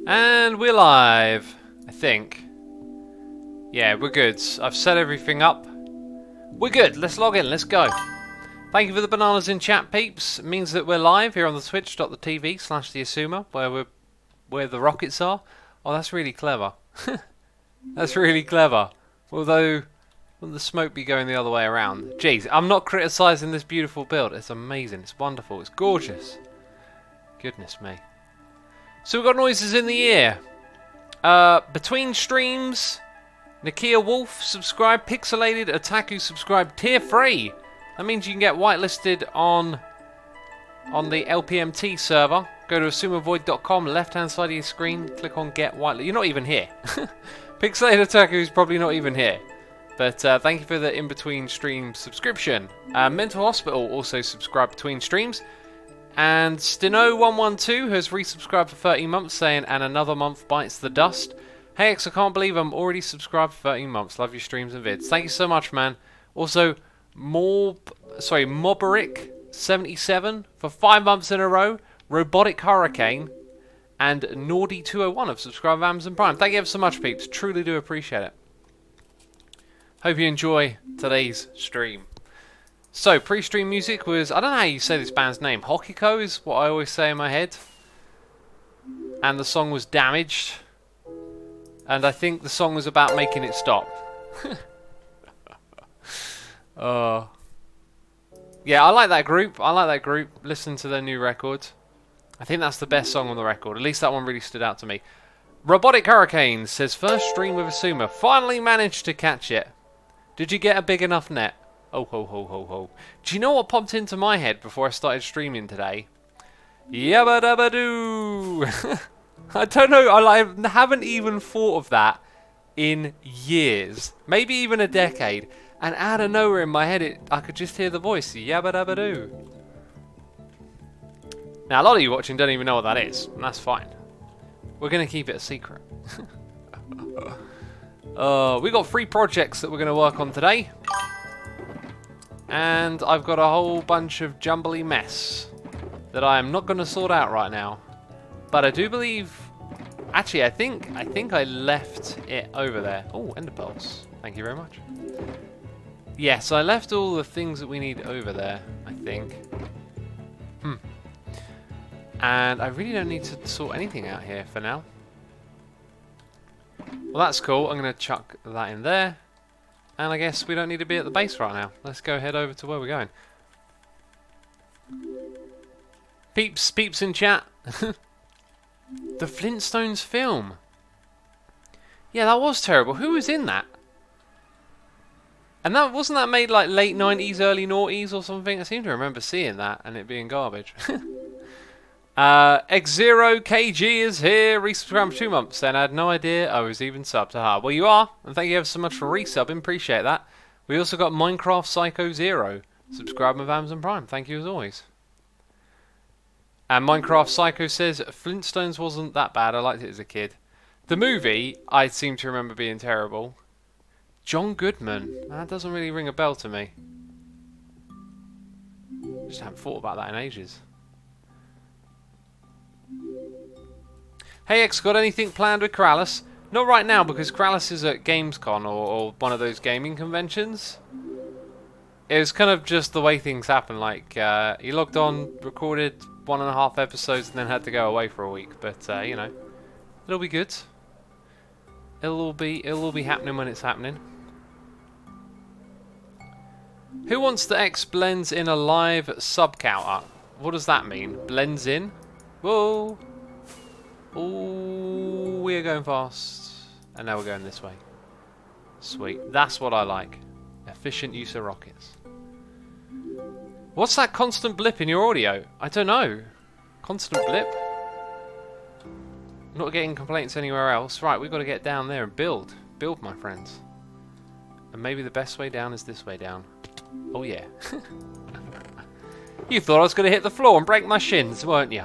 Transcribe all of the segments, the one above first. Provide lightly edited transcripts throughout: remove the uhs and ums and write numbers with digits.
And we're live, I think. Yeah, we're good. I've set everything up. We're good. Let's log in. Let's go. Thank you for the bananas in chat, peeps. It means that we're live here on the twitch.tv/theassumer, where the rockets are. Oh, that's really clever. That's really clever. Although, wouldn't the smoke be going the other way around? Jeez, I'm not criticising this beautiful build. It's amazing. It's wonderful. It's gorgeous. Goodness me. So we've got noises in the ear. Between streams, Nakia Wolf subscribed, Pixelated, Otaku subscribed, tier 3. That means you can get whitelisted on the LPMT server. Go to assumeavoid.com, left-hand side of your screen, click on get whitelisted. You're not even here. Pixelated Otaku is probably not even here. But thank you for the in-between stream subscription. Mental Hospital also subscribed between streams. And Steno112 has resubscribed for 13 months, saying, and another month bites the dust. Hey X, I can't believe I'm already subscribed for 13 months. Love your streams and vids. Thank you so much, man. Also, Moberic77 for 5 months in a row. Robotic Hurricane and Nordy201 have subscribed to Amazon Prime. Thank you ever so much, peeps. Truly do appreciate it. Hope you enjoy today's stream. So, pre-stream music was, I don't know how you say this band's name, Hokiko is what I always say in my head. And the song was Damaged. And I think the song was about making it stop. Yeah, I like that group. Listen to their new record. I think that's the best song on the record. At least that one really stood out to me. Robotic Hurricane says, first stream with Asuma. Finally managed to catch it. Did you get a big enough net? Oh, ho, ho, ho, ho. Do you know what popped into my head before I started streaming today? Yabba dabba doo! I don't know, I haven't even thought of that in years. Maybe even a decade. And out of nowhere in my head, I could just hear the voice. Yabba dabba doo. Now, a lot of you watching don't even know what that is. And that's fine. We're going to keep it a secret. We've got 3 projects that we're going to work on today. And I've got a whole bunch of jumbly mess that I am not going to sort out right now. But I do believe... Actually, I think I left it over there. Oh, ender pearls. Thank you very much. Yes, I left all the things that we need over there, I think. And I really don't need to sort anything out here for now. Well, that's cool. I'm going to chuck that in there. And I guess we don't need to be at the base right now. Let's go head over to where we're going. Peeps in chat. The Flintstones film. Yeah, that was terrible. Who was in that? And that wasn't that made like late 90s, early noughties or something? I seem to remember seeing that and it being garbage. X0KG is here, resubscribed for 2 months, and I had no idea I was even subbed. Aha, well you are, and thank you ever so much for resubbing, appreciate that. We also got Minecraft Psycho 0, subscribing with Amazon Prime, thank you as always. And Minecraft Psycho says, Flintstones wasn't that bad, I liked it as a kid. The movie, I seem to remember being terrible. John Goodman, that doesn't really ring a bell to me. Just haven't thought about that in ages. Hey X, got anything planned with Kralis? Not right now because Kralis is at Gamescom or one of those gaming conventions. It was kind of just the way things happen. Like he logged on, recorded 1.5 episodes, and then had to go away for a week. But you know, it'll be good. It'll all be happening when it's happening. Who wants the X blends in a live sub counter? What does that mean? Blends in? Whoa! Oh, we're going fast. And now we're going this way. Sweet. That's what I like. Efficient use of rockets. What's that constant blip in your audio? I don't know. Constant blip? Not getting complaints anywhere else. Right, we've got to get down there and build. Build, my friends. And maybe the best way down is this way down. Oh, yeah. You thought I was going to hit the floor and break my shins, weren't you?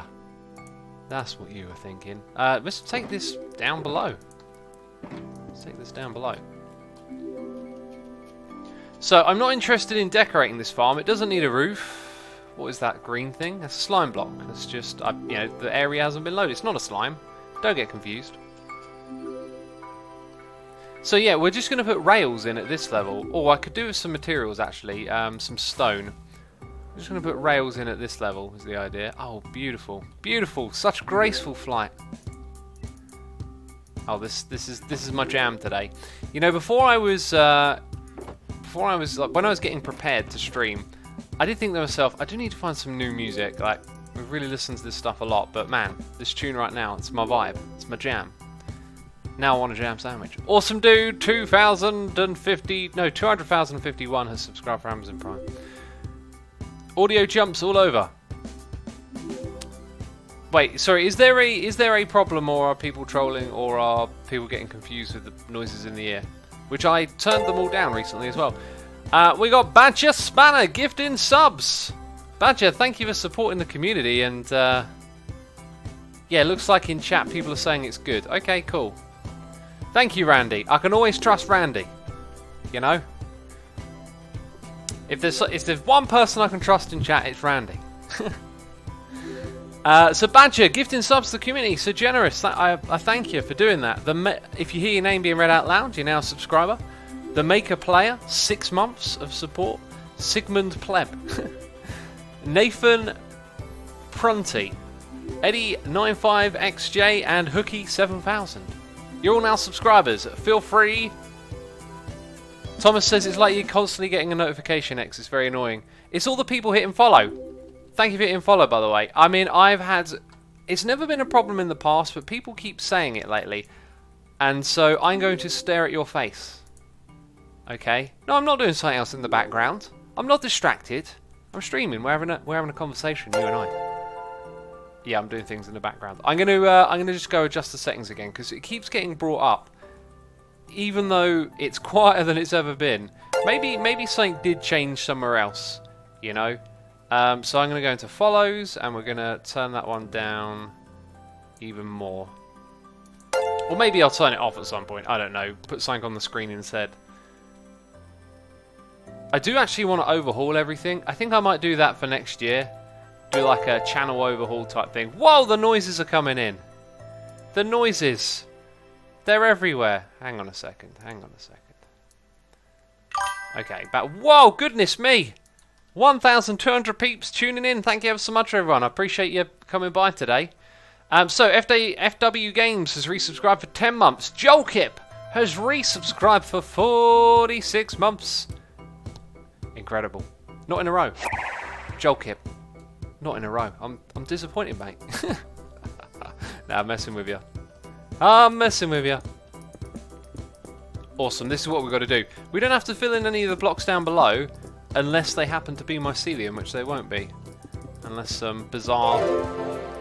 That's what you were thinking. Let's take this down below. Let's take this down below. So, I'm not interested in decorating this farm. It doesn't need a roof. What is that green thing? That's a slime block. That's just, you know, the area hasn't been loaded. It's not a slime. Don't get confused. So yeah, we're just going to put rails in at this level. Oh, I could do with some materials actually, some stone. I'm just going to put rails in at this level is the idea. Oh, beautiful, beautiful, such graceful flight. Oh, this is my jam today. You know, when I was getting prepared to stream, I did think to myself, I do need to find some new music. Like, we've really listened to this stuff a lot, but man, this tune right now, it's my vibe, it's my jam. Now I want a jam sandwich. Awesome dude, 200,051 has subscribed for Amazon Prime. Audio jumps all over. Wait, sorry, is there a problem, or are people trolling, or are people getting confused with the noises in the ear? Which I turned them all down recently as well. We got Badger Spanner gifting subs. Badger, thank you for supporting the community, and yeah, it looks like in chat people are saying it's good. Okay, cool. Thank you, Randy. I can always trust Randy. You know? If there's one person I can trust in chat, it's Randy. So Badger, gifting subs to the community, so generous. I thank you for doing that. If you hear your name being read out loud, you're now a subscriber. The Maker Player, 6 months of support. Sigmund Pleb. Nathan Prunty. Eddie95XJ and Hookie7000. You're all now subscribers. Feel free. Thomas says it's like you're constantly getting a notification, X. It's very annoying. It's all the people hitting follow. Thank you for hitting follow, by the way. I mean, it's never been a problem in the past, but people keep saying it lately. And so I'm going to stare at your face. Okay? No, I'm not doing something else in the background. I'm not distracted. I'm streaming. We're having a conversation, you and I. Yeah, I'm doing things in the background. I'm gonna just go adjust the settings again because it keeps getting brought up, even though it's quieter than it's ever been. Maybe something did change somewhere else, you know. So I'm gonna go into follows and we're gonna turn that one down even more. Or maybe I'll turn it off at some point. I don't know. Put something on the screen instead. I do actually want to overhaul everything. I think I might do that for next year. Do like a channel overhaul type thing. Whoa, the noises are coming in. The noises. They're everywhere. Hang on a second. Okay, but whoa, goodness me. 1,200 peeps tuning in. Thank you ever so much, everyone. I appreciate you coming by today. So, FW Games has resubscribed for 10 months. Jolkip has resubscribed for 46 months. Incredible. Not in a row. Jolkip. Not in a row. I'm disappointed, mate. Nah, I'm messing with you. I'm messing with you. Awesome. This is what we've got to do. We don't have to fill in any of the blocks down below unless they happen to be mycelium, which they won't be. Unless some bizarre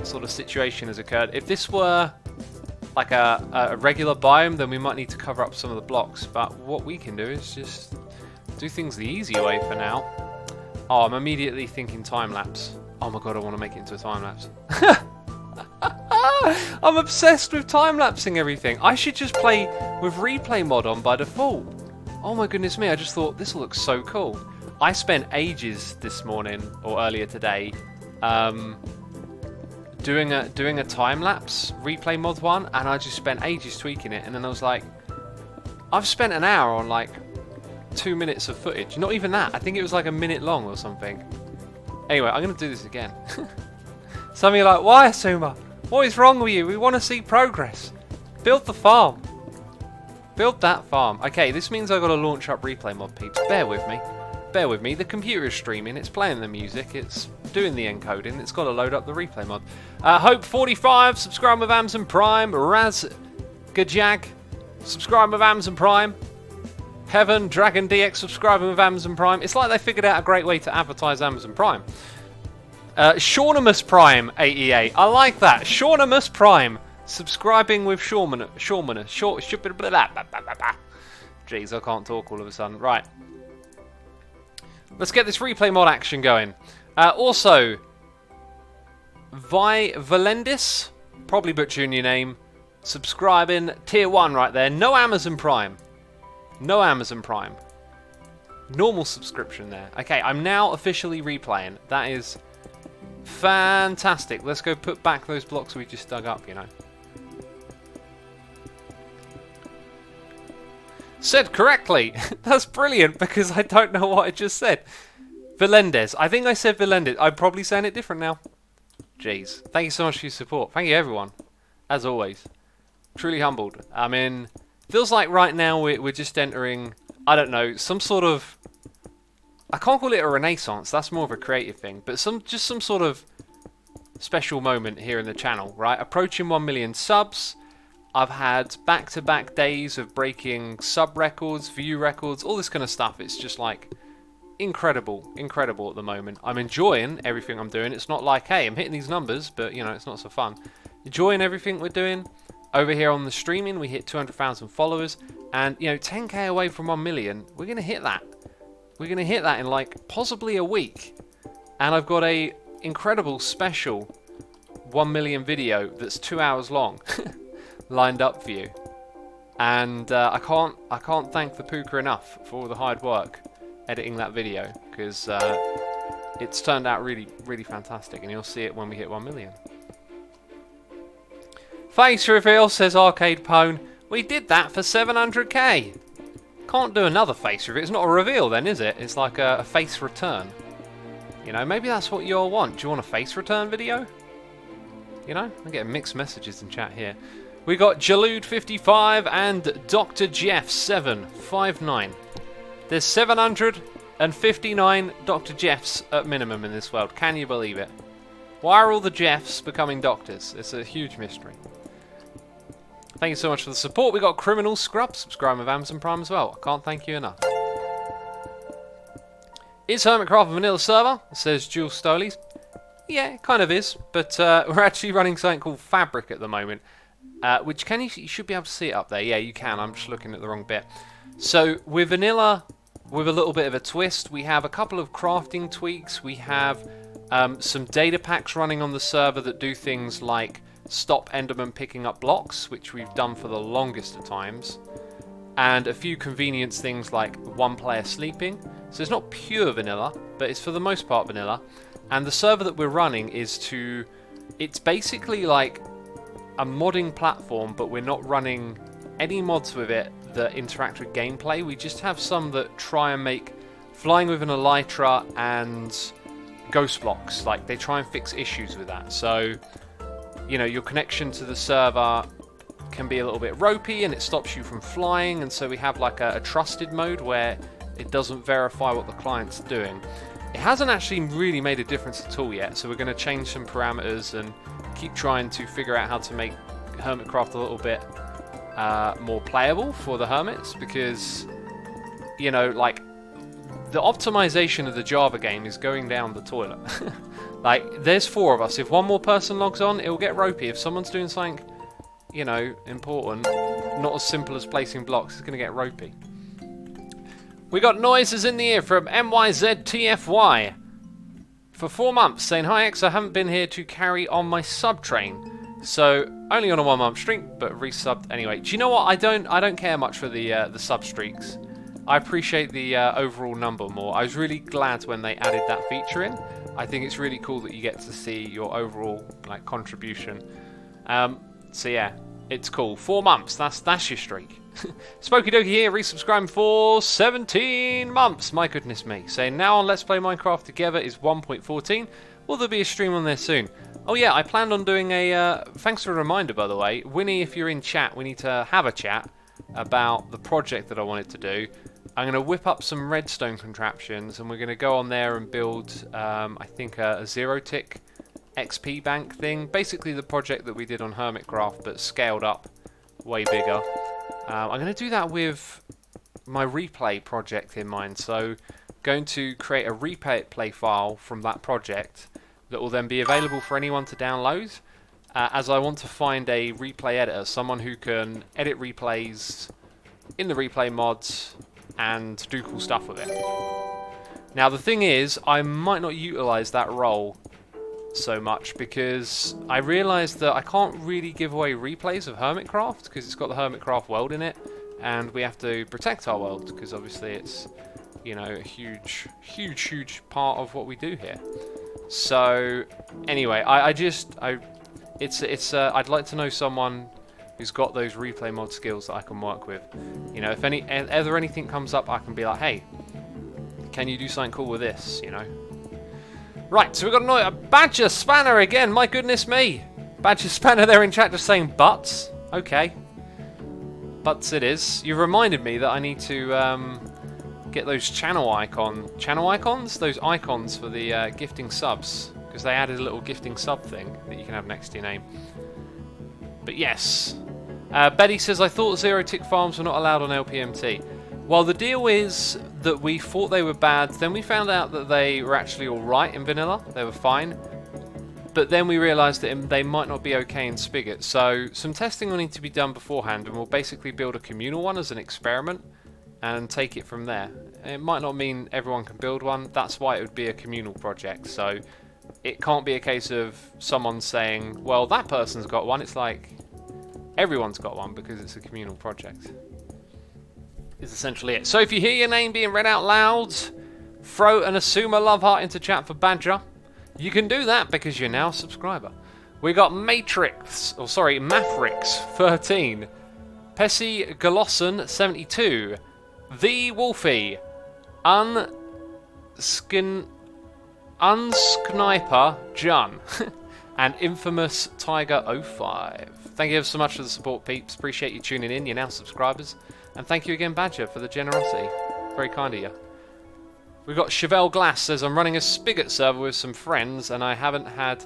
sort of situation has occurred. If this were like a regular biome, then we might need to cover up some of the blocks. But what we can do is just do things the easy way for now. Oh, I'm immediately thinking time-lapse. Oh my god, I want to make it into a time-lapse. I'm obsessed with time-lapsing everything. I should just play with replay mod on by default. Oh my goodness me, I just thought this will look so cool. I spent ages this morning, or earlier today, doing a time-lapse replay mod one, and I just spent ages tweaking it, and then I was like, I've spent an hour on like 2 minutes of footage. Not even that. I think it was like a minute long or something. Anyway, I'm going to do this again. Some of you are like, why, Asuma? What is wrong with you? We want to see progress. Build the farm. Build that farm. Okay, this means I've got to launch up replay mod, peeps. Bear with me. Bear with me. The computer is streaming. It's playing the music. It's doing the encoding. It's got to load up the replay mod. Hope45, subscribe with Amazon Prime. Raz Gajag, subscribe with Amazon Prime. Heaven, Dragon DX, subscribing with Amazon Prime. It's like they figured out a great way to advertise Amazon Prime. Shawnimus Prime 88. I like that. Shawnimus Prime. Subscribing with Shawnimus. Jeez, I can't talk all of a sudden. Right. Let's get this replay mod action going. Also, Valendis, probably butchering your name, subscribing, tier 1 right there. No Amazon Prime. No Amazon Prime. Normal subscription there. Okay, I'm now officially replaying. That is fantastic. Let's go put back those blocks we just dug up, you know. said correctly. That's brilliant because I don't know what I just said. Vilendez. I think I said Vilendez. I'm probably saying it different now. Jeez. Thank you so much for your support. Thank you, everyone. As always. Truly humbled. I mean, feels like right now we're just entering, I don't know, some sort of... I can't call it a renaissance. That's more of a creative thing. But just some sort of special moment here in the channel, right? Approaching 1 million subs. I've had back-to-back days of breaking sub records, view records, all this kind of stuff. It's just like incredible at the moment. I'm enjoying everything I'm doing. It's not like, hey, I'm hitting these numbers, but you know, it's not so fun. Enjoying everything we're doing. Over here on the streaming, we hit 200,000 followers, and you know, 10k away from 1 million. We're gonna hit that. We're gonna hit that in like possibly a week, and I've got a incredible special 1 million video that's 2 hours long lined up for you, and I can't thank the Puka enough for all the hard work editing that video, because it's turned out really fantastic, and you'll see it when we hit 1 million. Face reveal, says Arcade Pone. We did that for 700k. Can't do another face reveal. It's not a reveal then, is it? It's like a face return. You know, maybe that's what you all want. Do you want a face return video? You know, I'm getting mixed messages in chat here. We got Jalude55 and Dr. Jeff759. There's 759 Dr. Jeffs at minimum in this world. Can you believe it? Why are all the Jeffs becoming doctors? It's a huge mystery. Thank you so much for the support. We got Criminal Scrub subscribing with Amazon Prime as well. I can't thank you enough. Is Hermitcraft a vanilla server? Says Jules Stolies. Yeah, it kind of is, but we're actually running something called Fabric at the moment, which you should be able to see it up there. Yeah, you can. I'm just looking at the wrong bit. So we're vanilla with a little bit of a twist. We have a couple of crafting tweaks. We have some data packs running on the server that do things like stop Enderman picking up blocks, which we've done for the longest of times, and a few convenience things like one player sleeping. So it's not pure vanilla, but it's for the most part vanilla. And the server that we're running it's basically like a modding platform, but we're not running any mods with it that interact with gameplay. We just have some that try and make flying with an elytra and ghost blocks, like they try and fix issues with that. So, you know, your connection to the server can be a little bit ropey and it stops you from flying, and so we have like a trusted mode where it doesn't verify what the client's doing. It hasn't actually really made a difference at all yet, so we're going to change some parameters and keep trying to figure out how to make Hermitcraft a little bit more playable for the hermits, because, you know, like, the optimization of the Java game is going down the toilet. Like, there's 4 of us. If one more person logs on, it'll get ropey. If someone's doing something, you know, important, not as simple as placing blocks, it's going to get ropey. We got noises in the ear from MYZTFY for 4 months saying, "Hi X, I haven't been here to carry on my sub train. So only on a 1 month streak, but resubbed anyway." Do you know what? I don't care much for the sub streaks. I appreciate the overall number more. I was really glad when they added that feature in. I think it's really cool that you get to see your overall like contribution. So yeah, it's cool. 4 months. That's your streak. Spooky Dokie here, resubscribing for 17 months. My goodness me. Saying now on Let's Play Minecraft Together is 1.14. Will there be a stream on there soon? Oh yeah, I planned on doing a... thanks for the reminder, by the way. Winnie, if you're in chat, we need to have a chat about the project that I wanted to do. I'm going to whip up some redstone contraptions, and we're going to go on there and build, I think, a zero-tick XP bank thing. Basically the project that we did on Hermitcraft, but scaled up way bigger. I'm going to do that with my replay project in mind. So going to create a replay file from that project that will then be available for anyone to download, as I want to find a replay editor, someone who can edit replays in the replay mods and do cool stuff with it. Now the thing is, I might not utilize that role so much because I realized that I can't really give away replays of Hermitcraft because it's got the Hermitcraft world in it, and we have to protect our world because obviously it's, you know, a huge part of what we do here. So anyway, I'd like to know someone who's got those replay mod skills that I can work with. You know, if ever anything comes up, I can be like, hey, can you do something cool with this, you know? Right, so we've got a Badger Spanner again, my goodness me. Badger Spanner there in chat just saying butts. Okay. Butts it is. You reminded me that I need to get those channel icons? Those icons for the gifting subs. Because they added a little gifting sub thing that you can have next to your name. But yes. Betty says, I thought zero-tick farms were not allowed on LPMT. Well, the deal is that we thought they were bad, then we found out that they were actually alright in vanilla, they were fine. But then we realised that they might not be okay in Spigot, so some testing will need to be done beforehand, and we'll basically build a communal one as an experiment, and take it from there. It might not mean everyone can build one, that's why it would be a communal project, so it can't be a case of someone saying, well, that person's got one, it's like, everyone's got one because it's a communal project. Is essentially it. So if you hear your name being read out loud, throw an Asuma love heart into chat for Badger. You can do that because you're now a subscriber. We got Matrix 13, Pessy Galosson 72, The Wolfie, Unsniper Jun, and Infamous Tiger 05. Thank you so much for the support, peeps. Appreciate you tuning in. You're now subscribers. And thank you again, Badger, for the generosity. Very kind of you. We've got Chevelle Glass says, I'm running a Spigot server with some friends, and I haven't had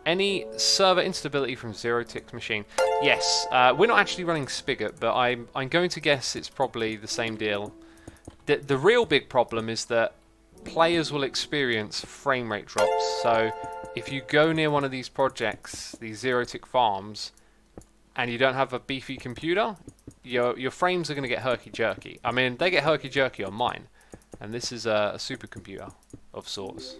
any server instability from zero-tick machine. Yes, we're not actually running Spigot, but I'm going to guess it's probably the same deal. The real big problem is that players will experience frame rate drops. So if you go near one of these projects, these zero-tick farms, and you don't have a beefy computer, your frames are going to get herky-jerky. I mean, they get herky-jerky on mine. And this is a supercomputer of sorts.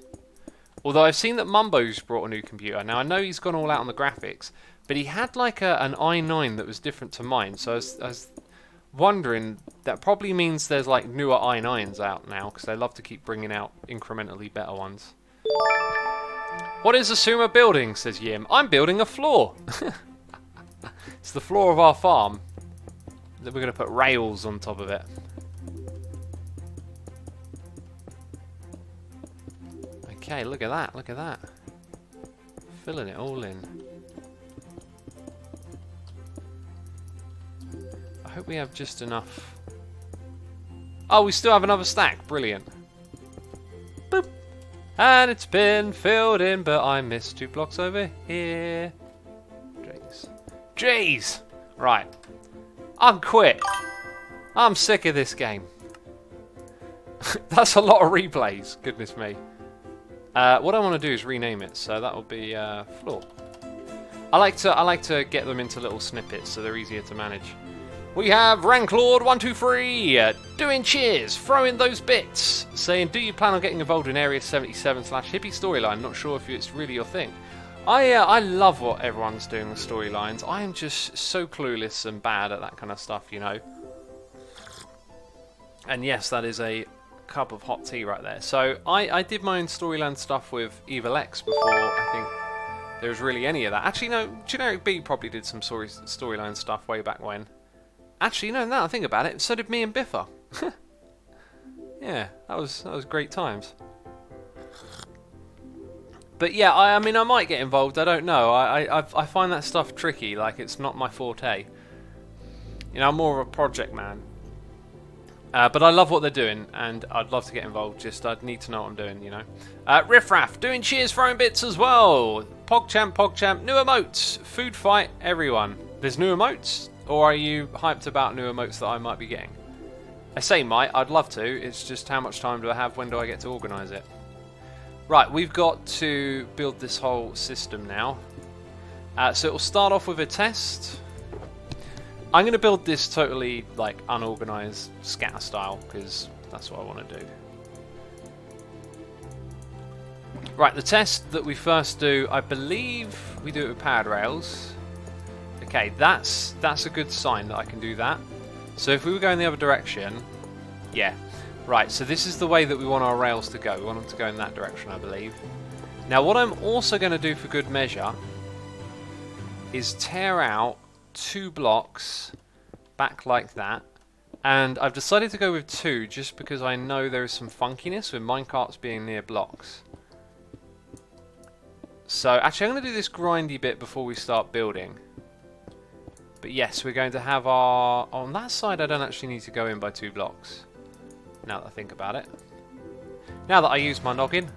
Although I've seen that Mumbo's brought a new computer. Now, I know he's gone all out on the graphics, but he had like an i9 that was different to mine. So I was wondering, that probably means there's like newer i9s out now, because they love to keep bringing out incrementally better ones. What is Asuma building, says Yim. I'm building a floor. It's the floor of our farm. Then we're going to put rails on top of it. Okay, look at that, look at that. Filling it all in. I hope we have just enough. Oh, we still have another stack. Brilliant. Boop. And it's been filled in, but I missed 2 blocks over here. Jeez. Jeez! Right. I'm quit. I'm sick of this game. That's a lot of replays. Goodness me. What I want to do is rename it, so that will be floor. I like to get them into little snippets so they're easier to manage. We have Ranklord123 doing cheers, throwing those bits, saying, do you plan on getting involved in Area 77/hippie storyline? Not sure if it's really your thing. I love what everyone's doing with storylines. I am just so clueless and bad at that kind of stuff, you know. And yes, that is a cup of hot tea right there. So I did my own storyline stuff with Evil X before I think there was really any of that. Actually, no, Generic B probably did some storyline stuff way back when. Actually, no, now I think about it, so did me and Biffa. Yeah, that was great times. But yeah, I mean, I might get involved. I don't know. I find that stuff tricky. Like, it's not my forte. You know, I'm more of a project man. But I love what they're doing, and I'd love to get involved. Just I'd need to know what I'm doing, you know. Riffraff doing cheers, throwing bits as well. PogChamp, new emotes, food fight, everyone. There's new emotes, or are you hyped about new emotes that I might be getting? I say might. I'd love to. It's just how much time do I have? When do I get to organise it? Right, we've got to build this whole system now. So it'll start off with a test. I'm going to build this totally like unorganised scatter style because that's what I want to do. Right, the test that we first do, I believe we do it with powered rails. Okay, that's a good sign that I can do that. So if we were going the other direction, yeah. Right, so this is the way that we want our rails to go. We want them to go in that direction, I believe. Now what I'm also going to do for good measure is tear out 2 blocks back like that. And I've decided to go with 2 just because I know there is some funkiness with minecarts being near blocks. So actually I'm going to do this grindy bit before we start building. But yes, we're going to have our... On that side I don't actually need to go in by 2 blocks. Now that I think about it. Now that I use my noggin.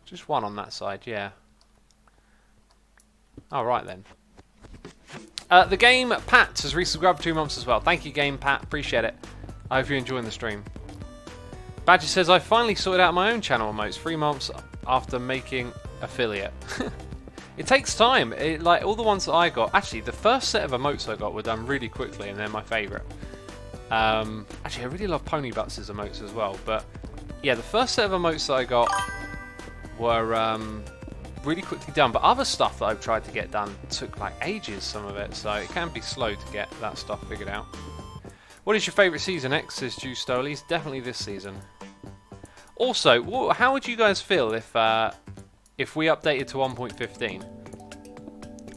Just 1 on that side, yeah. Alright then. The game Pat has resubscribed for 2 months as well. Thank you, Game Pat. Appreciate it. I hope you're enjoying the stream. Badger says, I finally sorted out my own channel emotes 3 months after making affiliate. It takes time. Like all the ones that I got. Actually, the first set of emotes I got were done really quickly, and they're my favourite. Actually, I really love Pony Butts' emotes as well. But yeah, the first set of emotes that I got were really quickly done, but other stuff that I've tried to get done took like ages, some of it, so it can be slow to get that stuff figured out. What is your favourite season, X, says Jew Stolies? Definitely this season. Also, how would you guys feel if we updated to 1.15?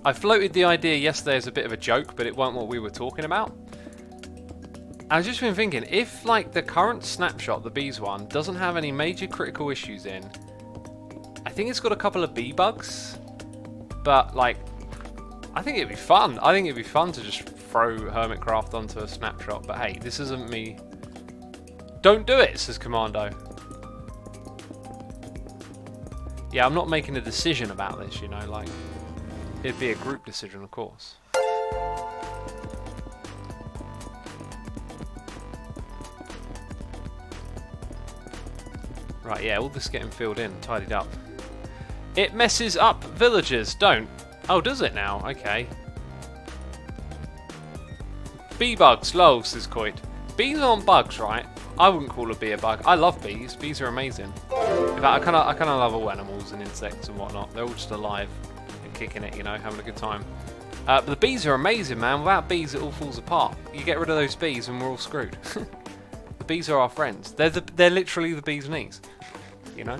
I floated the idea yesterday as a bit of a joke, but it wasn't what we were talking about. I've just been thinking, if like the current snapshot, the bees one, doesn't have any major critical issues in, I think it's got a couple of bee bugs, but like, I think it'd be fun. I think it'd be fun to just throw Hermitcraft onto a snapshot, but hey, this isn't me. Don't do it, says Commando. Yeah, I'm not making a decision about this, you know, like, it'd be a group decision, of course. Right, yeah, all this getting filled in, tidied up. It messes up villagers, don't. Oh, does it now? Okay. Bee bugs, lol, says Coit. Bees aren't bugs, right? I wouldn't call a bee a bug. I love bees. Bees are amazing. In fact, I kind of love all animals and insects and whatnot. They're all just alive and kicking it, you know, having a good time. But the bees are amazing, man. Without bees, it all falls apart. You get rid of those bees and we're all screwed. The bees are our friends. They're literally the bee's knees, you know?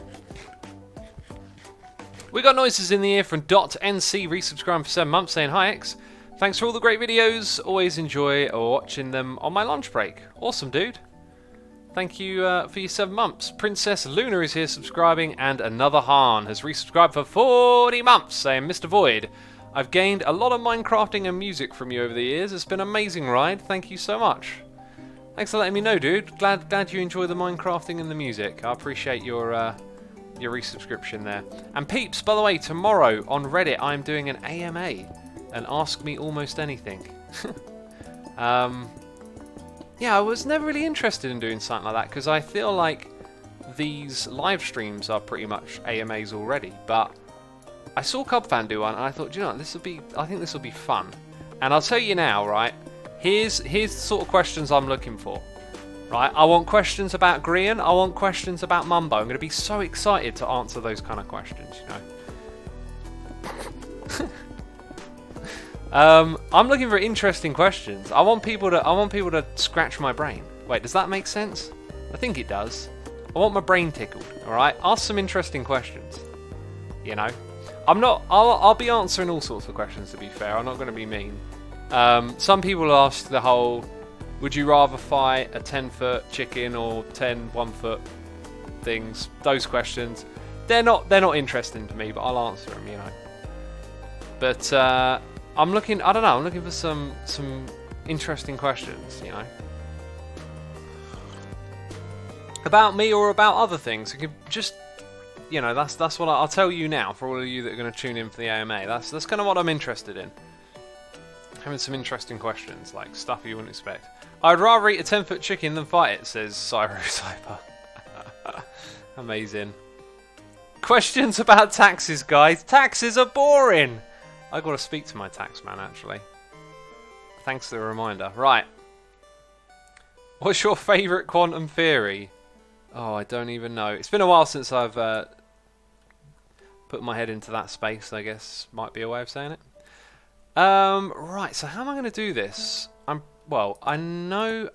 We got noises in the ear from .nc resubscribing for 7 months saying, hi X, thanks for all the great videos, always enjoy watching them on my lunch break. Awesome, dude. Thank you for your 7 months. Princess Luna is here subscribing, and Another Han has resubscribed for 40 months saying, Mr. Void, I've gained a lot of Minecrafting and music from you over the years. It's been an amazing ride. Thank you so much. Thanks for letting me know, dude. Glad you enjoy the Minecrafting and the music. I appreciate your resubscription there. And peeps, by the way, tomorrow on Reddit I'm doing an AMA, an Ask Me Almost Anything. Yeah, I was never really interested in doing something like that because I feel like these live streams are pretty much AMAs already, but I saw Cubfan do one and I thought, do you know what, I think this will be fun. And I'll tell you now, right, here's the sort of questions I'm looking for. Right, I want questions about Grian, I want questions about Mumbo. I'm going to be so excited to answer those kind of questions, you know. I'm looking for interesting questions. I want people to scratch my brain. Wait, does that make sense? I think it does. I want my brain tickled, all right? Ask some interesting questions. You know, I'll be answering all sorts of questions, to be fair. I'm not going to be mean. Some people ask the whole, would you rather fight a 10-foot chicken or 10 1-foot things? Those questions. They're not interesting to me, but I'll answer them, you know. But I'm looking for some interesting questions, you know. About me or about other things. You can just, you know, that's what I'll tell you now for all of you that are going to tune in for the AMA. That's kind of what I'm interested in. Having some interesting questions, like stuff you wouldn't expect. I'd rather eat a 10-foot chicken than fight it, says Cyro Cyber. Amazing. Questions about taxes, guys. Taxes are boring. I got to speak to my tax man, actually. Thanks for the reminder. Right. What's your favourite quantum theory? Oh, I don't even know. It's been a while since I've put my head into that space, I guess. Might be a way of saying it. Right, so how am I going to do this? Well, I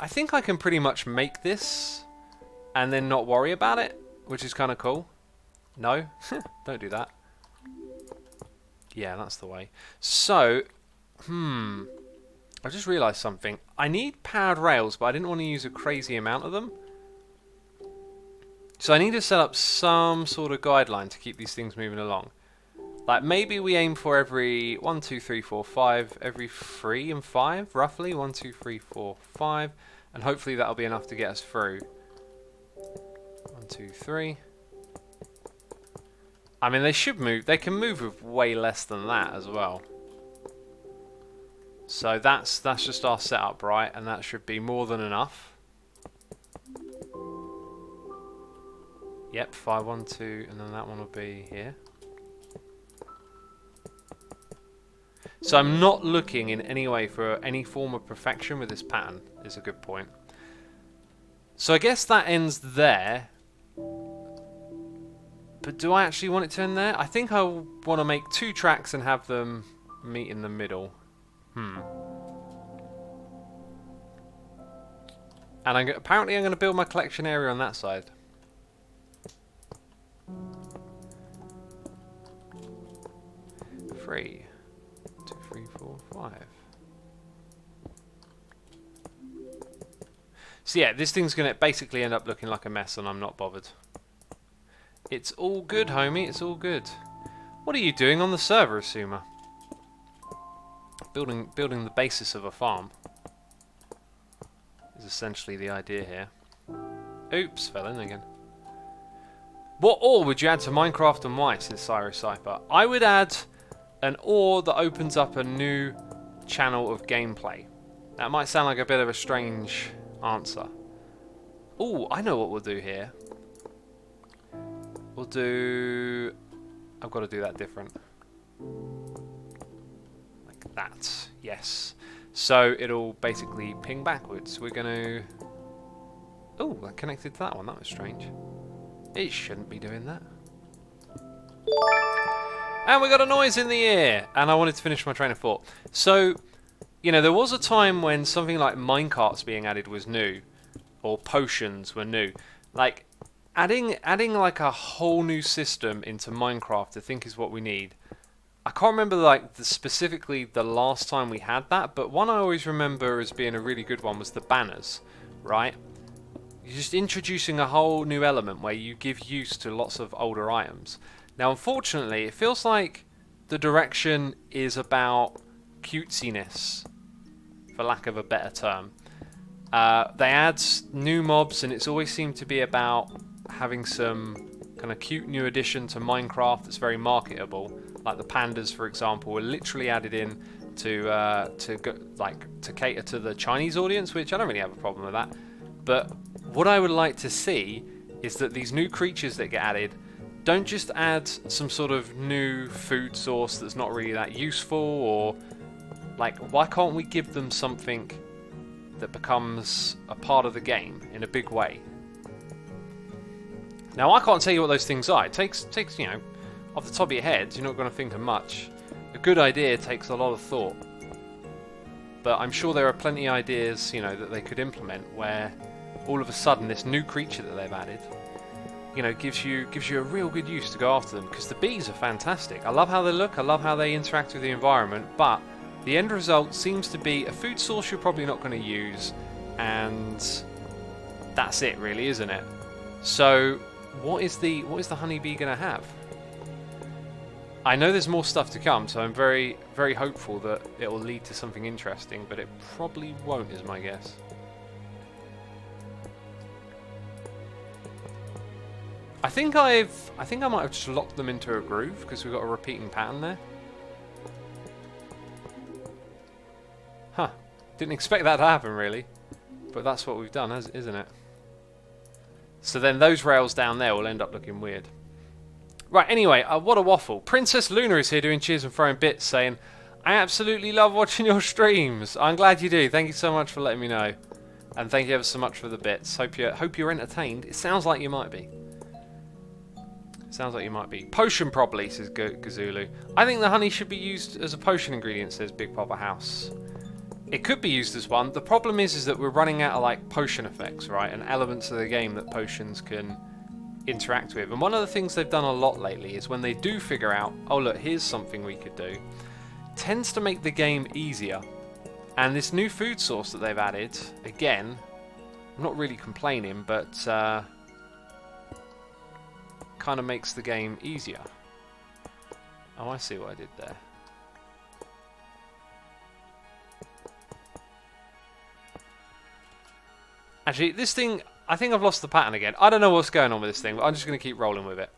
think I can pretty much make this and then not worry about it, which is kind of cool. No, don't do that. Yeah, that's the way. So, I just realised something. I need powered rails, but I didn't want to use a crazy amount of them. So I need to set up some sort of guideline to keep these things moving along. Like maybe we aim for every 1, 2, 3, 4, 5, every 3 and 5, roughly. 1, 2, 3, 4, 5. And hopefully that'll be enough to get us through. 1, 2, 3. I mean, they should move. They can move with way less than that as well. So that's just our setup, right? And that should be more than enough. Yep, 5, 1, 2, and then that one will be here. So I'm not looking in any way for any form of perfection with this pattern, is a good point. So I guess that ends there. But do I actually want it to end there? I think I want to make 2 tracks and have them meet in the middle. And apparently I'm going to build my collection area on that side. Three, 2, 3, 4, 5. So yeah, this thing's going to basically end up looking like a mess, and I'm not bothered. It's all good, homie. It's all good. What are you doing on the server, Asuma? Building the basis of a farm is essentially the idea here. Oops, fell in again. What ore would you add to Minecraft and why, says Cyrus Cypher? I would add an ore that opens up a new channel of gameplay. That might sound like a bit of a strange answer. Oh, I know what we'll do here. We'll do... I've got to do that different. Like that. Yes. So it'll basically ping backwards. We're going to... Oh, that connected to that one. That was strange. It shouldn't be doing that. And we got a noise in the ear. And I wanted to finish my train of thought. So, you know, there was a time when something like minecarts being added was new. Or potions were new. Like... Adding like a whole new system into Minecraft, I think, is what we need. I can't remember like specifically the last time we had that, but one I always remember as being a really good one was the banners, right? You're just introducing a whole new element where you give use to lots of older items. Now, unfortunately, it feels like the direction is about cutesiness, for lack of a better term. They add new mobs, and it's always seemed to be about having some kind of cute new addition to Minecraft that's very marketable, like the pandas, for example, were literally added in to cater to the Chinese audience, which I don't really have a problem with that. But what I would like to see is that these new creatures that get added don't just add some sort of new food source that's not really that useful, or like, why can't we give them something that becomes a part of the game in a big way? Now, I can't tell you what those things are. It takes you know, off the top of your head, you're not going to think of much. A good idea takes a lot of thought. But I'm sure there are plenty of ideas, you know, that they could implement where all of a sudden this new creature that they've added, you know, gives you a real good use to go after them, because the bees are fantastic. I love how they look, I love how they interact with the environment, but the end result seems to be a food source you're probably not going to use, and that's it really, isn't it? So what is the honeybee going to have? I know there's more stuff to come, so I'm very, very hopeful that it will lead to something interesting, but it probably won't, is my guess. I think I might have just locked them into a groove because we've got a repeating pattern there. Huh. Didn't expect that to happen, really. But that's what we've done, isn't it? So then those rails down there will end up looking weird. Right, anyway, what a waffle. Princess Luna is here doing cheers and throwing bits, saying, I absolutely love watching your streams. I'm glad you do. Thank you so much for letting me know. And thank you ever so much for the bits. Hope you're entertained. It sounds like you might be. Sounds like you might be. Potion probably, says Gazulu. I think the honey should be used as a potion ingredient, says Big Papa House. It could be used as one. The problem is that we're running out of like potion effects, right? And elements of the game that potions can interact with. And one of the things they've done a lot lately is when they do figure out, oh look, here's something we could do, tends to make the game easier. And this new food source that they've added, again, I'm not really complaining, but kind of makes the game easier. Oh, I see what I did there. Actually, this thing, I think I've lost the pattern again. I don't know what's going on with this thing, but I'm just going to keep rolling with it.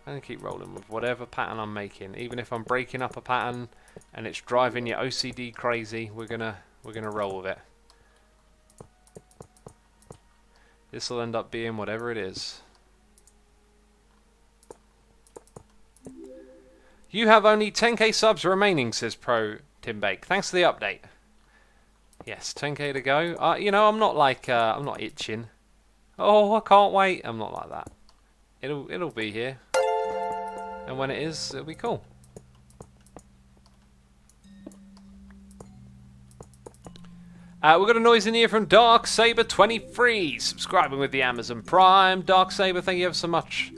I'm going to keep rolling with whatever pattern I'm making. Even if I'm breaking up a pattern and it's driving your OCD crazy, we're gonna roll with it. This will end up being whatever it is. You have only 10k subs remaining, says Pro Timbake. Thanks for the update. Yes, 10k to go. You know, I'm not like I'm not itching. Oh, I can't wait. I'm not like that. It'll be here. And when it is, it'll be cool. We've got a noise in here from Darksaber23, subscribing with the Amazon Prime. Darksaber, thank you ever so much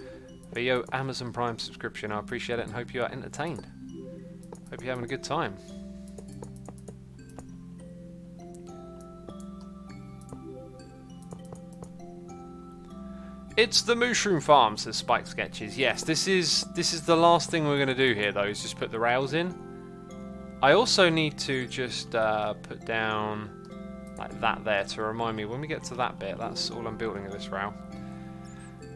for your Amazon Prime subscription. I appreciate it and hope you are entertained. Hope you're having a good time. It's the mushroom farm, says Spike Sketches. Yes, this is the last thing we're going to do here, though, is just put the rails in. I also need to just put down like that there to remind me when we get to that bit. That's all I'm building of this rail.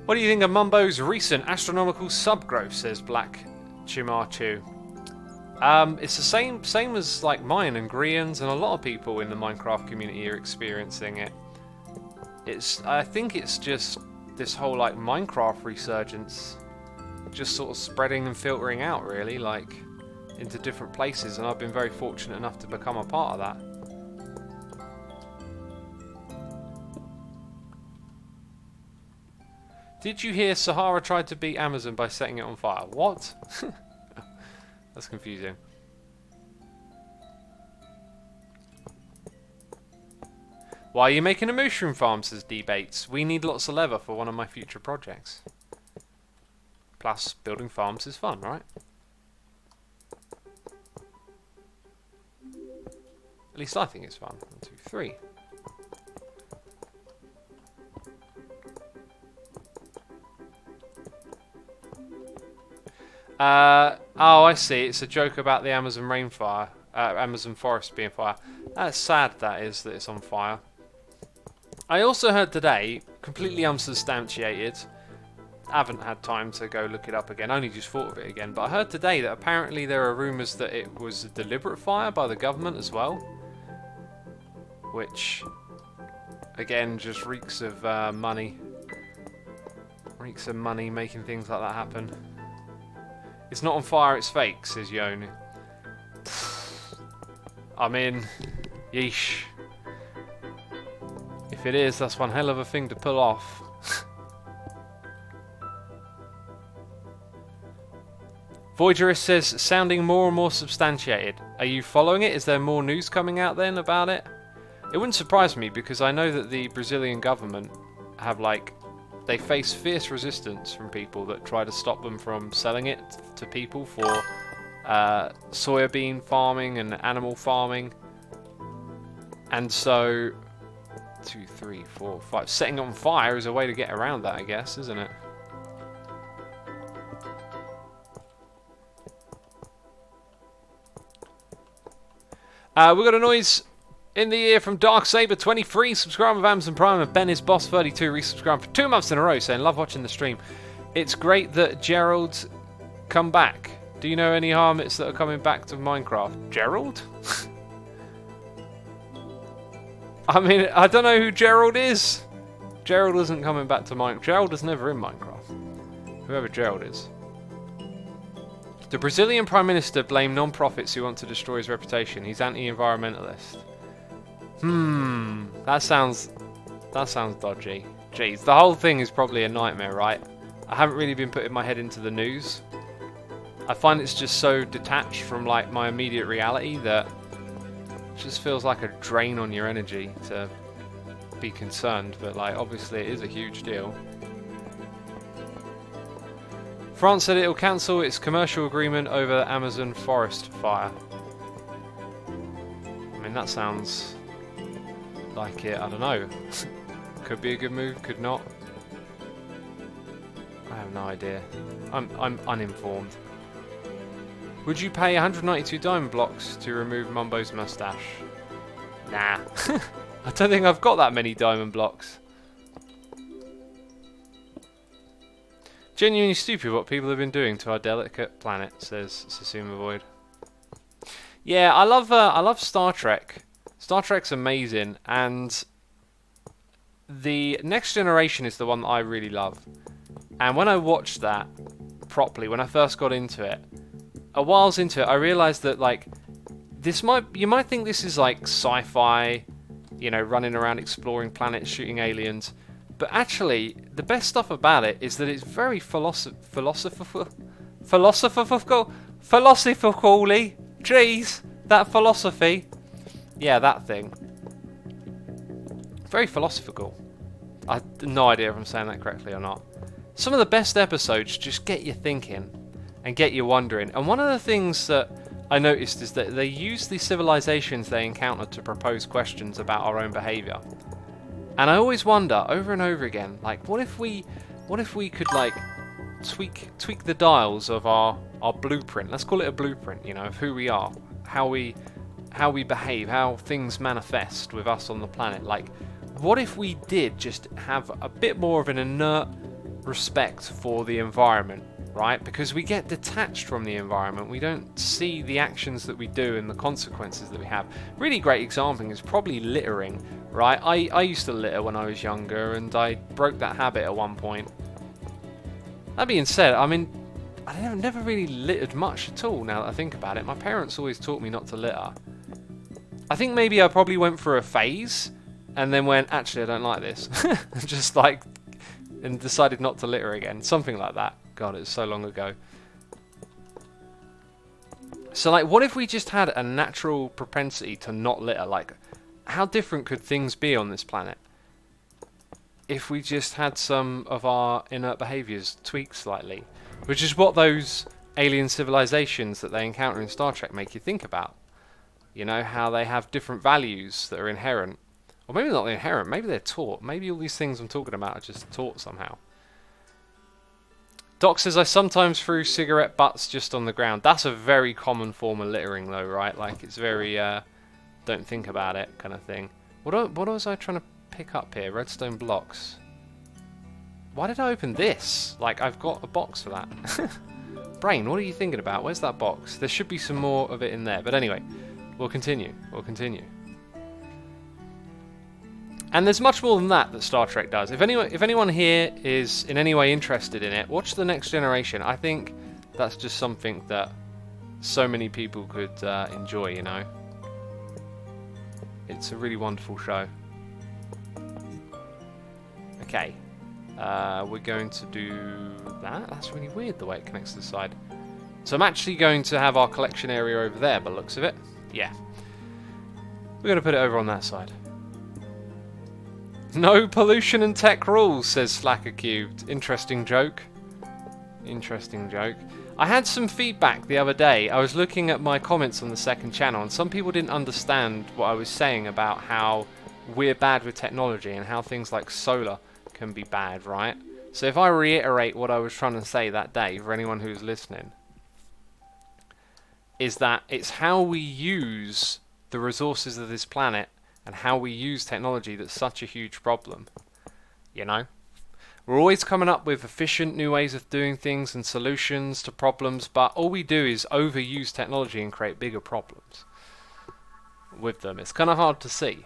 What do you think of Mumbo's recent astronomical subgrowth, says Black Chimarchu. It's the same as like mine and Grian's, and a lot of people in the Minecraft community are experiencing it. I think it's just this whole like Minecraft resurgence just sort of spreading and filtering out really, like into different places, and I've been very fortunate enough to become a part of that. Did you hear Sahara tried to beat Amazon by setting it on fire? What? That's confusing. Why are you making a mushroom farm, says Debates. We need lots of leather for one of my future projects. Plus, building farms is fun, right? At least I think it's fun. 1, 2, 3. Oh, I see. It's a joke about the Amazon rainfire, Amazon forest being fire. That's sad, that is, that it's on fire. I also heard today, completely unsubstantiated, haven't had time to go look it up again, only just thought of it again, but I heard today that apparently there are rumours that it was a deliberate fire by the government as well. Which, again, just reeks of money. Reeks of money making things like that happen. It's not on fire, it's fake, says Yon. I mean, yeesh. If it is, that's one hell of a thing to pull off. Voyagerist says, sounding more and more substantiated. Are you following it? Is there more news coming out then about it? It wouldn't surprise me, because I know that the Brazilian government have, like, they face fierce resistance from people that try to stop them from selling it to people for soybean farming and animal farming. And so, 2, 3, 4, 5. Setting it on fire is a way to get around that, I guess, isn't it? We've got a noise in the ear from Darksaber23, subscribe with Amazon Prime, and Ben is Boss32, resubscribed for 2 months in a row, saying, love watching the stream. It's great that Gerald's come back. Do you know any Hermits that are coming back to Minecraft? Gerald? I mean, I don't know who Gerald is. Gerald isn't coming back to Minecraft. Gerald is never in Minecraft. Whoever Gerald is. The Brazilian Prime Minister blamed non-profits who want to destroy his reputation. He's anti-environmentalist. That sounds dodgy. Jeez, the whole thing is probably a nightmare, right? I haven't really been putting my head into the news. I find it's just so detached from like my immediate reality that it just feels like a drain on your energy to be concerned, but like obviously it is a huge deal. France said it'll cancel its commercial agreement over Amazon forest fire. I mean, that sounds like it. I don't know. Could be a good move, could not. I have no idea. I'm uninformed. Would you pay 192 diamond blocks to remove Mumbo's mustache? Nah. I don't think I've got that many diamond blocks. Genuinely stupid what people have been doing to our delicate planet, says Susuma Void. Yeah, I love Star Trek. Star Trek's amazing, and the Next Generation is the one that I really love. And when I watched that properly, when I first got into it, a whiles into it, I realised that like you might think this is like sci-fi, you know, running around exploring planets, shooting aliens, but actually the best stuff about it is that it's very philosophical. Jeez, that philosophy. Yeah, that thing. Very philosophical. I have no idea if I'm saying that correctly or not. Some of the best episodes just get you thinking and get you wondering. And one of the things that I noticed is that they use the civilizations they encounter to propose questions about our own behaviour. And I always wonder, over and over again, like, what if we could like tweak the dials of our blueprint? Let's call it a blueprint, you know, of who we are, how we behave, how things manifest with us on the planet. Like, what if we did just have a bit more of an inert respect for the environment, right? Because we get detached from the environment. We don't see the actions that we do and the consequences that we have. Really great example is probably littering, right? I used to litter when I was younger, and I broke that habit at one point. That being said, I mean, I never really littered much at all now that I think about it. My parents always taught me not to litter. I think maybe I probably went through a phase and then went, actually I don't like this. Just like, and decided not to litter again. Something like that. God, it's so long ago. So like, what if we just had a natural propensity to not litter? Like, how different could things be on this planet if we just had some of our inert behaviours tweaked slightly? Which is what those alien civilizations that they encounter in Star Trek make you think about. You know, how they have different values that are inherent. Or maybe not inherent, maybe they're taught. Maybe all these things I'm talking about are just taught somehow. Doc says, I sometimes threw cigarette butts just on the ground. That's a very common form of littering though, right? Like, it's very, don't think about it kind of thing. What was I trying to pick up here? Redstone blocks. Why did I open this? Like, I've got a box for that. Brain, what are you thinking about? Where's that box? There should be some more of it in there. But anyway, we'll continue. We'll continue. And there's much more than that Star Trek does. If anyone here is in any way interested in it, watch The Next Generation. I think that's just something that so many people could enjoy, you know. It's a really wonderful show. Okay. We're going to do that. That's really weird the way it connects to the side. So I'm actually going to have our collection area over there by the looks of it. Yeah. We're going to put it over on that side. No pollution and tech rules, says Slacker Cubed. Interesting joke. Interesting joke. I had some feedback the other day. I was looking at my comments on the second channel, and some people didn't understand what I was saying about how we're bad with technology and how things like solar can be bad, right? So if I reiterate what I was trying to say that day for anyone who's listening, is that it's how we use the resources of this planet and how we use technology that's such a huge problem. You know? We're always coming up with efficient new ways of doing things and solutions to problems, but all we do is overuse technology and create bigger problems with them. It's kind of hard to see.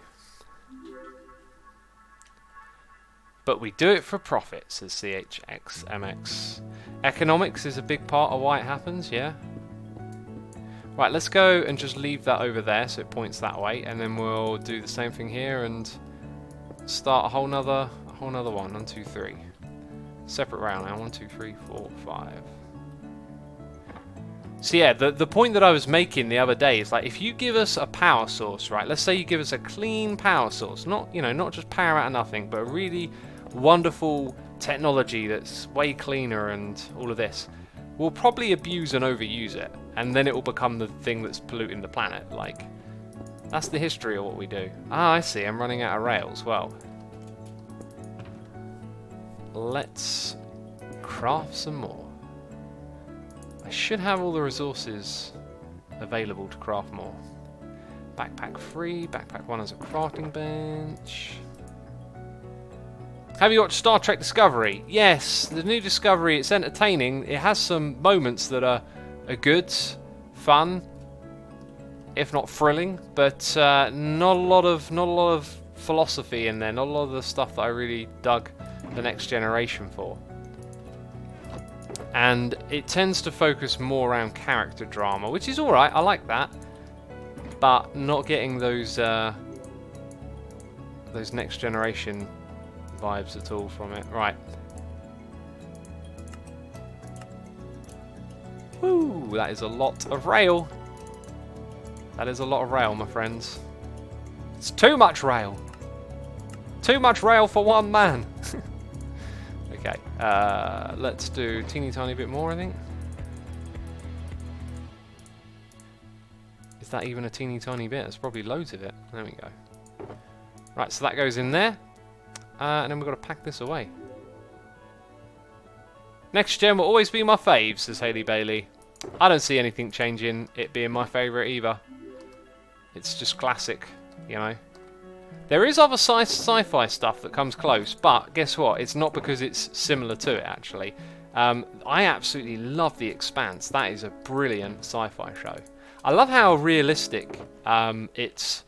But we do it for profit, says CHXMX. Economics is a big part of why it happens, yeah? Right, let's go and just leave that over there so it points that way, and then we'll do the same thing here and start a whole nother one. 1, 2, 3. Separate round now. 1, 2, 3, 4, 5. So yeah, the point that I was making the other day is like, if you give us a power source, right? Let's say you give us a clean power source, not just power out of nothing, but a really wonderful technology that's way cleaner and all of this. We'll probably abuse and overuse it, and then it will become the thing that's polluting the planet. Like, That's the history of what we do. Ah, I see. I'm running out of rails. Well, let's craft some more. I should have all the resources available to craft more. Backpack 3. Backpack 1 has a crafting bench. Have you watched Star Trek Discovery? Yes, the new Discovery. It's entertaining. It has some moments that are good, fun, if not thrilling, but not a lot of philosophy in there. Not a lot of the stuff that I really dug the Next Generation for. And it tends to focus more around character drama, which is all right. I like that, but not getting those Next Generation vibes at all from it. Right. Woo! That is a lot of rail. That is a lot of rail, my friends. It's too much rail. Too much rail for one man. Okay. Let's do a teeny tiny bit more, I think. Is that even a teeny tiny bit? There's probably loads of it. There we go. Right, so that goes in there. And then we've got to pack this away. Next gen will always be my fave, says Hayley Bailey. I don't see anything changing it being my favourite either. It's just classic, you know. There is other sci-fi stuff that comes close, but guess what? It's not because it's similar to it, actually. I absolutely love The Expanse. That is a brilliant sci-fi show. I love how realistic its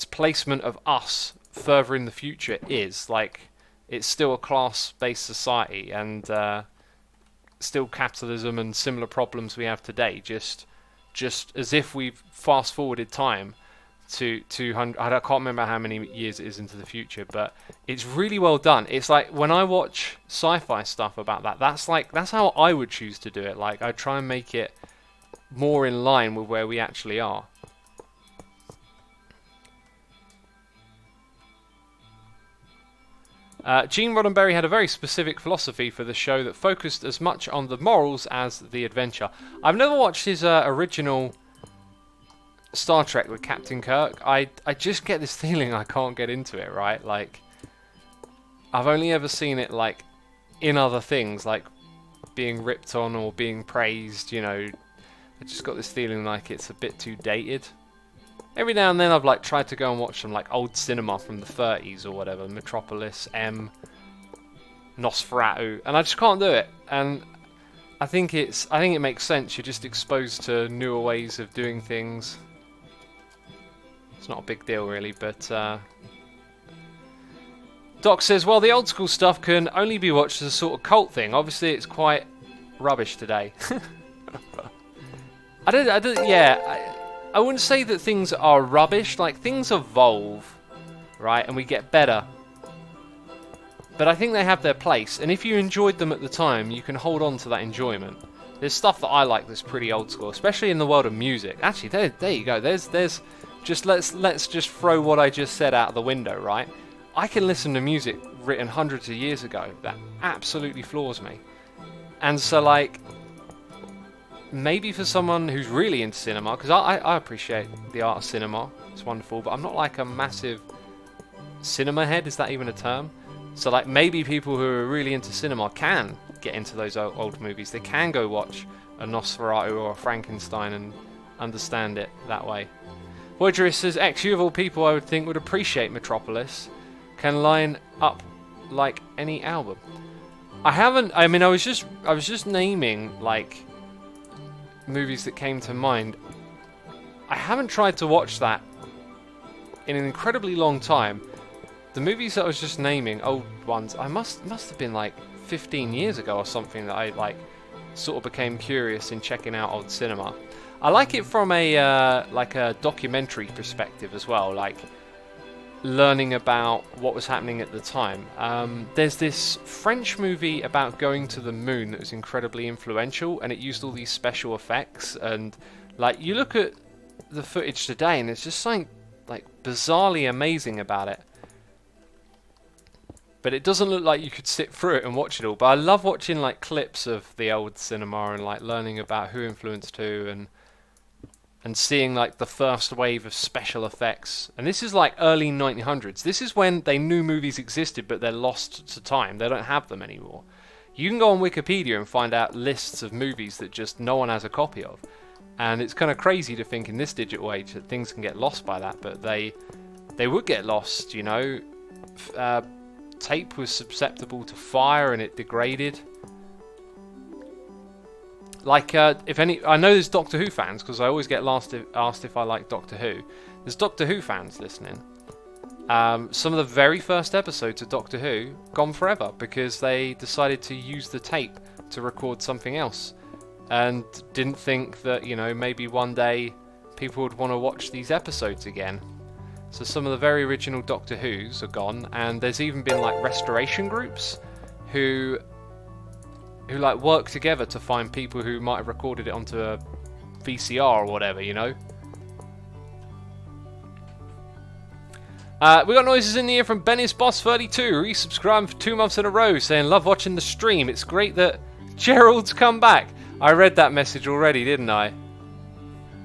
placement of us further in the future is. Like, it's still a class-based society, and still capitalism and similar problems we have today. Just as if we've fast-forwarded time to 200. I can't remember how many years it is into the future, but it's really well done. It's like when I watch sci-fi stuff about that, that's how I would choose to do it. Like, I try and make it more in line with where we actually are. Gene Roddenberry had a very specific philosophy for the show that focused as much on the morals as the adventure. I've never watched his original Star Trek with Captain Kirk. I just get this feeling I can't get into it, right? Like, I've only ever seen it like in other things, like being ripped on or being praised, you know. I just got this feeling like it's a bit too dated. Every now and then I've like tried to go and watch some like old cinema from the 30s or whatever, Metropolis, M, Nosferatu, and I just can't do it. And I think it makes sense. You're just exposed to newer ways of doing things. It's not a big deal really, but Doc says, well, the old school stuff can only be watched as a sort of cult thing. Obviously, it's quite rubbish today. I wouldn't say that things are rubbish. Like, things evolve, right, and we get better. But I think they have their place, and if you enjoyed them at the time, you can hold on to that enjoyment. There's stuff that I like that's pretty old school, especially in the world of music. Actually, there you go. There's just let's just throw what I just said out of the window, right? I can listen to music written hundreds of years ago that absolutely floors me, and so like. Maybe for someone who's really into cinema, because I appreciate the art of cinema, it's wonderful, but I'm not like a massive cinema head, is that even a term? So like maybe people who are really into cinema can get into those old movies. They can go watch a Nosferatu or a Frankenstein and understand it that way. Voyager says, you of all people I would think would appreciate Metropolis can line up like any album. I was just naming like movies that came to mind. I haven't tried to watch that in an incredibly long time. The movies that I was just naming, old ones, I must have been like 15 years ago or something that I like sort of became curious in checking out old cinema. I like it from a like a documentary perspective as well, like learning about what was happening at the time. There's this French movie about going to the moon that was incredibly influential, and it used all these special effects, and like you look at the footage today and there's just something like bizarrely amazing about it, but it doesn't look like you could sit through it and watch it all. But I love watching like clips of the old cinema and like learning about who influenced who, and and seeing like the first wave of special effects. And this is like early 1900s. This is when they knew movies existed, but they're lost to time. They don't have them anymore. You can go on Wikipedia and find out lists of movies that just no one has a copy of. And it's kind of crazy to think in this digital age that things can get lost by that, but they would get lost, you know. Tape was susceptible to fire and it degraded. Like, I know there's Doctor Who fans, because I always get asked if I like Doctor Who. There's Doctor Who fans listening. Some of the very first episodes of Doctor Who gone forever because they decided to use the tape to record something else and didn't think that, you know, maybe one day people would want to watch these episodes again. So some of the very original Doctor Who's are gone, and there's even been like restoration groups who like work together to find people who might have recorded it onto a VCR or whatever, you know. We got noises in the ear from Benny's Boss 32, resubscribed for 2 months in a row, saying love watching the stream. It's great that Gerald's come back. I read that message already, didn't I?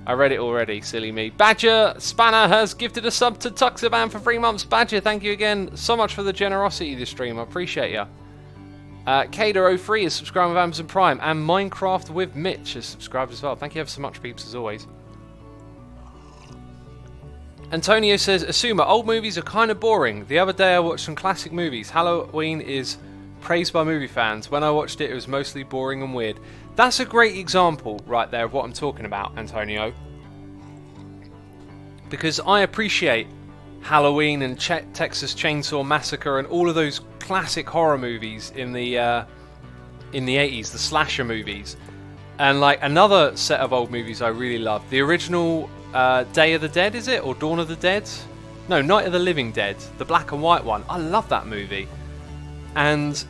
I read it already, silly me. Badger Spanner has gifted a sub to Tuxaban for 3 months. Badger, thank you again so much for the generosity this stream. I appreciate you. Kader03 is subscribed with Amazon Prime, and Minecraft with Mitch is subscribed as well. Thank you ever so much, peeps, as always. Antonio says, Asuma, old movies are kind of boring. The other day I watched some classic movies. Halloween is praised by movie fans. When I watched it, it was mostly boring and weird. That's a great example right there of what I'm talking about, Antonio. Because I appreciate Halloween and Texas Chainsaw Massacre and all of those classic horror movies in the 80s, the slasher movies. And like another set of old movies I really love, the original Day of the Dead, is it? Or Dawn of the Dead? No, Night of the Living Dead, the black and white one. I love that movie. And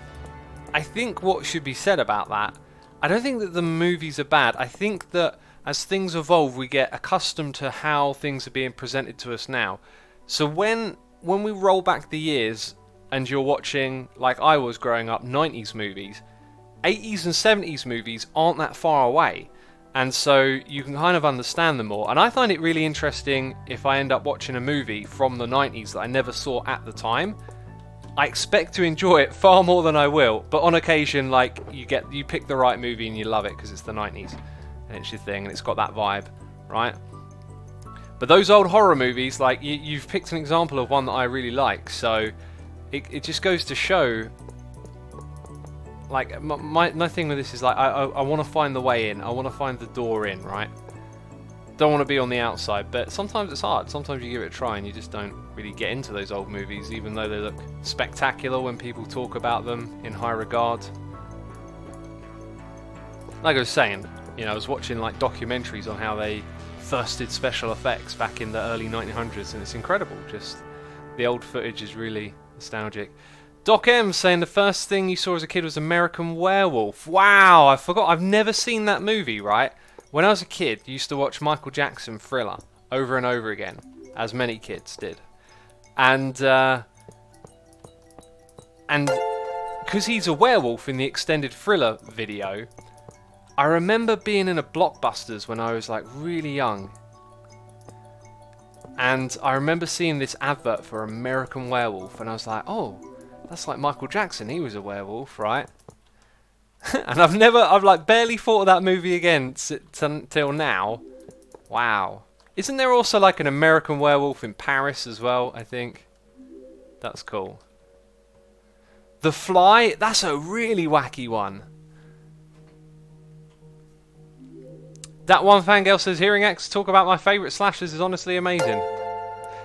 I think what should be said about that, I don't think that the movies are bad. I think that as things evolve, we get accustomed to how things are being presented to us now. So when we roll back the years and you're watching, like I was growing up, 90s movies, 80s and 70s movies aren't that far away. And so you can kind of understand them more. And I find it really interesting if I end up watching a movie from the 90s that I never saw at the time. I expect to enjoy it far more than I will. But on occasion, like, you pick the right movie and you love it because it's the 90s. And it's your thing and it's got that vibe, right? But those old horror movies, like, you've picked an example of one that I really like. So it just goes to show, like, my thing with this is, like, I want to find the way in. I want to find the door in, right? Don't want to be on the outside, but sometimes it's hard. Sometimes you give it a try and you just don't really get into those old movies, even though they look spectacular when people talk about them in high regard. Like I was saying, you know, I was watching like documentaries on how they first did special effects back in the early 1900s, and it's incredible. Just the old footage is really nostalgic. Doc M saying the first thing you saw as a kid was American Werewolf. Wow, I forgot. I've never seen that movie, right? When I was a kid, I used to watch Michael Jackson Thriller over and over again, as many kids did. And because he's a werewolf in the extended Thriller video, I remember being in a Blockbusters when I was like really young. And I remember seeing this advert for American Werewolf, and I was like, oh, that's like Michael Jackson, he was a werewolf, right? And I've like barely thought of that movie again till now. Wow. Isn't there also like an American Werewolf in Paris as well, I think? That's cool. The Fly, that's a really wacky one. That one fangirl says, hearing X talk about my favourite slashers is honestly amazing.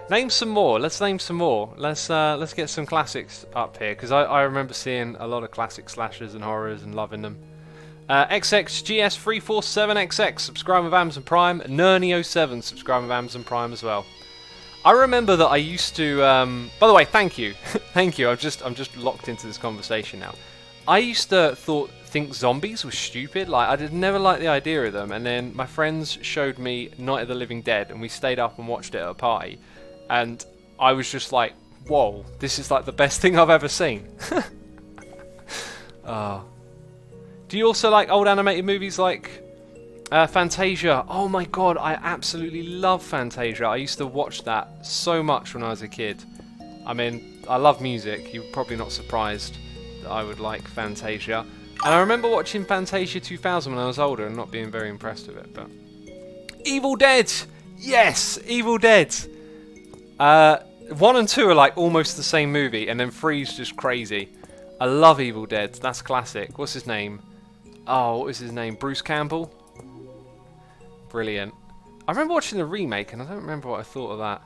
Name some more. Let's name some more. Let's get some classics up here, because I remember seeing a lot of classic slashers and horrors and loving them. XXGS347XX, subscribe with Amazon Prime. Nernio7, subscribe with Amazon Prime as well. I remember that I used to. By the way, thank you, thank you. I'm just locked into this conversation now. I used to think zombies were stupid. Like, I did never like the idea of them. And then my friends showed me Night of the Living Dead, and we stayed up and watched it at a party. And I was just like, whoa, this is like the best thing I've ever seen. Oh. Do you also like old animated movies like Fantasia. Oh my god, I absolutely love Fantasia. I used to watch that so much when I was a kid. I mean, I love music. You're probably not surprised that I would like Fantasia. And I remember watching Fantasia 2000 when I was older and not being very impressed with it. But Evil Dead! Yes! Evil Dead! 1 and 2 are like almost the same movie, and then 3's just crazy. I love Evil Dead. That's classic. What's his name? Oh, what was his name? Bruce Campbell? Brilliant. I remember watching the remake, and I don't remember what I thought of that.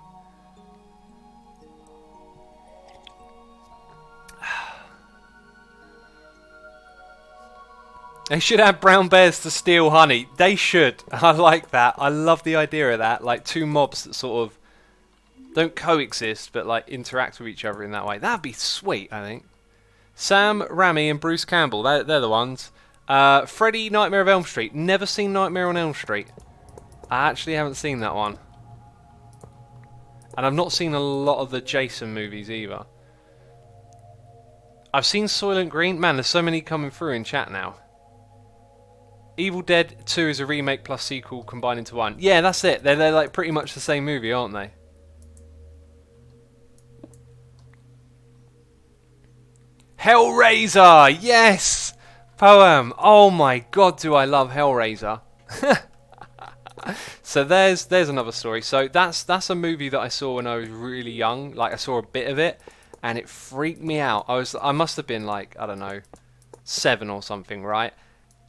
They should have brown bears to steal honey. They should. I like that. I love the idea of that. Like two mobs that sort of don't coexist, but like interact with each other in that way. That'd be sweet, I think. Sam Raimi and Bruce Campbell. They're the ones. Freddy, Nightmare of Elm Street. Never seen Nightmare on Elm Street. I actually haven't seen that one. And I've not seen a lot of the Jason movies either. I've seen Soylent Green. Man, there's so many coming through in chat now. Evil Dead 2 is a remake plus sequel combined into one. Yeah, that's it. They're like pretty much the same movie, aren't they? Hellraiser! Yes! Poem. Oh my god, do I love Hellraiser. So there's another story. So that's a movie that I saw when I was really young. Like I saw a bit of it and it freaked me out. I must have been like, I don't know, 7 or something, right?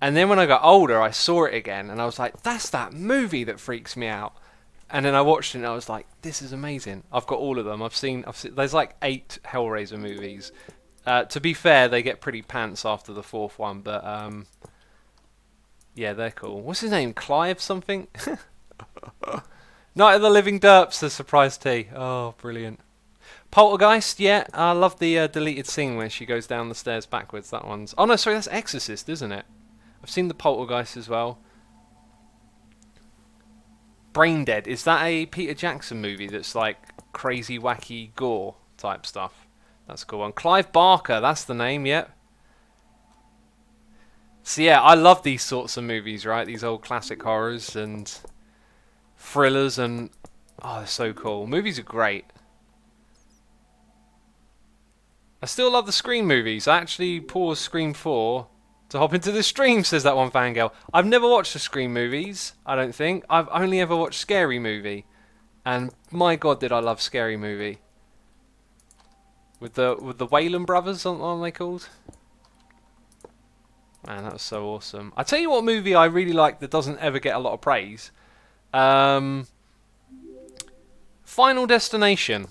And then when I got older, I saw it again and I was like, that's that movie that freaks me out. And then I watched it and I was like, this is amazing. I've got all of them. I've seen there's like 8 Hellraiser movies. To be fair, they get pretty pants after the 4th one, but yeah, they're cool. What's his name? Clive something? Night of the Living Derps, the surprise tea. Oh, brilliant. Poltergeist, yeah, I love the deleted scene where she goes down the stairs backwards. That one's... Oh no, sorry, that's Exorcist, isn't it? I've seen the Poltergeist as well. Brain Dead, is that a Peter Jackson movie that's like crazy, wacky gore type stuff? That's a cool one. Clive Barker, that's the name, yep. So yeah, I love these sorts of movies, right? These old classic horrors and thrillers and... Oh, they're so cool. Movies are great. I still love the Scream movies. I actually paused Scream 4 to hop into the stream, says that one fangirl. I've never watched the Scream movies, I don't think. I've only ever watched Scary Movie. And my god, did I love Scary Movie. With the Wayland brothers, aren't they called? Man, that was so awesome. I tell you what movie I really like that doesn't ever get a lot of praise. Final Destination.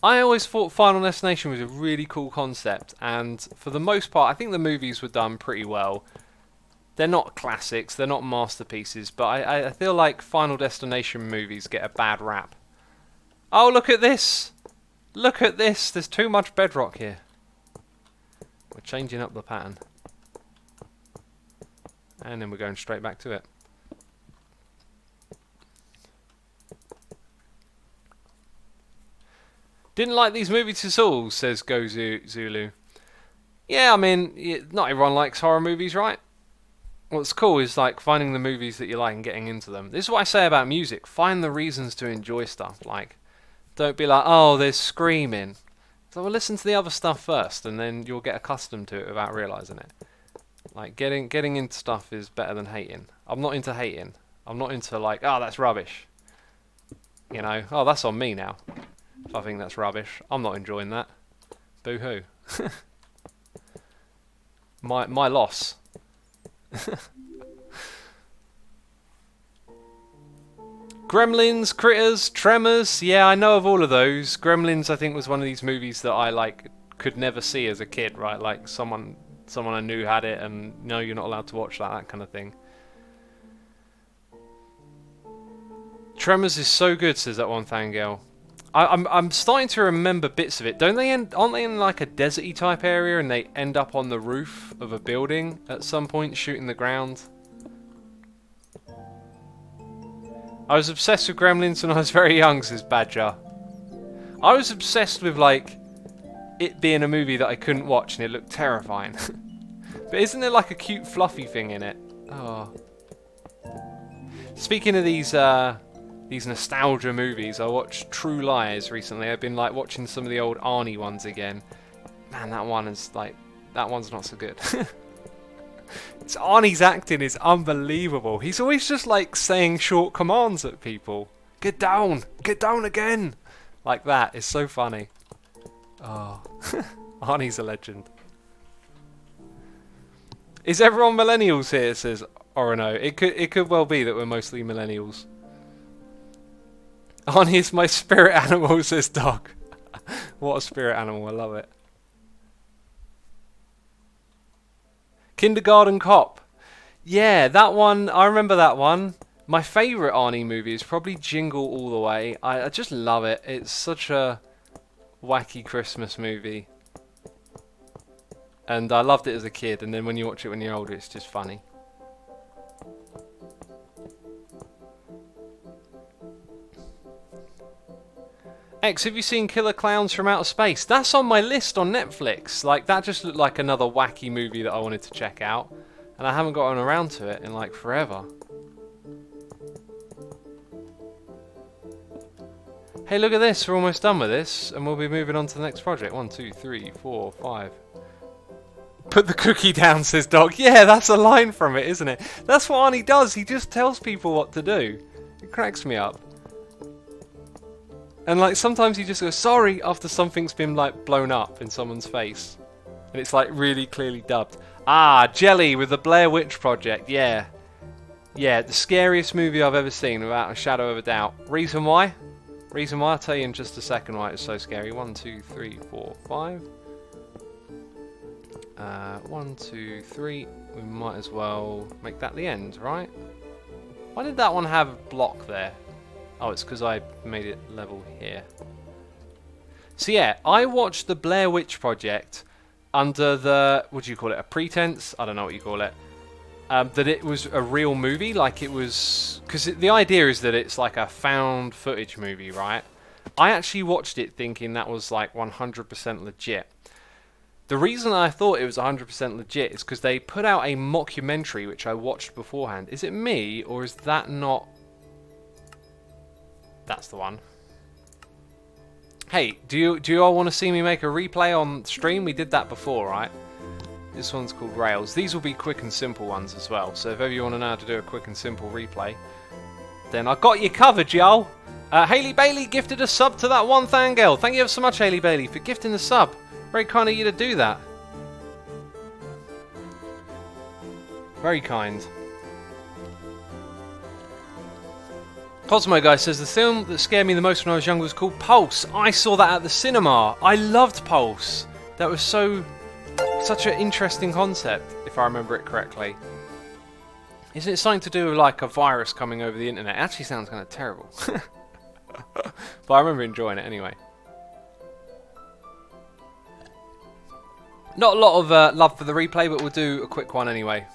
I always thought Final Destination was a really cool concept, and for the most part, I think the movies were done pretty well. They're not classics, they're not masterpieces, but I feel like Final Destination movies get a bad rap. Oh, look at this! Look at this! There's too much bedrock here. We're changing up the pattern. And then we're going straight back to it. Didn't like these movies at all, says Go Zulu. Yeah, I mean, not everyone likes horror movies, right? What's cool is like finding the movies that you like and getting into them. This is what I say about music. Find the reasons to enjoy stuff. Like, don't be like, oh, there's screaming. So well, listen to the other stuff first, and then you'll get accustomed to it without realising it. Like, getting into stuff is better than hating. I'm not into hating. I'm not into like, oh, that's rubbish. You know, oh, that's on me now. If I think that's rubbish, I'm not enjoying that. Boo-hoo. my loss. Gremlins, Critters, Tremors. Yeah, I know of all of those. Gremlins, I think, was one of these movies that I like could never see as a kid. Right, like someone I knew had it, and no, you're not allowed to watch that kind of thing. Tremors is so good, says that one fangirl. I'm starting to remember bits of it. Aren't they in like a deserty type area and they end up on the roof of a building at some point shooting the ground? I was obsessed with Gremlins when I was very young, says Badger. I was obsessed with like it being a movie that I couldn't watch and it looked terrifying. But isn't there like a cute fluffy thing in it? Oh. Speaking of these nostalgia movies, I watched True Lies recently. I've been like watching some of the old Arnie ones again. Man, that one's not so good. Arnie's acting is unbelievable. He's always just like saying short commands at people. Get down again. Like that. It's so funny. Oh, Arnie's a legend. Is everyone millennials here? Says Orono. It could well be that we're mostly millennials. Arnie is my spirit animal, says Dog. What a spirit animal, I love it. Kindergarten Cop. Yeah, that one, I remember that one. My favourite Arnie movie is probably Jingle All the Way. I just love it. It's such a wacky Christmas movie. And I loved it as a kid, and then when you watch it when you're older, it's just funny. X, have you seen Killer Clowns from Outer Space? That's on my list on Netflix. Like, that just looked like another wacky movie that I wanted to check out. And I haven't gotten around to it in, like, forever. Hey, look at this. We're almost done with this. And we'll be moving on to the next project. 1, 2, 3, 4, 5. Put the cookie down, says Dog. Yeah, that's a line from it, isn't it? That's what Arnie does. He just tells people what to do. It cracks me up. And like sometimes he just goes sorry after something's been like blown up in someone's face. And it's like really clearly dubbed. Ah, Jelly with the Blair Witch Project, yeah. Yeah, the scariest movie I've ever seen without a shadow of a doubt. Reason why? Reason why? I'll tell you in just a second why it's so scary. 1, 2, 3, 4, 5. 1, 2, 3. We might as well make that the end, right? Why did that one have a block there? Oh, it's because I made it level here. So yeah, I watched the Blair Witch Project under the, what do you call it, a pretense? I don't know what you call it. That it was a real movie, like it was, because the idea is that it's like a found footage movie, right? I actually watched it thinking that was like 100% legit. The reason I thought it was 100% legit is because they put out a mockumentary which I watched beforehand. Is it me, or is that not... That's the one. Hey, do you all want to see me make a replay on stream? We did that before, right? This one's called Rails. These will be quick and simple ones as well. So if ever you want to know how to do a quick and simple replay, then I got you covered, y'all. Hayley Bailey gifted a sub to that one Thangirl. Thank you ever so much, Hayley Bailey, for gifting the sub. Very kind of you to do that. Very kind. Cosmo Guy says, the film that scared me the most when I was younger was called Pulse. I saw that at the cinema. I loved Pulse. That was such an interesting concept, if I remember it correctly. Isn't it something to do with like a virus coming over the internet? It actually sounds kind of terrible. But I remember enjoying it anyway. Not a lot of love for the replay, but we'll do a quick one anyway.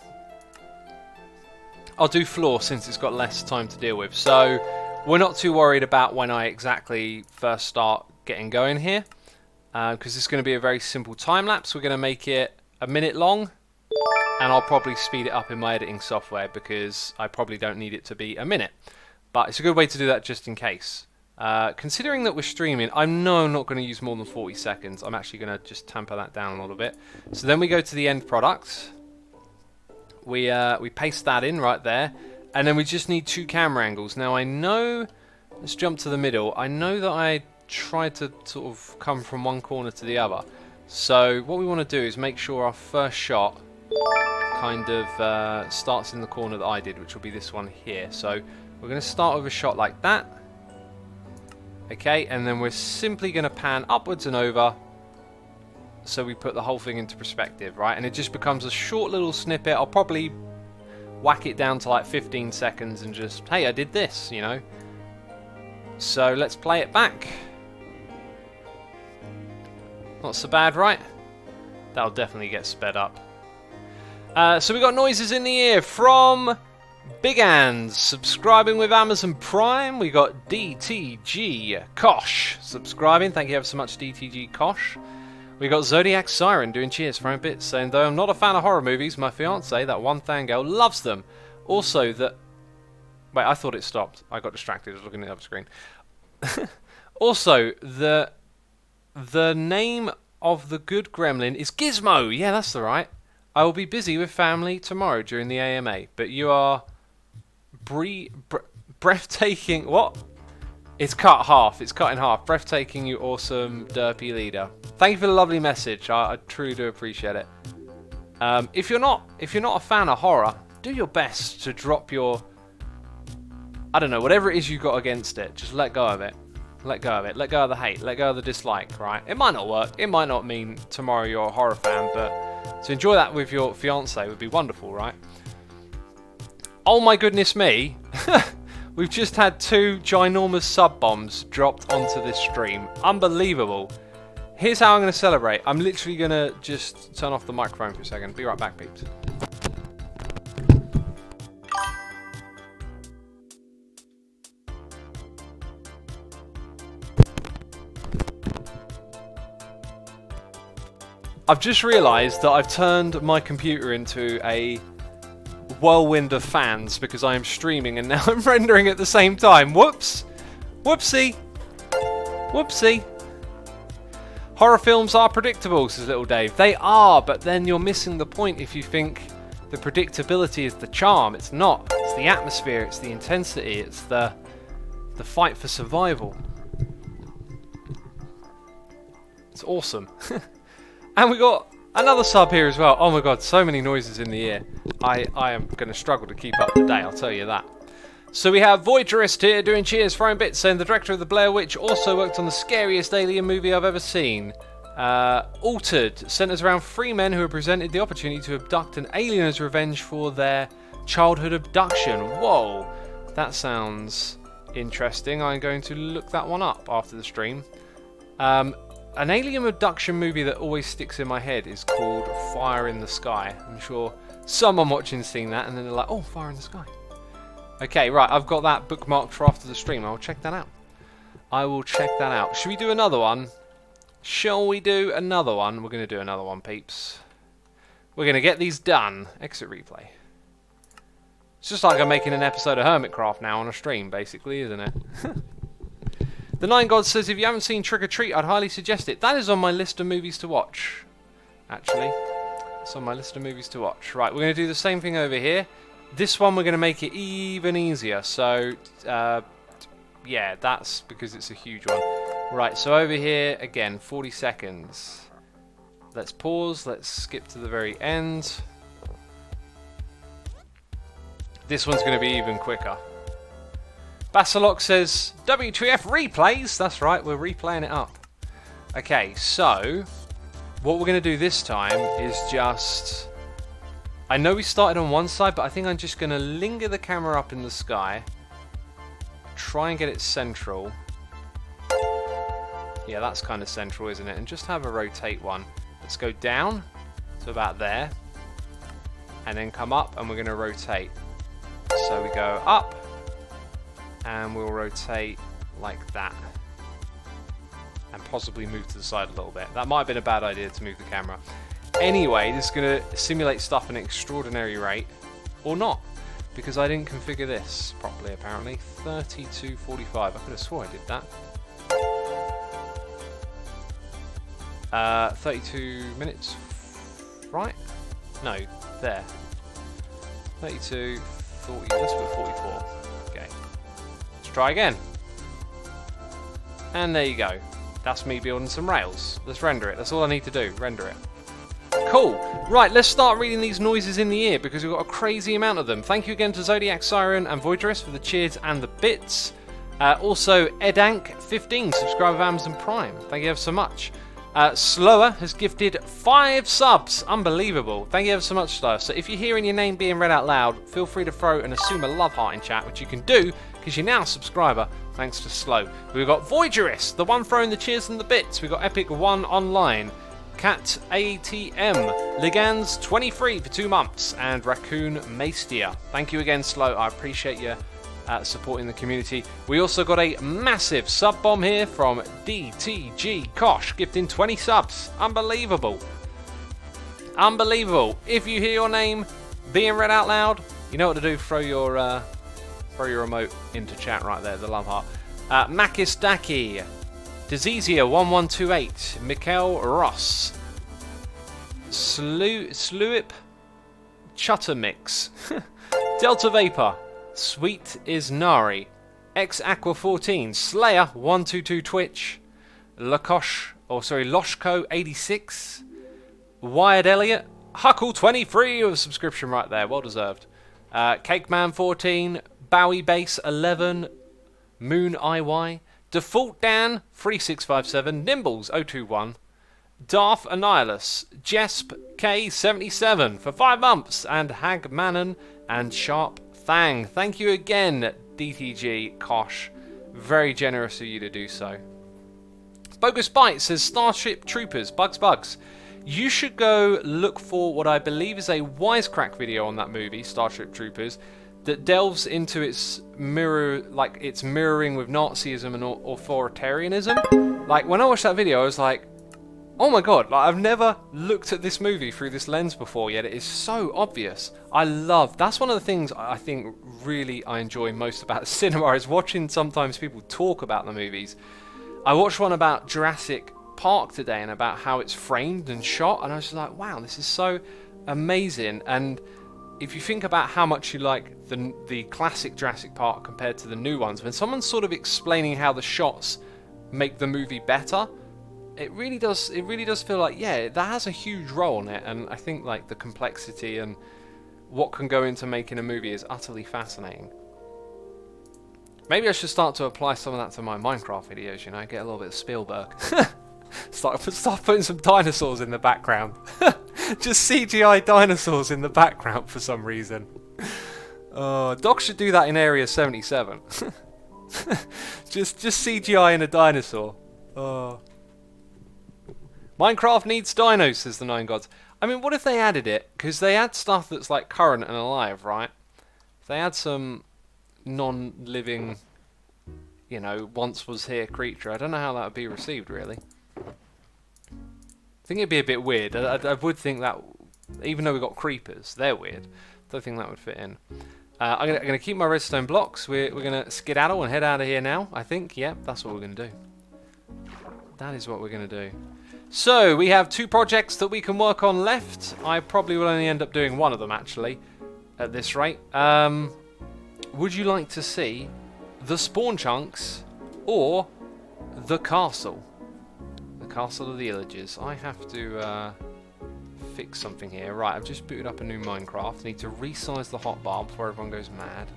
I'll do floor since it's got less time to deal with. So we're not too worried about when I exactly first start getting going here. Because it's going to be a very simple time-lapse. We're going to make it a minute long. And I'll probably speed it up in my editing software because I probably don't need it to be a minute. But it's a good way to do that just in case. Considering that we're streaming, I know I'm not going to use more than 40 seconds. I'm actually going to just tamper that down a little bit. So then we go to the end product. We paste that in right there. And then we just need 2 camera angles. Now I know, let's jump to the middle. I know that I tried to sort of come from one corner to the other. So what we want to do is make sure our first shot kind of starts in the corner that I did, which will be this one here. So we're going to start with a shot like that. Okay, and then we're simply going to pan upwards and over so we put the whole thing into perspective, right? And it just becomes a short little snippet. I'll probably whack it down to like 15 seconds and just, hey, I did this, you know? So let's play it back. Not so bad, right? That'll definitely get sped up. So we got noises in the ear from Big Ands subscribing with Amazon Prime. We got DTG Kosh subscribing. Thank you ever so much, DTG Kosh. We got Zodiac Siren doing cheers for a bit, saying, though I'm not a fan of horror movies, my fiance, that one Thangirl, loves them. Also, that Wait, I thought it stopped. I got distracted. I was looking at the other screen. Also, the name of the good gremlin is Gizmo. Yeah, that's the right. I will be busy with family tomorrow during the AMA, but you are breathtaking. What? It's cut half. It's cut in half. Breathtaking, you awesome derpy leader. Thank you for the lovely message. I truly do appreciate it. If you're not a fan of horror, do your best to drop your, I don't know, whatever it is you got against it. Just let go of it. Let go of it. Let go of the hate. Let go of the dislike, right? It might not work. It might not mean tomorrow you're a horror fan, but to enjoy that with your fiance would be wonderful, right? Oh my goodness me. We've just had 2 ginormous sub bombs dropped onto this stream. Unbelievable. Here's how I'm going to celebrate. I'm literally going to just turn off the microphone for a second. Be right back, peeps. I've just realised that I've turned my computer into a whirlwind of fans because I am streaming and now I'm rendering at the same time. Whoops! Whoopsie! Whoopsie! Horror films are predictable, says Little Dave. They are, but then you're missing the point if you think the predictability is the charm. It's not. It's the atmosphere, it's the intensity, it's the fight for survival. It's awesome. And we got another sub here as well. Oh my god, so many noises in the ear. I am going to struggle to keep up today, I'll tell you that. So we have Voyagerist here doing cheers, throwing bits, saying the director of The Blair Witch also worked on the scariest alien movie I've ever seen. Altered centers around 3 men who are presented the opportunity to abduct an alien as revenge for their childhood abduction. Whoa, that sounds interesting. I'm going to look that one up after the stream. An alien abduction movie that always sticks in my head is called Fire in the Sky. I'm sure someone watching's seen that and then they're like, oh, Fire in the Sky. Okay, right, I've got that bookmarked for after the stream. I'll check that out. I will check that out. Should we do another one? Shall we do another one? We're going to do another one, peeps. We're going to get these done. Exit replay. It's just like I'm making an episode of Hermitcraft now on a stream, basically, isn't it? The Nine Gods says, if you haven't seen Trick or Treat, I'd highly suggest it. That is on my list of movies to watch, actually. It's on my list of movies to watch. Right, we're going to do the same thing over here. This one we're going to make it even easier. So, yeah, that's because it's a huge one. Right, so over here, again, 40 seconds. Let's pause. Let's skip to the very end. This one's going to be even quicker. Basilok says, WTF replays? That's right, we're replaying it up. Okay, so what we're going to do this time is just... I know we started on one side, but I think I'm just going to linger the camera up in the sky. Try and get it central. Yeah, that's kind of central, isn't it? And just have a rotate one. Let's go down to about there. And then come up, and we're going to rotate. So we go up. And we'll rotate like that. And possibly move to the side a little bit. That might have been a bad idea to move the camera. Anyway, this is going to simulate stuff at an extraordinary rate. Or not. Because I didn't configure this properly, apparently. 32:45. I could have swore I did that. 32 minutes. Right? No. There. 32, 40. Let's put 44. Okay. Try again. And there you go. That's me building some rails. Let's render it. That's all I need to do. Render it. Cool. Right, let's start reading these noises in the ear because we've got a crazy amount of them. Thank you again to Zodiac Siren and Voyagerist for the cheers and the bits. Also, Edank15, subscriber of Amazon Prime. Thank you ever so much. Slower has gifted 5 subs. Unbelievable. Thank you ever so much, Slower. So if you're hearing your name being read out loud, feel free to throw and assume a love heart in chat, which you can do because you're now a subscriber, thanks to Slow. We've got Voyagerist, the one throwing the cheers and the bits. We've got Epic 1 Online, Cat ATM, Ligans 23 for 2 months, and Raccoon Maestia. Thank you again, Slow. I appreciate you supporting the community. We also got a massive sub bomb here from DTG Kosh, gifting 20 subs. Unbelievable. Unbelievable. If you hear your name being read out loud, you know what to do. Throw Throw your remote into chat right there, the love heart. Makis Daki, Dezizia1128, Mikkel Ross, Sluip, Chuttermix, Delta Vapor, Sweet is Nari, X Aqua 14, Slayer 122 Twitch, Loshko 86, Wired Elliot, Huckle 23 with a subscription right there, well deserved. Cake Man 14, Bowie Base 11, Moon IY, Default Dan 3657, Nimbles 021, Darth Annihilus, Jesp K77 for 5 months, and Hag Manon and Sharp Thang. Thank you again, DTG Kosh. Very generous of you to do so. Bogus Bite says Starship Troopers, Bugs. You should go look for what I believe is a Wisecrack video on that movie, Starship Troopers, that delves into its mirroring with Nazism and authoritarianism. Like, when I watched that video, I was like, oh my god, like, I've never looked at this movie through this lens before, yet it is so obvious. That's one of the things I think really I enjoy most about cinema, is watching sometimes people talk about the movies. I watched one about Jurassic Park today and about how it's framed and shot, and I was just like, wow, this is so amazing. And if you think about how much you like the classic Jurassic Park compared to the new ones, when someone's sort of explaining how the shots make the movie better, it really does feel like, yeah, that has a huge role in it. And I think like the complexity and what can go into making a movie is utterly fascinating. Maybe I should start to apply some of that to my Minecraft videos, you know, get a little bit of Spielberg. Start putting some dinosaurs in the background. Just CGI dinosaurs in the background for some reason. Doc should do that in Area 77. just CGI in a dinosaur. Minecraft needs dinos, says the Nine Gods. I mean, what if they added it? Because they add stuff that's like current and alive, right? If they add some non-living, you know, once was here creature, I don't know how that would be received, really. I think it'd be a bit weird. I would think that, even though we've got creepers, they're weird. Don't think that would fit in. I'm gonna keep my redstone blocks. We're gonna skedaddle and head out of here now. I think, yeah, that's what we're gonna do. That is what we're gonna do. So we have 2 projects that we can work on left. I probably will only end up doing one of them actually, at this rate. Would you like to see the spawn chunks or the castle? The Castle of the Illages. I have to fix something here. Right, I've just booted up a new Minecraft. Need to resize the hotbar before everyone goes mad.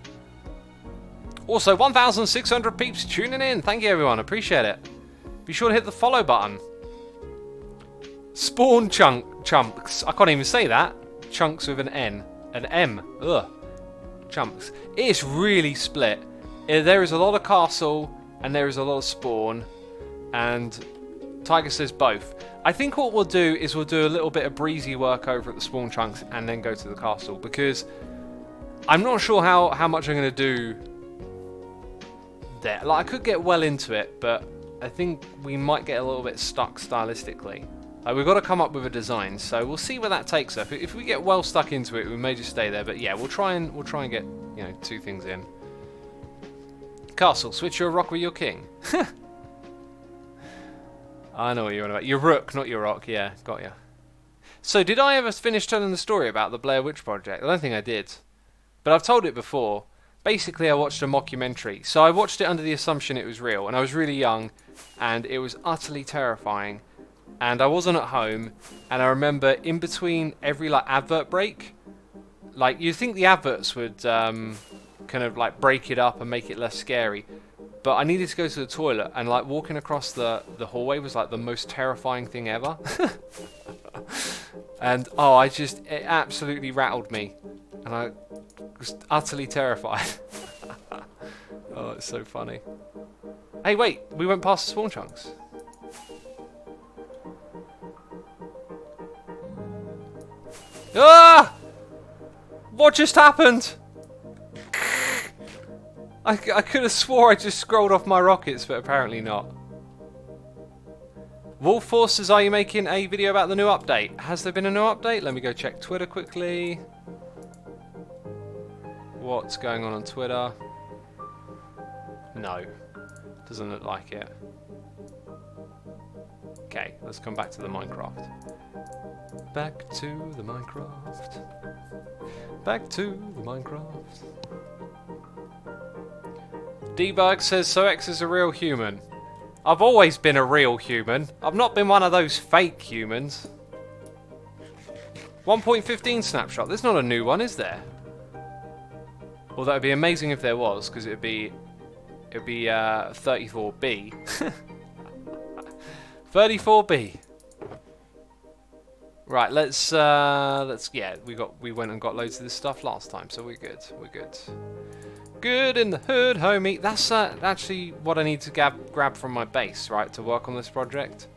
Also, 1,600 peeps tuning in. Thank you, everyone. Appreciate it. Be sure to hit the follow button. Spawn chunks. I can't even say that. Chunks with an N. An M. Ugh. Chunks. It's really split. There is a lot of castle and there is a lot of spawn, and Tiger says both. I think what we'll do is we'll do a little bit of breezy work over at the spawn chunks and then go to the castle, because I'm not sure how much I'm going to do there. Like, I could get well into it, but I think we might get a little bit stuck stylistically. We've got to come up with a design, so we'll see where that takes us. If we get well stuck into it, we may just stay there. But yeah, we'll try and get, you know, 2 things in. Castle, switch your rock with your king. I know what you're on about. Your rook, not your rock. Yeah, got ya. So did I ever finish telling the story about the Blair Witch Project? I don't think I did, but I've told it before. Basically, I watched a mockumentary. So I watched it under the assumption it was real, and I was really young, and it was utterly terrifying. And I wasn't at home, and I remember in between every like advert break, like you'd think the adverts would kind of like break it up and make it less scary, but I needed to go to the toilet, and like walking across the hallway was like the most terrifying thing ever. And oh, it absolutely rattled me, and I was utterly terrified. Oh, it's so funny. Hey, wait, we went past the spawn chunks. Ah! What just happened? I could have swore I just scrolled off my rockets, but apparently not. Wolf Forces, are you making a video about the new update? Has there been a new update? Let me go check Twitter quickly. What's going on Twitter? No. Doesn't look like it. Okay, let's come back to the Minecraft. Back to the Minecraft. Back to the Minecraft. Debug says, so X is a real human. I've always been a real human. I've not been one of those fake humans. 1.15 snapshot. There's not a new one, is there? Well, that would be amazing if there was, because it'd be 34B. 34B. Right, let's yeah, we went and got loads of this stuff last time, so we're good. We're good. Good in the hood, homie. That's actually what I need to grab from my base, right, to work on this project,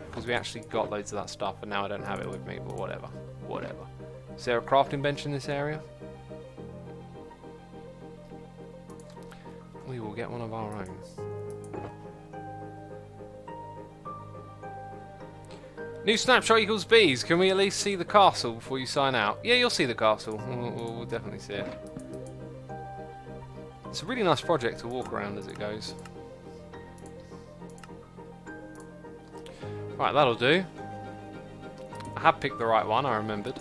because we actually got loads of that stuff, and now I don't have it with me. But whatever, whatever. Is there a crafting bench in this area? We will get one of our own. New snapshot equals bees. Can we at least see the castle before you sign out? Yeah, you'll see the castle. We'll definitely see it. It's a really nice project to walk around as it goes. Right, that'll do. I have picked the right one, I remembered.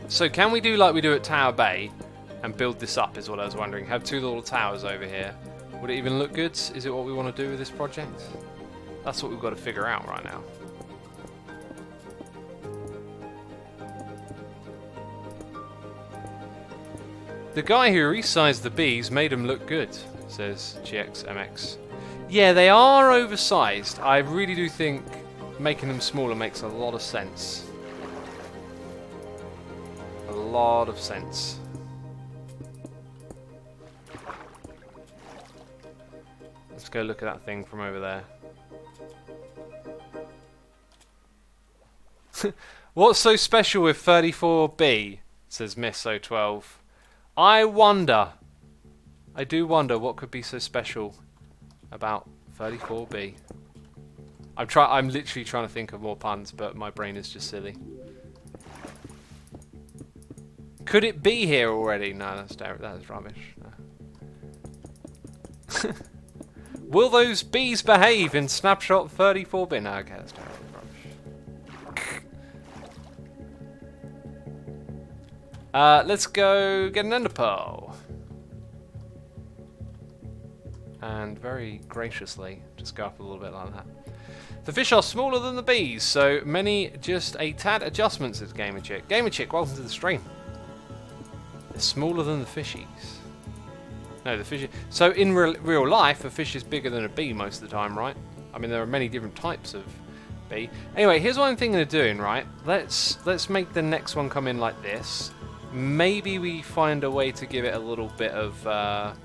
So can we do like we do at Tower Bay and build this up is what I was wondering. Have two little towers over here. Would it even look good? Is it what we want to do with this project? That's what we've got to figure out right now. The guy who resized the bees made them look good, says GXMX. Yeah, they are oversized. I really do think making them smaller makes a lot of sense. A lot of sense. Let's go look at that thing from over there. What's so special with 34B? Says Miss012. I wonder. I do wonder what could be so special about 34B. I'm literally trying to think of more puns, but my brain is just silly. Could it be here already? No, that is rubbish. No. Will those bees behave in snapshot 34B? No, okay, that's terrible. Let's go get an ender pearl. And very graciously, just go up a little bit like that. The fish are smaller than the bees, so many just a tad adjustments, says GamerChick. GamerChick, welcome to the stream. They're smaller than the fishies. No, the fish. So in real life, a fish is bigger than a bee most of the time, right? I mean, there are many different types of bee. Anyway, here's what I'm thinking of doing, right? Let's make the next one come in like this. Maybe we find a way to give it a little bit of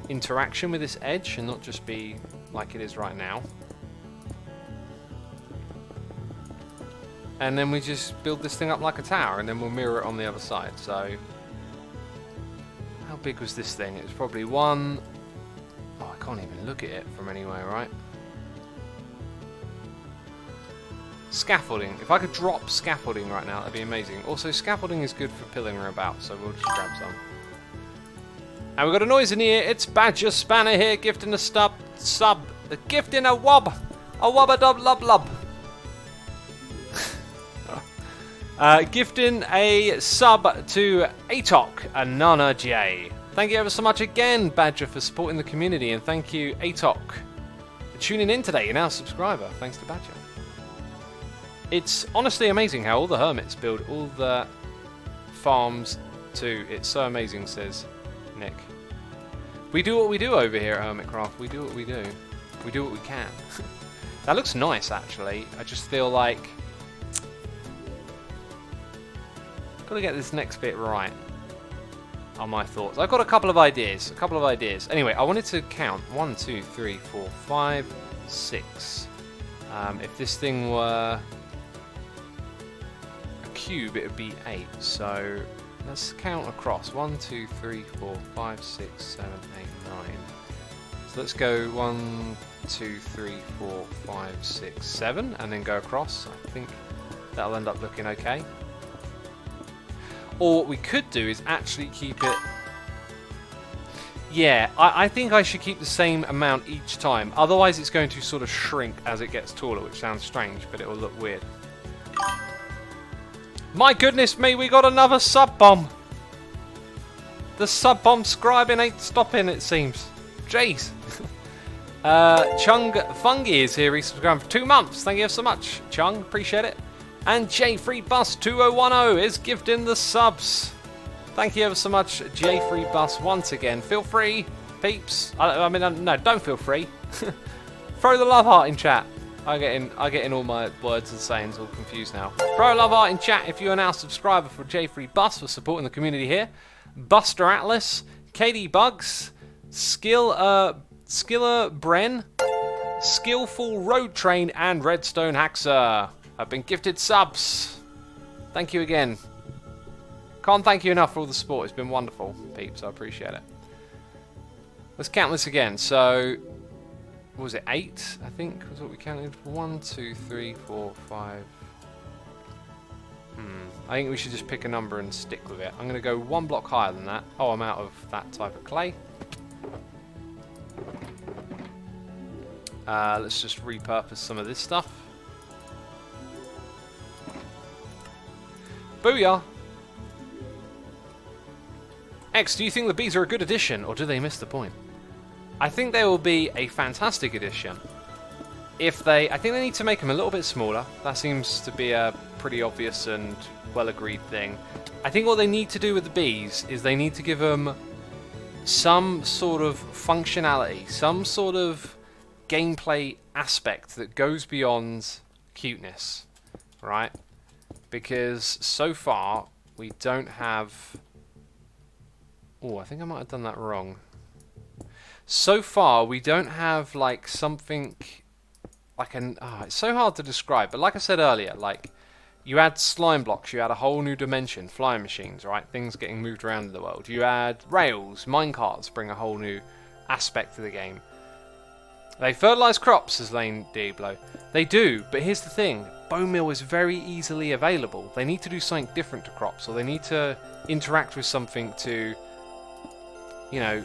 interaction with this edge and not just be like it is right now. And then we just build this thing up like a tower, and then we'll mirror it on the other side. So, how big was this thing? It was probably one... Oh, I can't even look at it from anywhere, right? Scaffolding. If I could drop scaffolding right now, that'd be amazing. Also, scaffolding is good for pilling her about, so we'll just grab some. And we've got a noise in here. It's Badger Spanner here, gifting a gifting a wob. A wobba-dub-lub-lub. Gifting a sub to Atok and Nana J. Thank you ever so much again, Badger, for supporting the community, and thank you, Atok, for tuning in today. You're now a subscriber, thanks to Badger. It's honestly amazing how all the hermits build all the farms too. It's so amazing, says Nick. We do what we do over here at Hermitcraft. We do what we do. We do what we can. That looks nice, actually. I just feel like... got to get this next bit right. Are my thoughts. I've got a couple of ideas. Anyway, I wanted to count 1, 2, 3, 4, 5, 6. If this thing were a cube, it would be 8. So let's count across. 1, 2, 3, 4, 5, 6, 7, 8, 9. So let's go 1, 2, 3, 4, 5, 6, 7, and then go across. I think that'll end up looking okay. Or what we could do is actually keep it... Yeah, I think I should keep the same amount each time. Otherwise, it's going to sort of shrink as it gets taller, which sounds strange, but it will look weird. My goodness me, we got another sub-bomb! The sub-bomb scribing ain't stopping, it seems. Jeez. Chung Fungi is here, resubscribing for 2 months. Thank you so much, Chung. Appreciate it. And J3Bus2010 is gifting the subs. Thank you ever so much, J3Bus, once again. Feel free, peeps. I mean, no, don't feel free. Throw the love heart in chat. I get in all my words and sayings all confused now. Throw a love heart in chat if you are now a subscriber for J3Bus for supporting the community here. Buster Atlas, Katie Bugs, Skiller Bren, Skillful Road Train, and Redstone Haxer have been gifted subs. Thank you again. Can't thank you enough for all the support. It's been wonderful, peeps. I appreciate it. Let's count this again. So, what was it? 8, I think, was what we counted. 1, 2, 3, 4, 5. I think we should just pick a number and stick with it. I'm going to go 1 block higher than that. Oh, I'm out of that type of clay. Let's just repurpose some of this stuff. Booyah! X, do you think the bees are a good addition, or do they miss the point? I think they will be a fantastic addition. I think they need to make them a little bit smaller. That seems to be a pretty obvious and well-agreed thing. I think what they need to do with the bees is they need to give them some sort of functionality, some sort of gameplay aspect that goes beyond cuteness, right? Because so far we don't have... Oh, I think I might have done that wrong. So far we don't have like something like an... Oh, it's so hard to describe, but like I said earlier, like you add slime blocks, you add a whole new dimension, flying machines, right? Things getting moved around in the world. You add rails, minecarts bring a whole new aspect to the game. They fertilise crops, says Lane Diablo. They do, but here's the thing. Bone meal is very easily available. They need to do something different to crops, or they need to interact with something to, you know,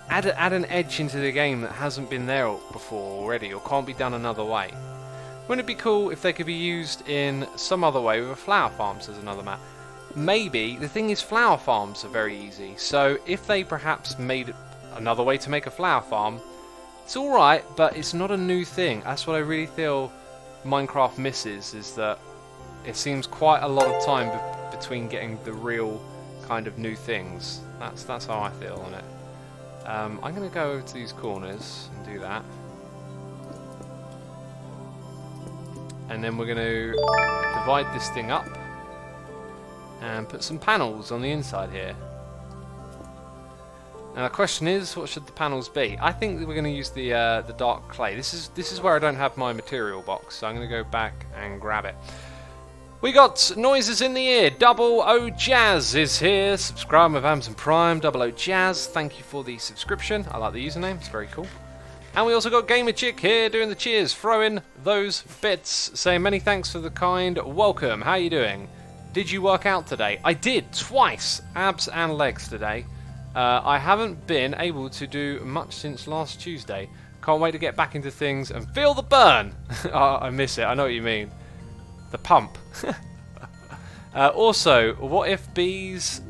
add an edge into the game that hasn't been there before already, or can't be done another way. Wouldn't it be cool if they could be used in some other way with a flower farm, says another Matt. Maybe. The thing is, flower farms are very easy, so if they perhaps made another way to make a flower farm, it's alright, but it's not a new thing. That's what I really feel Minecraft misses, is that it seems quite a lot of time between getting the real kind of new things. That's how I feel on it. I'm going to go over to these corners and do that. And then we're going to divide this thing up and put some panels on the inside here. Now the question is, what should the panels be? I think that we're going to use the dark clay. This is where I don't have my material box, so I'm going to go back and grab it. We got noises in the ear. Double O Jazz is here. Subscribe with Amazon Prime. Double O Jazz, thank you for the subscription. I like the username. It's very cool. And we also got Gamer Chick here doing the cheers, throwing those bits, saying many thanks for the kind welcome. How are you doing? Did you work out today? I did, twice. Abs and legs today. I haven't been able to do much since last Tuesday. Can't wait to get back into things and feel the burn. Oh, I miss it. I know what you mean. The pump. Also, what if bees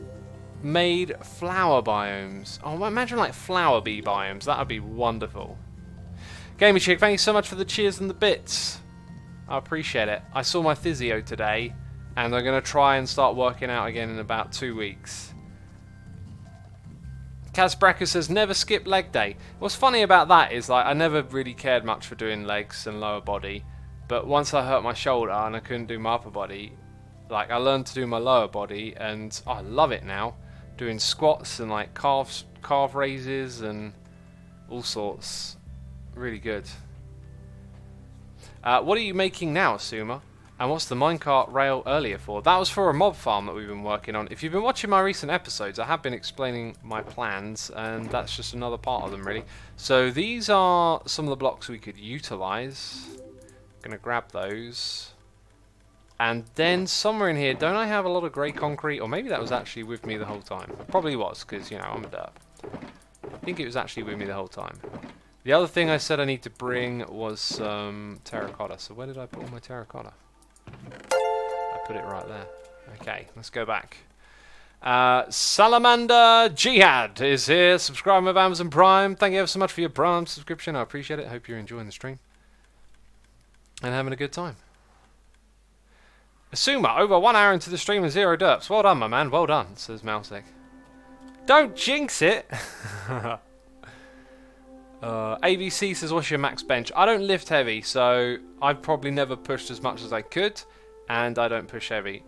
made flower biomes? Oh, imagine like flower bee biomes. That would be wonderful. Gamer Chick, thank you so much for the cheers and the bits. I appreciate it. I saw my physio today, and I'm going to try and start working out again in about 2 weeks. Kazbraka says, never skip leg day. What's funny about that is, like, I never really cared much for doing legs and lower body, but once I hurt my shoulder and I couldn't do my upper body, like, I learned to do my lower body, and I love it now. Doing squats and, like, calf raises and all sorts. Really good. What are you making now, Suma? And what's the minecart rail earlier for? That was for a mob farm that we've been working on. If you've been watching my recent episodes, I have been explaining my plans, and that's just another part of them, really. So these are some of the blocks we could utilize. Gonna grab those. And then somewhere in here, don't I have a lot of grey concrete? Or maybe that was actually with me the whole time. Probably was, because, you know, I'm a derp. think it was actually with me the whole time. The other thing I said I need to bring was some terracotta. So where did I put all my terracotta? I put it right there. Okay, let's go back. Salamander Jihad is here, subscribing with Amazon Prime. Thank you ever so much for your Prime subscription. I appreciate it. Hope you're enjoying the stream and having a good time. Asuma, over 1 hour into the stream and 0 derps. Well done, my man. Well done, says Mousek. Don't jinx it. ABC says, what's your max bench? I don't lift heavy, so I've probably never pushed as much as I could, and I don't push heavy.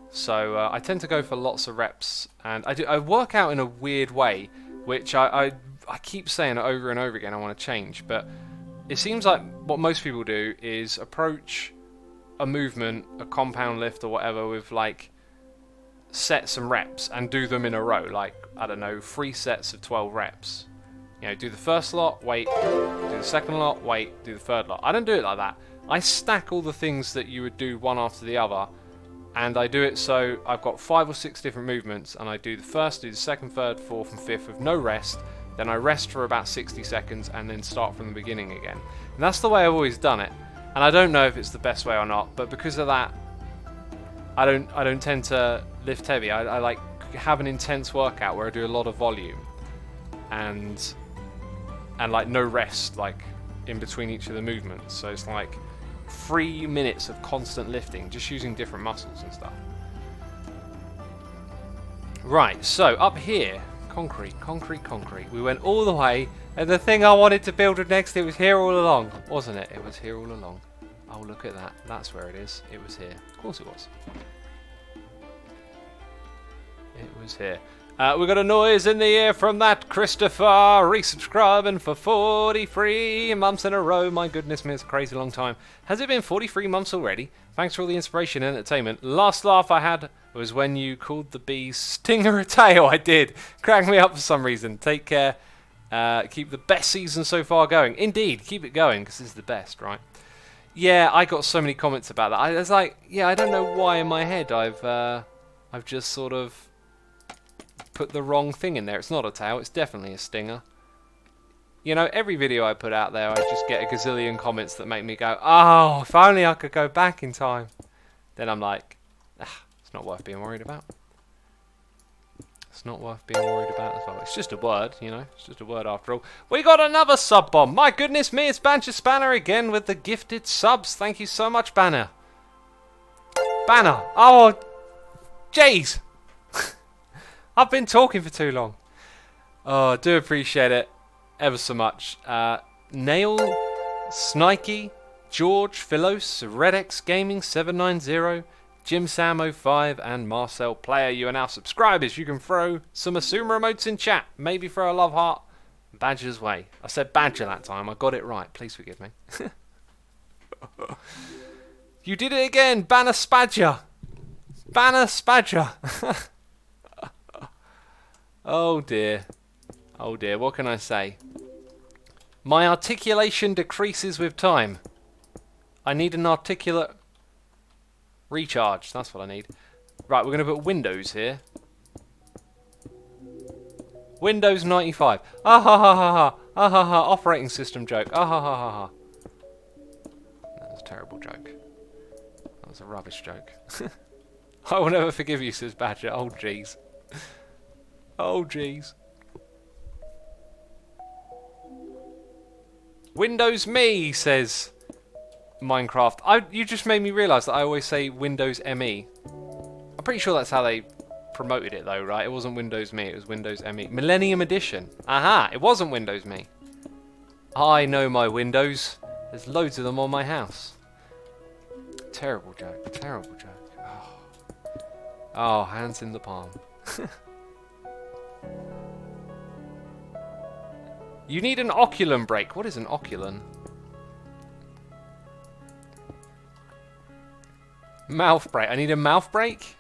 So I tend to go for lots of reps, and I work out in a weird way, which I keep saying over and over again I want to change, but it seems like what most people do is approach a movement, a compound lift or whatever, with like sets and reps and do them in a row, like, I don't know, 3 sets of 12 reps. You know, do the first lot, wait, do the second lot, wait, do the third lot. I don't do it like that. I stack all the things that you would do one after the other, and I do it so I've got 5 or 6 different movements, and I do the first, do the second, third, fourth and fifth with no rest, then I rest for about 60 seconds and then start from the beginning again. And that's the way I've always done it. And I don't know if it's the best way or not, but because of that, I don't tend to lift heavy. I like have an intense workout where I do a lot of volume and like no rest, like in between each of the movements. So it's like 3 minutes of constant lifting, just using different muscles and stuff. Right, so up here, concrete. We went all the way, and the thing I wanted to build next, it was here all along, wasn't it? It was here all along. Oh, look at that. That's where it is. It was here. Of course it was. It was here. We got a noise in the ear from that Christopher, resubscribing for 43 months in a row. My goodness me, it's a crazy long time. Has it been 43 months already? Thanks for all the inspiration and entertainment. Last laugh I had was when you called the bees stinger a tail. I did. Cracked me up for some reason. Take care. Keep the best season so far going. Indeed, keep it going, because it's the best, right? Yeah, I got so many comments about that. I was like, yeah, I don't know why in my head I've just sort of put the wrong thing in there. It's not a tail, it's definitely a stinger. You know, every video I put out there, I just get a gazillion comments that make me go, oh, if only I could go back in time. Then I'm like, it's not worth being worried about. It's not worth being worried about as well. It's just a word, you know. It's just a word after all. We got another sub bomb. My goodness me, it's Bancher Spanner again with the gifted subs. Thank you so much, Banner. Banner. Oh, jeez. I've been talking for too long. Oh, I do appreciate it ever so much. Nail, Snikey, George, Philos, Redex Gaming 790, Jim Sam 05 and Marcel Player. You are now subscribers. You can throw some Asuma emotes in chat. Maybe throw a love heart Badger's way. I said Badger that time. I got it right. Please forgive me. You did it again. Banner Spadger. Banner Spadger. Oh dear. Oh dear. What can I say? My articulation decreases with time. I need an articulate recharge. That's what I need. Right, we're going to put Windows here. Windows 95. Ah ha ha ha ha. Ah ha ha. Operating system joke. Ah ha ha ha ha. That was a terrible joke. That was a rubbish joke. I will never forgive you, says Badger. Oh jeez. Oh jeez. Windows me, says Minecraft. You just made me realise that I always say Windows ME. I'm pretty sure that's how they promoted it though, right? It wasn't Windows me, it was Windows ME. Millennium Edition. Aha, it wasn't Windows me. I know my Windows. There's loads of them on my house. Terrible joke, terrible joke. Oh, hands in the palm. You need an oculum break. What is an oculum? Mouth break. I need a mouth break?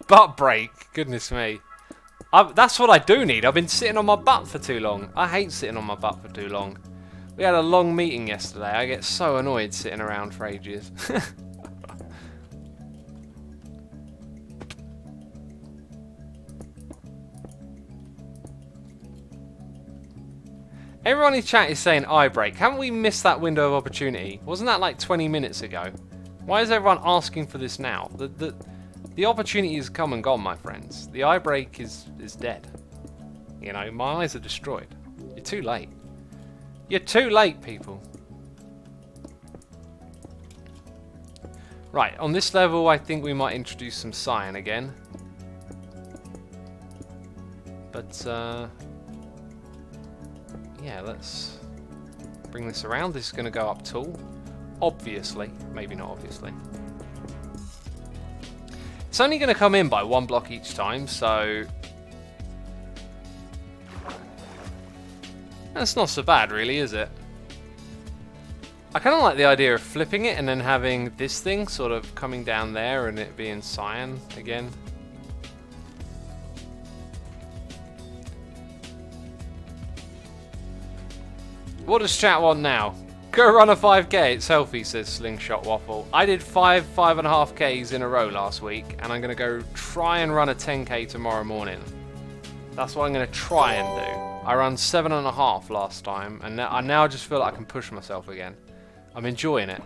Butt break. Goodness me. That's what I do need. I've been sitting on my butt for too long. I hate sitting on my butt for too long. We had a long meeting yesterday. I get so annoyed sitting around for ages. Everyone in chat is saying eye break. Haven't we missed that window of opportunity? Wasn't that like 20 minutes ago? Why is everyone asking for this now? The opportunity has come and gone, my friends. The eye break is dead. You know, my eyes are destroyed. You're too late. You're too late, people. Right, on this level, I think we might introduce some cyan again. But, yeah, let's bring this around. This is going to go up tall. Obviously. Maybe not obviously. It's only going to come in by 1 block each time, so... That's not so bad, really, is it? I kind of like the idea of flipping it and then having this thing sort of coming down there and it being cyan again. What does chat want now? Go run a 5k, it's healthy, says Slingshot Waffle. I did 5.5Ks in a row last week, and I'm going to go try and run a 10k tomorrow morning. That's what I'm going to try and do. I ran 7.5 last time, and I now just feel like I can push myself again. I'm enjoying it.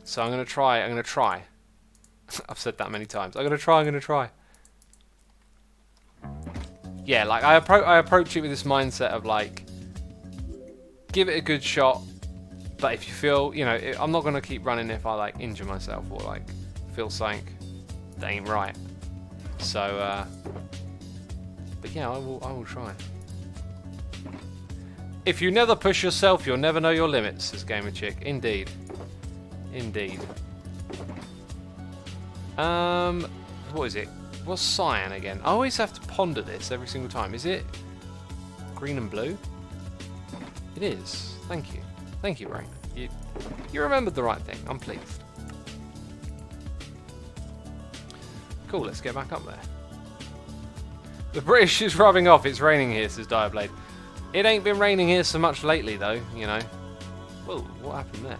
So I'm going to try. I've said that many times. I'm going to try. Yeah, like I approach it with this mindset of like, give it a good shot, but if you feel, you know, I'm not going to keep running if I like injure myself or like feel something that ain't right. So, but yeah, I will try. If you never push yourself, you'll never know your limits, says Gamer Chick. Indeed. Indeed. What is it? What's cyan again? I always have to ponder this every single time. Is it green and blue? It is. Thank you. Thank you, Brain. You remembered the right thing. I'm pleased. Cool, let's get back up there. The British is rubbing off. It's raining here, says Direblade. It ain't been raining here so much lately, though, you know. Whoa, what happened there?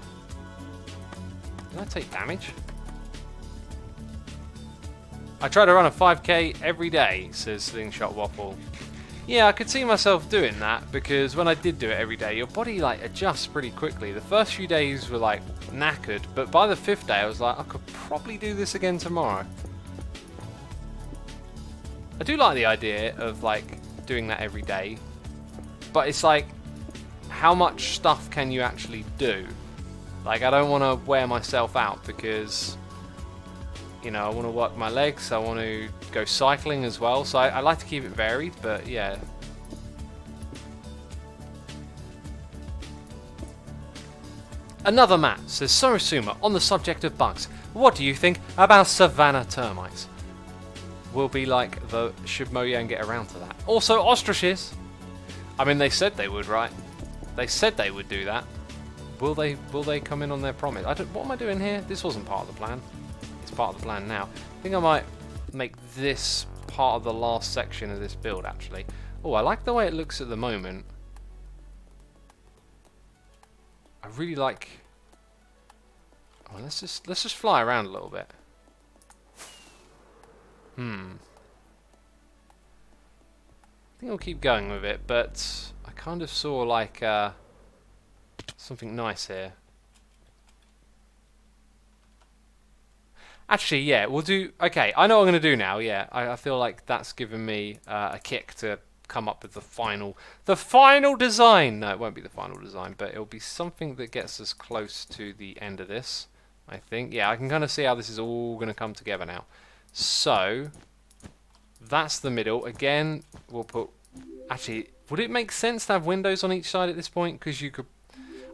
Did I take damage? I try to run a 5k every day, says Slingshot Waffle. Yeah, I could see myself doing that, because when I did do it every day, your body like adjusts pretty quickly. The first few days were like knackered, but by the 5th day I was like, I could probably do this again tomorrow. I do like the idea of like doing that every day, but it's like, how much stuff can you actually do? Like, I don't want to wear myself out because, you know, I want to work my legs, I want to go cycling as well, so I like to keep it varied, but yeah. Another Matt says, Sorosuma, on the subject of bugs, what do you think about savannah termites? Will be like the should Mojang get around to that. Also ostriches. I mean, they said they would, right? They said they would do that. Will they come in on their promise? What am I doing here? This wasn't part of the plan. It's part of the plan now. I think I might make this part of the last section of this build, actually. Oh, I like the way it looks at the moment. I really like... Oh, let's just fly around a little bit. I think I'll keep going with it, but I kind of saw like something nice here. Actually, yeah, we'll do... Okay, I know what I'm going to do now, yeah. I feel like that's given me a kick to come up with the final design. No, it won't be the final design, but it'll be something that gets us close to the end of this, I think. Yeah, I can kind of see how this is all going to come together now. So, that's the middle. Again, we'll put... Actually, would it make sense to have windows on each side at this point? Because you could...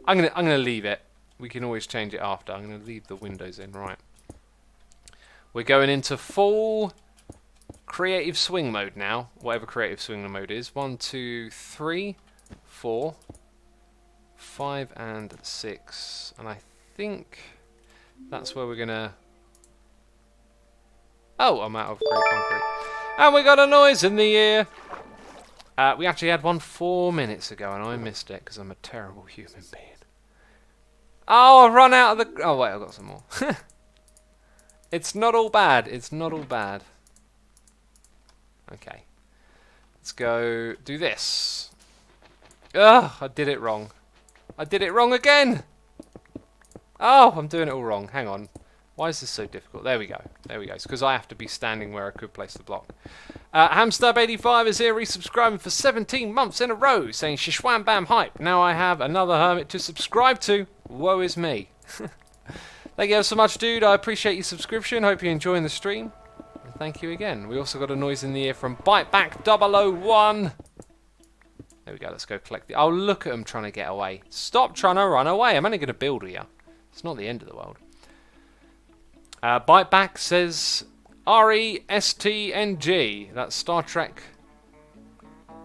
I'm gonna leave it. We can always change it after. I'm going to leave the windows in, right. We're going into full creative swing mode now. Whatever creative swing mode is. 1, 2, 3, 4, 5, and 6. And I think that's where we're going to... Oh, I'm out of grey concrete. And we got a noise in the ear. We actually had one 4 minutes ago, and I missed it because I'm a terrible human being. Oh, I've run out of the... Oh, wait, I've got some more. It's not all bad. It's not all bad. Okay. Let's go do this. Ugh, I did it wrong. I did it wrong again. Oh, I'm doing it all wrong. Hang on. Why is this so difficult? There we go. There we go. It's because I have to be standing where I could place the block. Hamstab85 is here resubscribing for 17 months in a row, saying shishwam bam hype. Now I have another hermit to subscribe to. Woe is me. Thank you so much, dude. I appreciate your subscription. Hope you're enjoying the stream. And thank you again. We also got a noise in the ear from Biteback001. There we go. Let's go collect the... Oh, look at him trying to get away. Stop trying to run away. I'm only going to build here. It's not the end of the world. Biteback says RESTNG. That's Star Trek.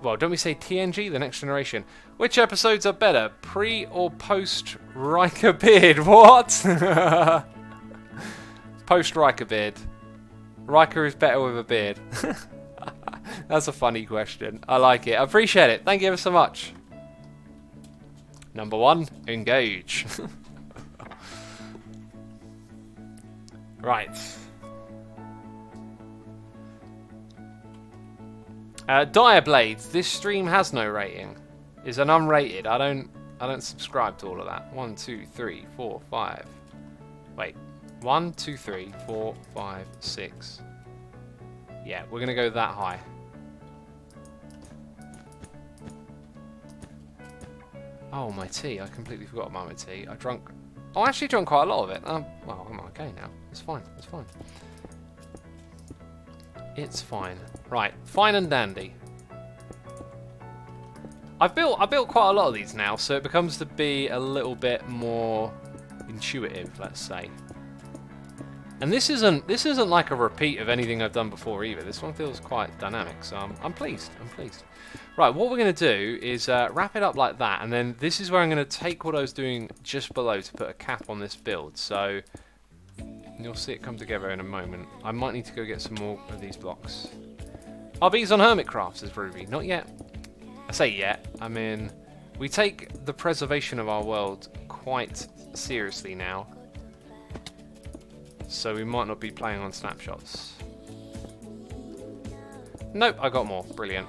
Well, don't we say TNG? The Next Generation. Which episodes are better? Pre or post Riker Beard? What? Post Riker Beard. Riker is better with a beard. That's a funny question. I like it. I appreciate it. Thank you ever so much. Number 1, engage. Right. Dire Blades. This stream has no rating. Is an unrated. I don't subscribe to all of that. 1, 2, 3, 4, 5. Wait. 1, 2, 3, 4, 5, 6. Yeah, we're gonna go that high. Oh, my tea. I completely forgot about my tea. I actually drank quite a lot of it. Well, I'm okay now. It's fine. It's fine. It's fine. Right, fine and dandy. I built quite a lot of these now, so it becomes to be a little bit more intuitive, let's say. And this isn't like a repeat of anything I've done before either. This one feels quite dynamic, so I'm pleased. I'm pleased. Right, what we're going to do is wrap it up like that, and then this is where I'm going to take what I was doing just below to put a cap on this build. So you'll see it come together in a moment. I might need to go get some more of these blocks. RB's on Hermitcraft, says Ruby. Not yet. I say yet. I mean, we take the preservation of our world quite seriously now. So we might not be playing on snapshots. Nope, I got more. Brilliant.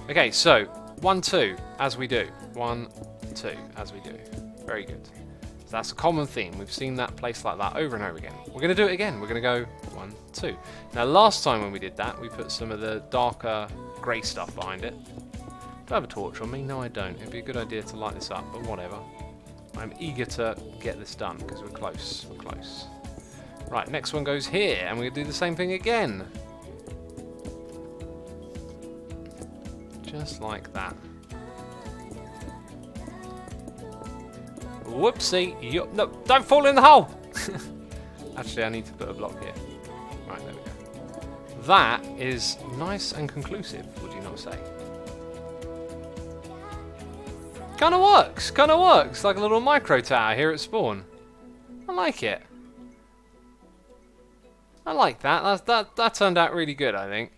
Okay, so 1, 2, as we do. 1, 2, as we do. Very good. So that's a common theme. We've seen that place like that over and over again. We're going to do it again. We're going to go 1, 2. Now, last time when we did that, we put some of the darker grey stuff behind it. Do I have a torch on me? No, I don't. It'd be a good idea to light this up, but whatever. I'm eager to get this done because we're close. We're close. Right, next one goes here, and we're going to do the same thing again. Just like that. Whoopsie. No, don't fall in the hole! Actually, I need to put a block here. Right, there we go. That is nice and conclusive, would you not say? Kind of works. Kind of works. Like a little micro tower here at spawn. I like it. I like that. That turned out really good, I think.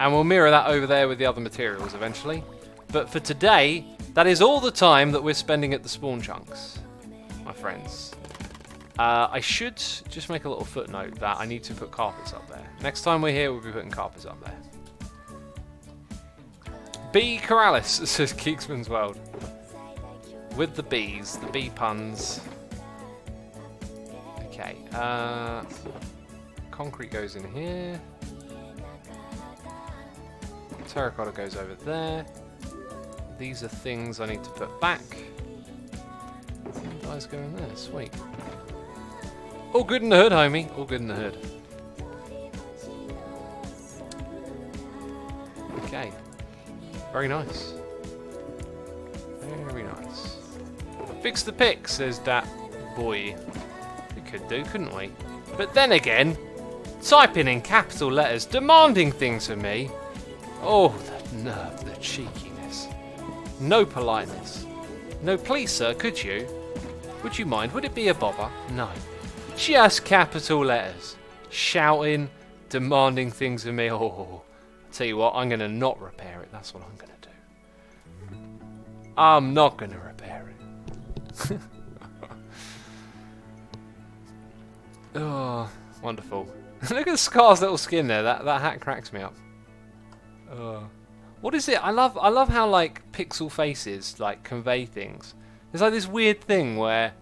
And we'll mirror that over there with the other materials eventually. But for today, that is all the time that we're spending at the spawn chunks, my friends. I should just make a little footnote that I need to put carpets up there. Next time we're here, we'll be putting carpets up there. B. Corrales, says Geeksman's World. With the bees, the bee puns. Okay, concrete goes in here. Terracotta goes over there. These are things I need to put back. Guys go in there, sweet. All good in the hood, homie. All good in the hood. Okay. Very nice. Very nice. Fix the pic, says that boy. We could do, couldn't we? But then again, typing in capital letters, demanding things from me. Oh, the nerve, the cheekiness. No politeness. No, please, sir, could you? Would you mind? Would it be a bother? No. Just capital letters. Shouting, demanding things of me. Oh, I'll tell you what, I'm going to not repair it. That's what I'm going to do. I'm not going to repair it. Oh, wonderful. Look at Scar's little skin there. That hat cracks me up. What is it? I love how like pixel faces like convey things. There's like this weird thing where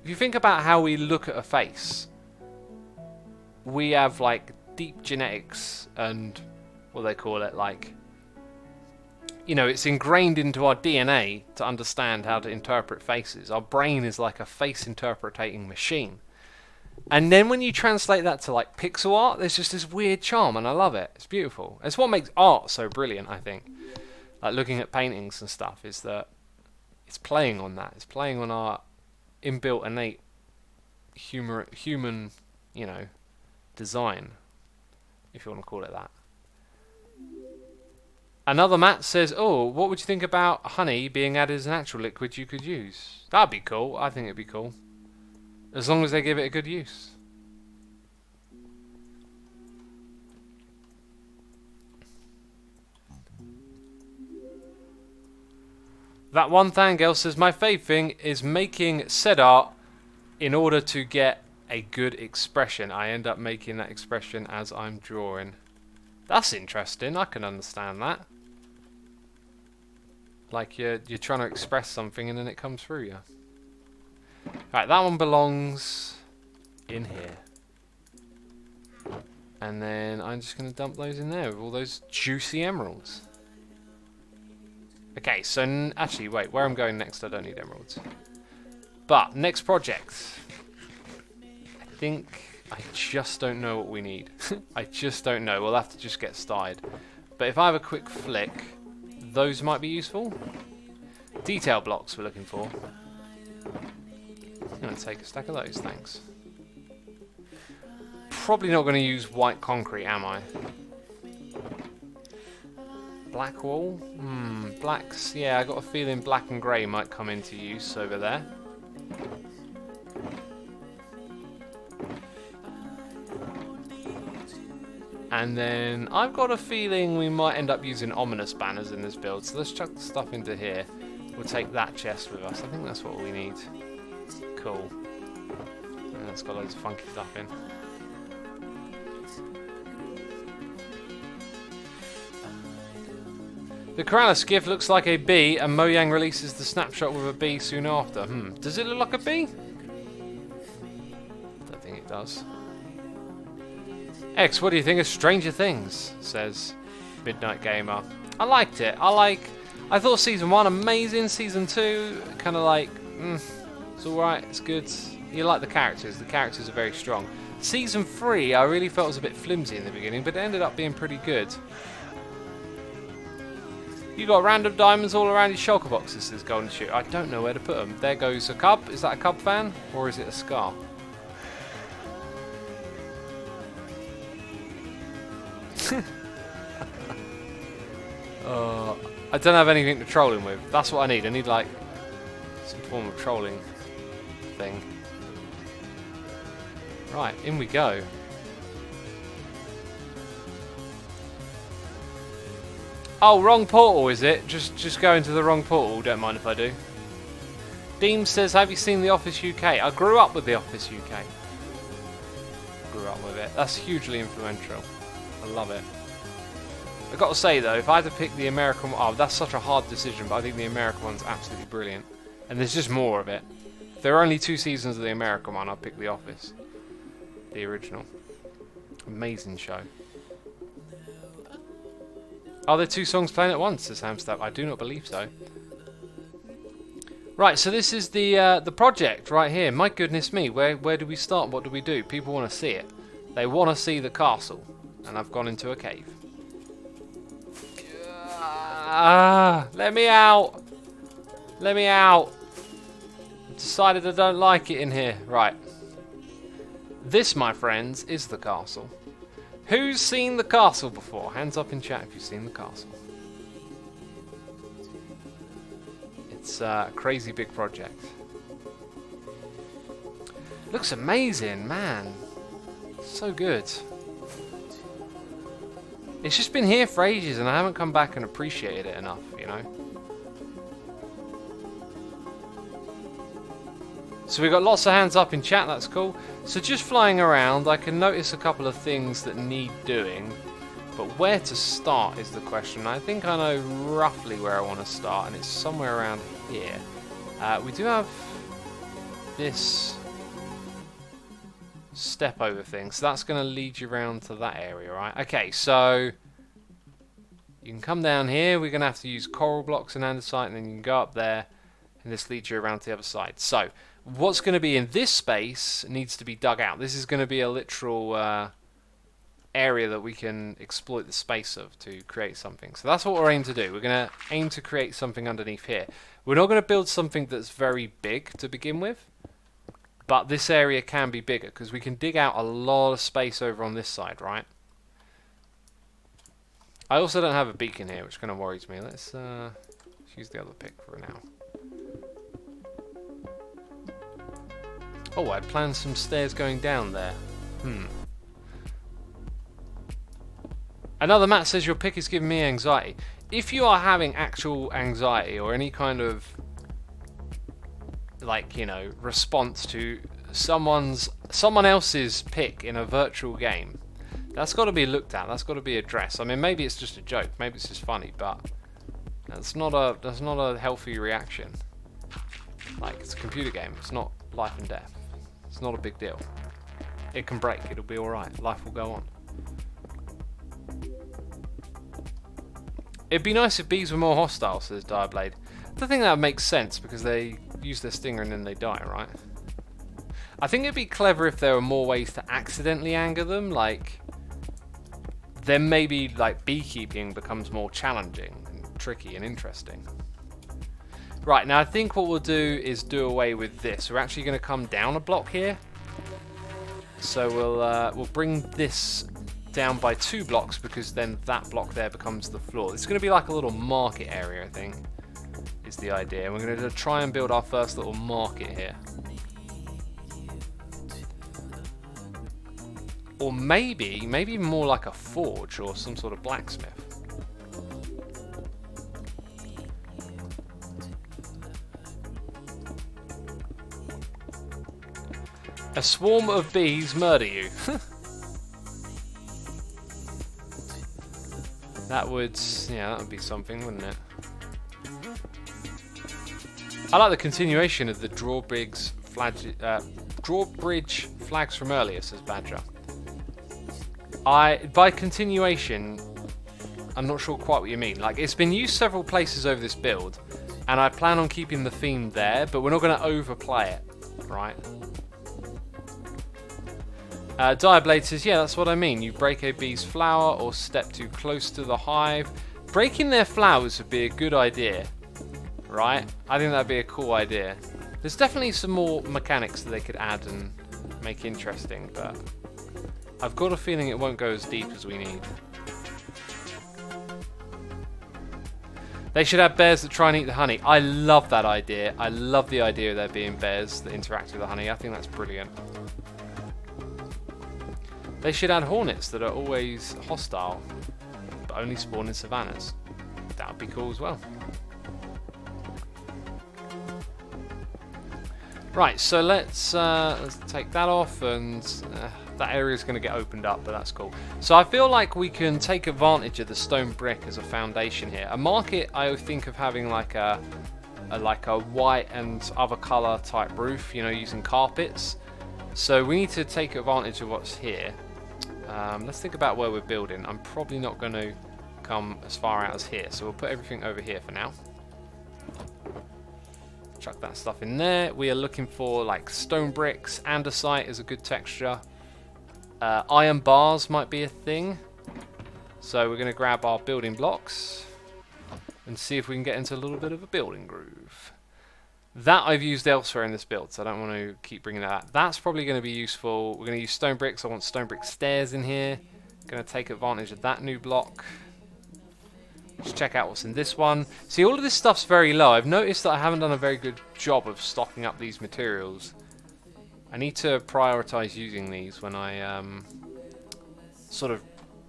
if you think about how we look at a face, we have like deep genetics and what they call it, like, you know, it's ingrained into our DNA to understand how to interpret faces. Our brain is like a face interpreting machine. And then when you translate that to like pixel art, there's just this weird charm, and I love it. It's beautiful. It's what makes art so brilliant, I think. Like looking at paintings and stuff, is that it's playing on that. It's playing on our inbuilt, innate human, you know, design, if you want to call it that. Another Matt says, "Oh, what would you think about honey being added as a natural liquid you could use?" That'd be cool. I think it'd be cool. As long as they give it a good use. That one Thangirl says, my fave thing is making said art in order to get a good expression. I end up making that expression as I'm drawing. That's interesting. I can understand that. Like you're trying to express something and then it comes through you. Right, that one belongs in here. And then I'm just going to dump those in there with all those juicy emeralds. Okay, so actually, wait, where I'm going next I don't need emeralds. But, next project. I think I just don't know what we need. I just don't know. We'll have to just get started. But if I have a quick flick, those might be useful. Detail blocks we're looking for. I'm going to take a stack of those, thanks. Probably not going to use white concrete, am I? Black wall? Blacks. Yeah, I got a feeling black and grey might come into use over there. And then I've got a feeling we might end up using ominous banners in this build. So let's chuck the stuff into here. We'll take that chest with us. I think that's what we need. Cool. And it's got loads of funky stuff in. The Corrales gift looks like a bee, and Mojang releases the snapshot with a bee soon after. Does it look like a bee? Don't think it does. X, what do you think of Stranger Things? Says Midnight Gamer. I liked it. I thought season 1 amazing. Season 2 kind of like, it's alright. It's good. You like the characters. The characters are very strong. Season 3, I really felt was a bit flimsy in the beginning, but it ended up being pretty good. You got random diamonds all around your shulker boxes, says Golden Shoot. I don't know where to put them. There goes a cub. Is that a cub fan? Or is it a scar? I don't have anything to troll him with. That's what I need. I need like some form of trolling thing. Right, in we go. Oh, wrong portal, is it? Just go into the wrong portal. Don't mind if I do. Deem says, have you seen The Office UK? I grew up with The Office UK. Grew up with it. That's hugely influential. I love it. I've got to say though, if I had to pick the American one, oh, that's such a hard decision, but I think the American one's absolutely brilliant. And there's just more of it. If there are only 2 seasons of the American one, I'd pick The Office. The original. Amazing show. Are there 2 songs playing at once, says Hamstab? I do not believe so. Right, so this is the project right here. My goodness me, where do we start? What do we do? People want to see it. They want to see the castle. And I've gone into a cave. Let me out! Let me out! I've decided I don't like it in here. Right. This, my friends, is the castle. Who's seen the castle before? Hands up in chat if you've seen the castle. It's a crazy big project. Looks amazing, man. So good. It's just been here for ages and I haven't come back and appreciated it enough, you know? So we've got lots of hands up in chat, that's cool. So just flying around, I can notice a couple of things that need doing. But where to start is the question. I think I know roughly where I want to start, and it's somewhere around here. We do have this step over thing, so that's going to lead you around to that area, right? Okay, so you can come down here. We're going to have to use coral blocks and andesite, and then you can go up there, and this leads you around to the other side. So what's going to be in this space needs to be dug out. This is going to be a literal area that we can exploit the space of to create something. So that's what we're aiming to do. We're going to aim to create something underneath here. We're not going to build something that's very big to begin with, but this area can be bigger because we can dig out a lot of space over on this side, right? I also don't have a beacon here, which kind of worries me. Let's use the other pick for now. Oh, I'd planned some stairs going down there. Another Matt says your pick is giving me anxiety. If you are having actual anxiety or any kind of, like, you know, response to someone else's pick in a virtual game, that's got to be looked at. That's got to be addressed. I mean, maybe it's just a joke. Maybe it's just funny, but that's not a healthy reaction. Like, it's a computer game. It's not life and death. It's not a big deal. It can break. It'll be all right. Life will go on. It'd be nice if bees were more hostile, says Direblade. I don't think that makes sense because they use their stinger and then they die, right? I think it'd be clever if there were more ways to accidentally anger them, like then maybe like beekeeping becomes more challenging and tricky and interesting. Right, now I think what we'll do is do away with this. We're actually going to come down a block here. So we'll bring this down by 2 blocks because then that block there becomes the floor. It's going to be like a little market area, I think, is the idea. We're going to try and build our first little market here. Or maybe more like a forge or some sort of blacksmith. A swarm of bees murder you. That would be something, wouldn't it? I like the continuation of the drawbridge flags from earlier, says Badger. By continuation, I'm not sure quite what you mean. Like, it's been used several places over this build, and I plan on keeping the theme there, but we're not going to overplay it, right? Direblade says, yeah, that's what I mean. You break a bee's flower or step too close to the hive. Breaking their flowers would be a good idea, right? I think that'd be a cool idea. There's definitely some more mechanics that they could add and make interesting, but I've got a feeling it won't go as deep as we need. They should have bears that try and eat the honey. I love that idea. I love the idea of there being bears that interact with the honey. I think that's brilliant. They should add hornets that are always hostile, but only spawn in savannas. That would be cool as well. Right, so let's take that off, and that area is going to get opened up, but that's cool. So I feel like we can take advantage of the stone brick as a foundation here. A market, I think of having like a white and other color type roof, you know, using carpets. So we need to take advantage of what's here. Let's think about where we're building. I'm probably not going to come as far out as here, so we'll put everything over here for now. Chuck that stuff in there. We are looking for like stone bricks. Andesite is a good texture. Iron bars might be a thing. So we're going to grab our building blocks and see if we can get into a little bit of a building groove. That I've used elsewhere in this build, so I don't want to keep bringing that up. That's probably going to be useful. We're going to use stone bricks. I want stone brick stairs in here. Going to take advantage of that new block. Let's check out what's in this one. See, all of this stuff's very low. I've noticed that I haven't done a very good job of stocking up these materials. I need to prioritize using these when I sort of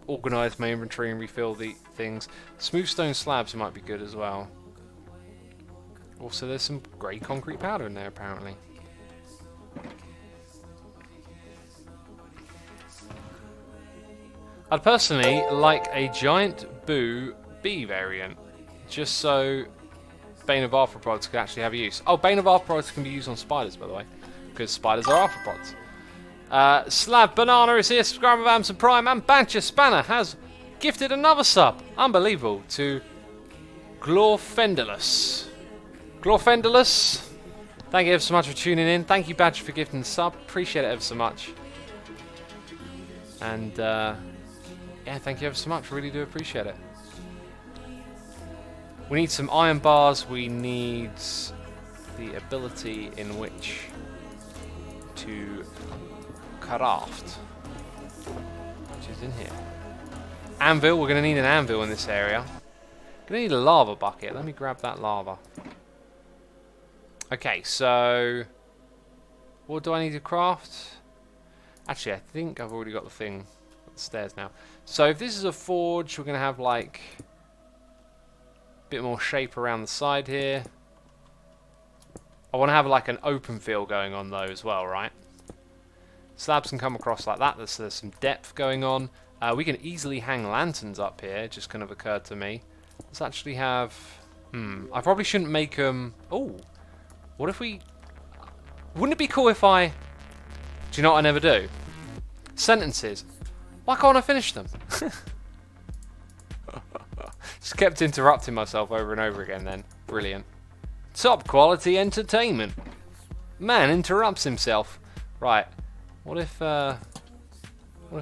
organize my inventory and refill the things. Smooth stone slabs might be good as well. Also, there's some grey concrete powder in there, apparently. I I'd personally like a giant boo bee variant, just so Bane of Arthropods can actually have use. Oh, Bane of Arthropods can be used on spiders, by the way, because spiders are arthropods. Slab Banana is here, subscriber of Amazon Prime, and Bancher Spanner has gifted another sub, unbelievable, to Glorfendulous. Glorfendulous, thank you ever so much for tuning in. Thank you, Badger, for gifting the sub. Appreciate it ever so much. And, yeah, thank you ever so much. Really do appreciate it. We need some iron bars. We need the ability in which to craft, which is in here. Anvil. We're going to need an anvil in this area. Going to need a lava bucket. Let me grab that lava. Okay, so what do I need to craft? Actually, I think I've already got the thing upstairs now. So if this is a forge, we're going to have like a bit more shape around the side here. I want to have like an open field going on though as well, right? Slabs can come across like that. There's some depth going on. We can easily hang lanterns up here. It just kind of occurred to me. Let's actually have... I probably shouldn't make them... Oh, what if we... Wouldn't it be cool if I... Do you know what I never do? Sentences. Why can't I finish them? Just kept interrupting myself over and over again then. Brilliant. Top quality entertainment. Man interrupts himself. Right. What if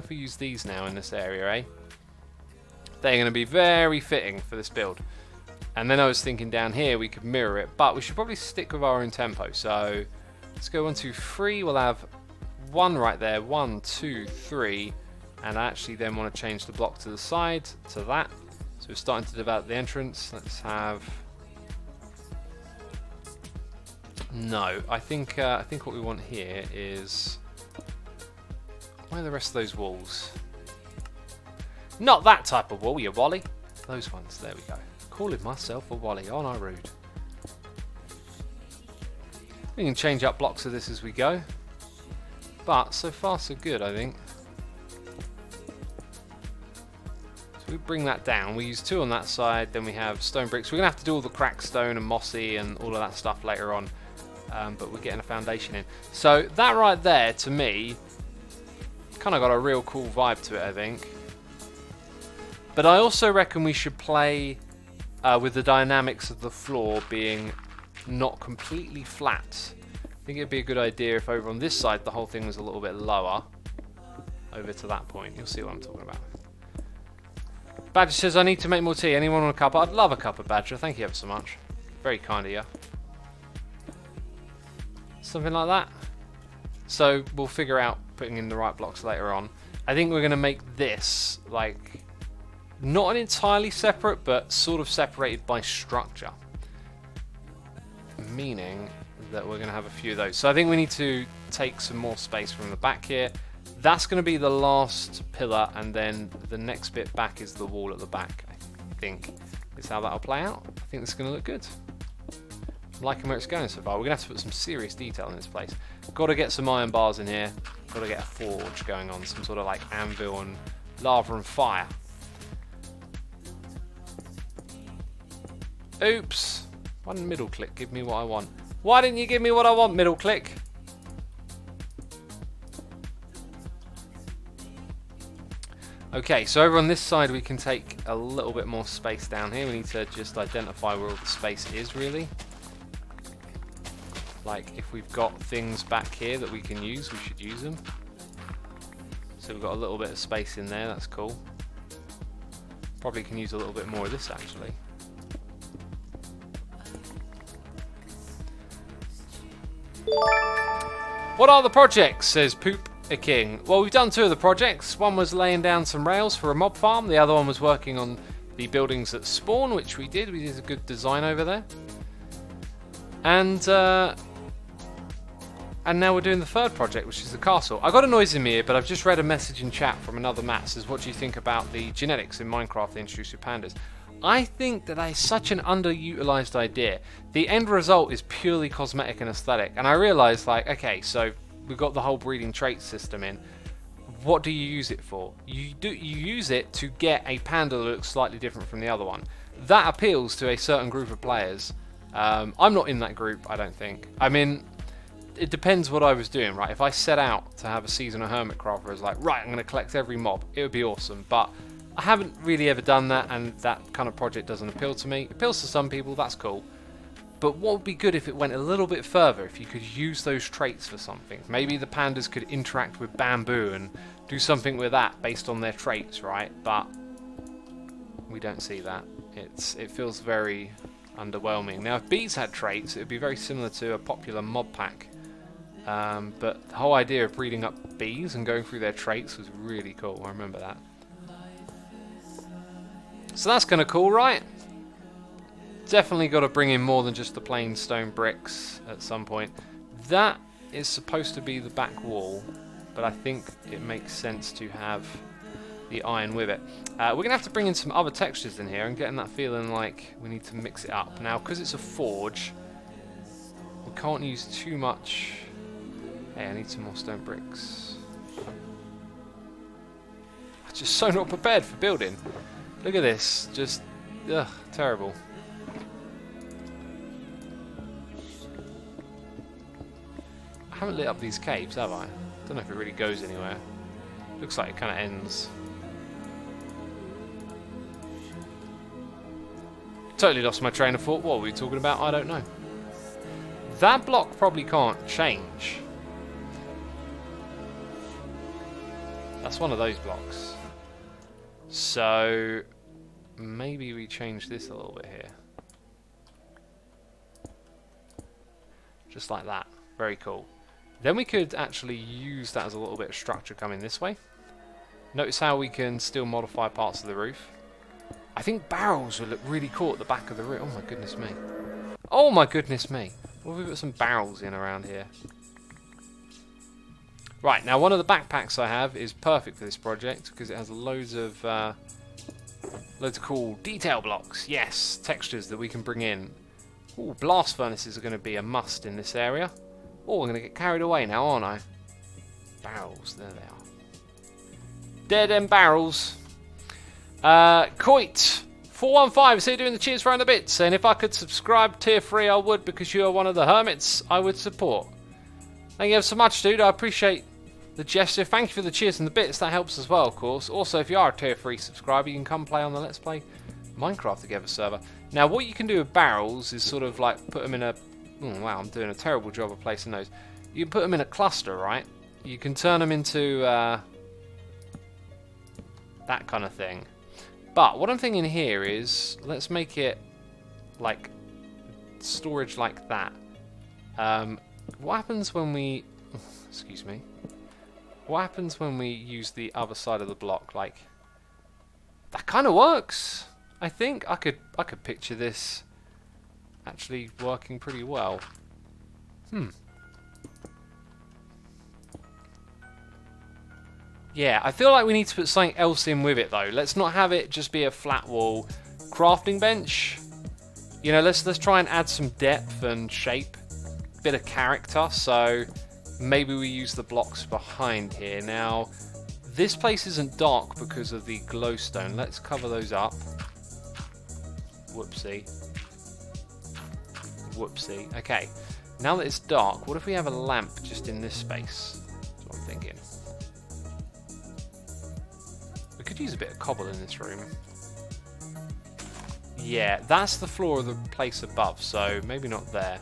we use these now in this area, eh? They're going to be very fitting for this build. And then I was thinking down here we could mirror it, but we should probably stick with our own tempo. So let's go 1, 2, 3. We'll have one right there. 1, 2, 3. And I actually then want to change the block to the side to that. So we're starting to develop the entrance. Let's have... No, I think what we want here is... Where are the rest of those walls? Not that type of wall, you Wally. Those ones, there we go. Calling myself a Wally, aren't I rude? We can change up blocks of this as we go. But so far so good, I think. So we bring that down. We use 2 on that side, then we have stone bricks. We're going to have to do all the cracked stone and mossy and all of that stuff later on. But we're getting a foundation in. So that right there, to me, kind of got a real cool vibe to it, I think. But I also reckon we should play with the dynamics of the floor being not completely flat. I think it'd be a good idea if over on this side the whole thing was a little bit lower. Over to that point. You'll see what I'm talking about. Badger says, I need to make more tea. Anyone want a cup? I'd love a cup of Badger. Thank you ever so much. Very kind of you. Something like that. So we'll figure out putting in the right blocks later on. I think we're going to make this like not an entirely separate, but sort of separated by structure. Meaning that we're going to have a few of those. So I think we need to take some more space from the back here. That's going to be the last pillar, and then the next bit back is the wall at the back, I think is how that'll play out. I think this is going to look good. I'm liking where it's going so far. We're going to have to put some serious detail in this place. Got to get some iron bars in here. Got to get a forge going on, some sort of like anvil and lava and fire. Oops. Why didn't middle click give me what I want? Why didn't you give me what I want, middle click? Okay, so over on this side we can take a little bit more space down here. We need to just identify where all the space is, really. Like, if we've got things back here that we can use, we should use them. So we've got a little bit of space in there, that's cool. Probably can use a little bit more of this, actually. What are the projects, says Poop a King. Well, we've done 2 of the projects. One was laying down some rails for a mob farm. The other one was working on the buildings that spawn, which we did. We did a good design over there. And now we're doing the 3rd project, which is the castle. I got a noise in my ear, but I've just read a message in chat from another Matt. Says, what do you think about the genetics in Minecraft they introduced with pandas? I think that is such an underutilized idea. The end result is purely cosmetic and aesthetic. And I realized, like, okay, so we've got the whole breeding trait system in. what do you use it for? You use it to get a panda that looks slightly different from the other one. That appeals to a certain group of players. I'm not in that group, I don't think. I mean, it depends what I was doing, right? If I set out to have a season of Hermitcraft where I was like, right, I'm going to collect every mob, it would be awesome. But I haven't really ever done that, and that kind of project doesn't appeal to me. It appeals to some people, that's cool. But what would be good if it went a little bit further, if you could use those traits for something. Maybe the pandas could interact with bamboo and do something with that based on their traits, right? But we don't see that. It feels very underwhelming. Now, if bees had traits, it would be very similar to a popular mob pack. But the whole idea of breeding up bees and going through their traits was really cool. I remember that. So that's kind of cool, right? Definitely got to bring in more than just the plain stone bricks at some point. That is supposed to be the back wall, but I think it makes sense to have the iron with it. We're going to have to bring in some other textures in here and getting that feeling like we need to mix it up. Now, because it's a forge, we can't use too much. Hey, I need some more stone bricks. I'm just so not prepared for building. Look at this. Just, ugh, terrible. I haven't lit up these caves, have I? Don't know if it really goes anywhere. Looks like it kind of ends. Totally lost my train of thought. What were we talking about? I don't know. That block probably can't change. That's one of those blocks. So maybe we change this a little bit here. Just like that. Very cool. Then we could actually use that as a little bit of structure coming this way. Notice how we can still modify parts of the roof. I think barrels would look really cool at the back of the roof. Oh my goodness me. Oh my goodness me. What if we put some barrels in around here? Right, now one of the backpacks I have is perfect for this project because it has loads of cool detail blocks. Yes, textures that we can bring in. Ooh, blast furnaces are going to be a must in this area. Oh, I'm going to get carried away now, aren't I? Barrels, there they are. Dead end barrels. Coit415 is here doing the cheers for around the bit, saying if I could subscribe tier 3 I would because you are one of the hermits I would support. Thank you ever so much, dude. I appreciate the gesture. Thank you for the cheers and the bits. That helps as well, of course. Also, if you are a tier 3 subscriber, you can come play on the Let's Play Minecraft Together server. Now, what you can do with barrels is sort of like put them in a... Oh, wow, I'm doing a terrible job of placing those. You can put them in a cluster, right? You can turn them into that kind of thing. But what I'm thinking here is, let's make it like storage like that. What happens when we... excuse me. What happens when we use the other side of the block? Like, that kind of works. I think I could picture this actually working pretty well. Yeah, I feel like we need to put something else in with it though. Let's not have it just be a flat wall crafting bench. You know, let's try and add some depth and shape, bit of character. So maybe we use the blocks behind here. Now, this place isn't dark because of the glowstone. Let's cover those up. Whoopsie. Whoopsie. Okay, now that it's dark, what if we have a lamp just in this space? That's what I'm thinking. We could use a bit of cobble in this room. Yeah, that's the floor of the place above, so maybe not there.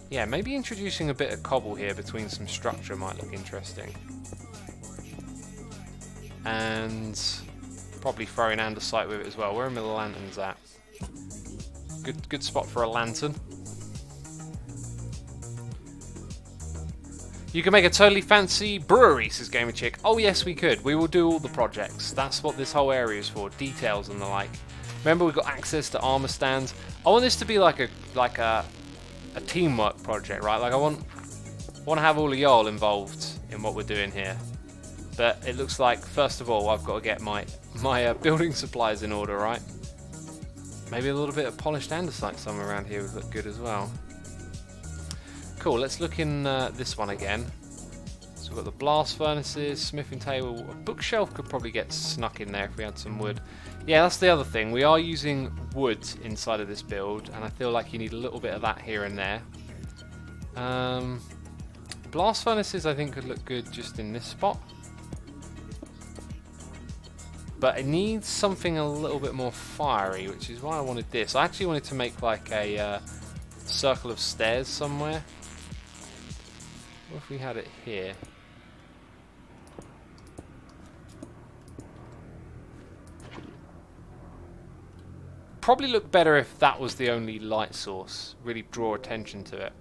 Yeah, maybe introducing a bit of cobble here between some structure might look interesting. And probably throwing andesite with it as well. Where are my lanterns at? Good spot for a lantern. You can make a totally fancy brewery, says Gamer Chick. Oh yes, we could. We will do all the projects. That's what this whole area is for. Details and the like. Remember, we've got access to armor stands. I want this to be like a teamwork project, right? Like I want to have all of y'all involved in what we're doing here. But it looks like first of all I've got to get my building supplies in order, right? Maybe a little bit of polished andesite somewhere around here would look good as well. Cool, let's look in this one again. Let's So we've got the blast furnaces, smithing table. A bookshelf could probably get snuck in there if we had some wood. Yeah, that's the other thing. We are using wood inside of this build, and I feel like you need a little bit of that here and there. Blast furnaces I think could look good just in this spot. But it needs something a little bit more fiery, which is why I wanted this. I actually wanted to make like a circle of stairs somewhere. What if we had it here? Probably look better if that was the only light source. Really draw attention to it.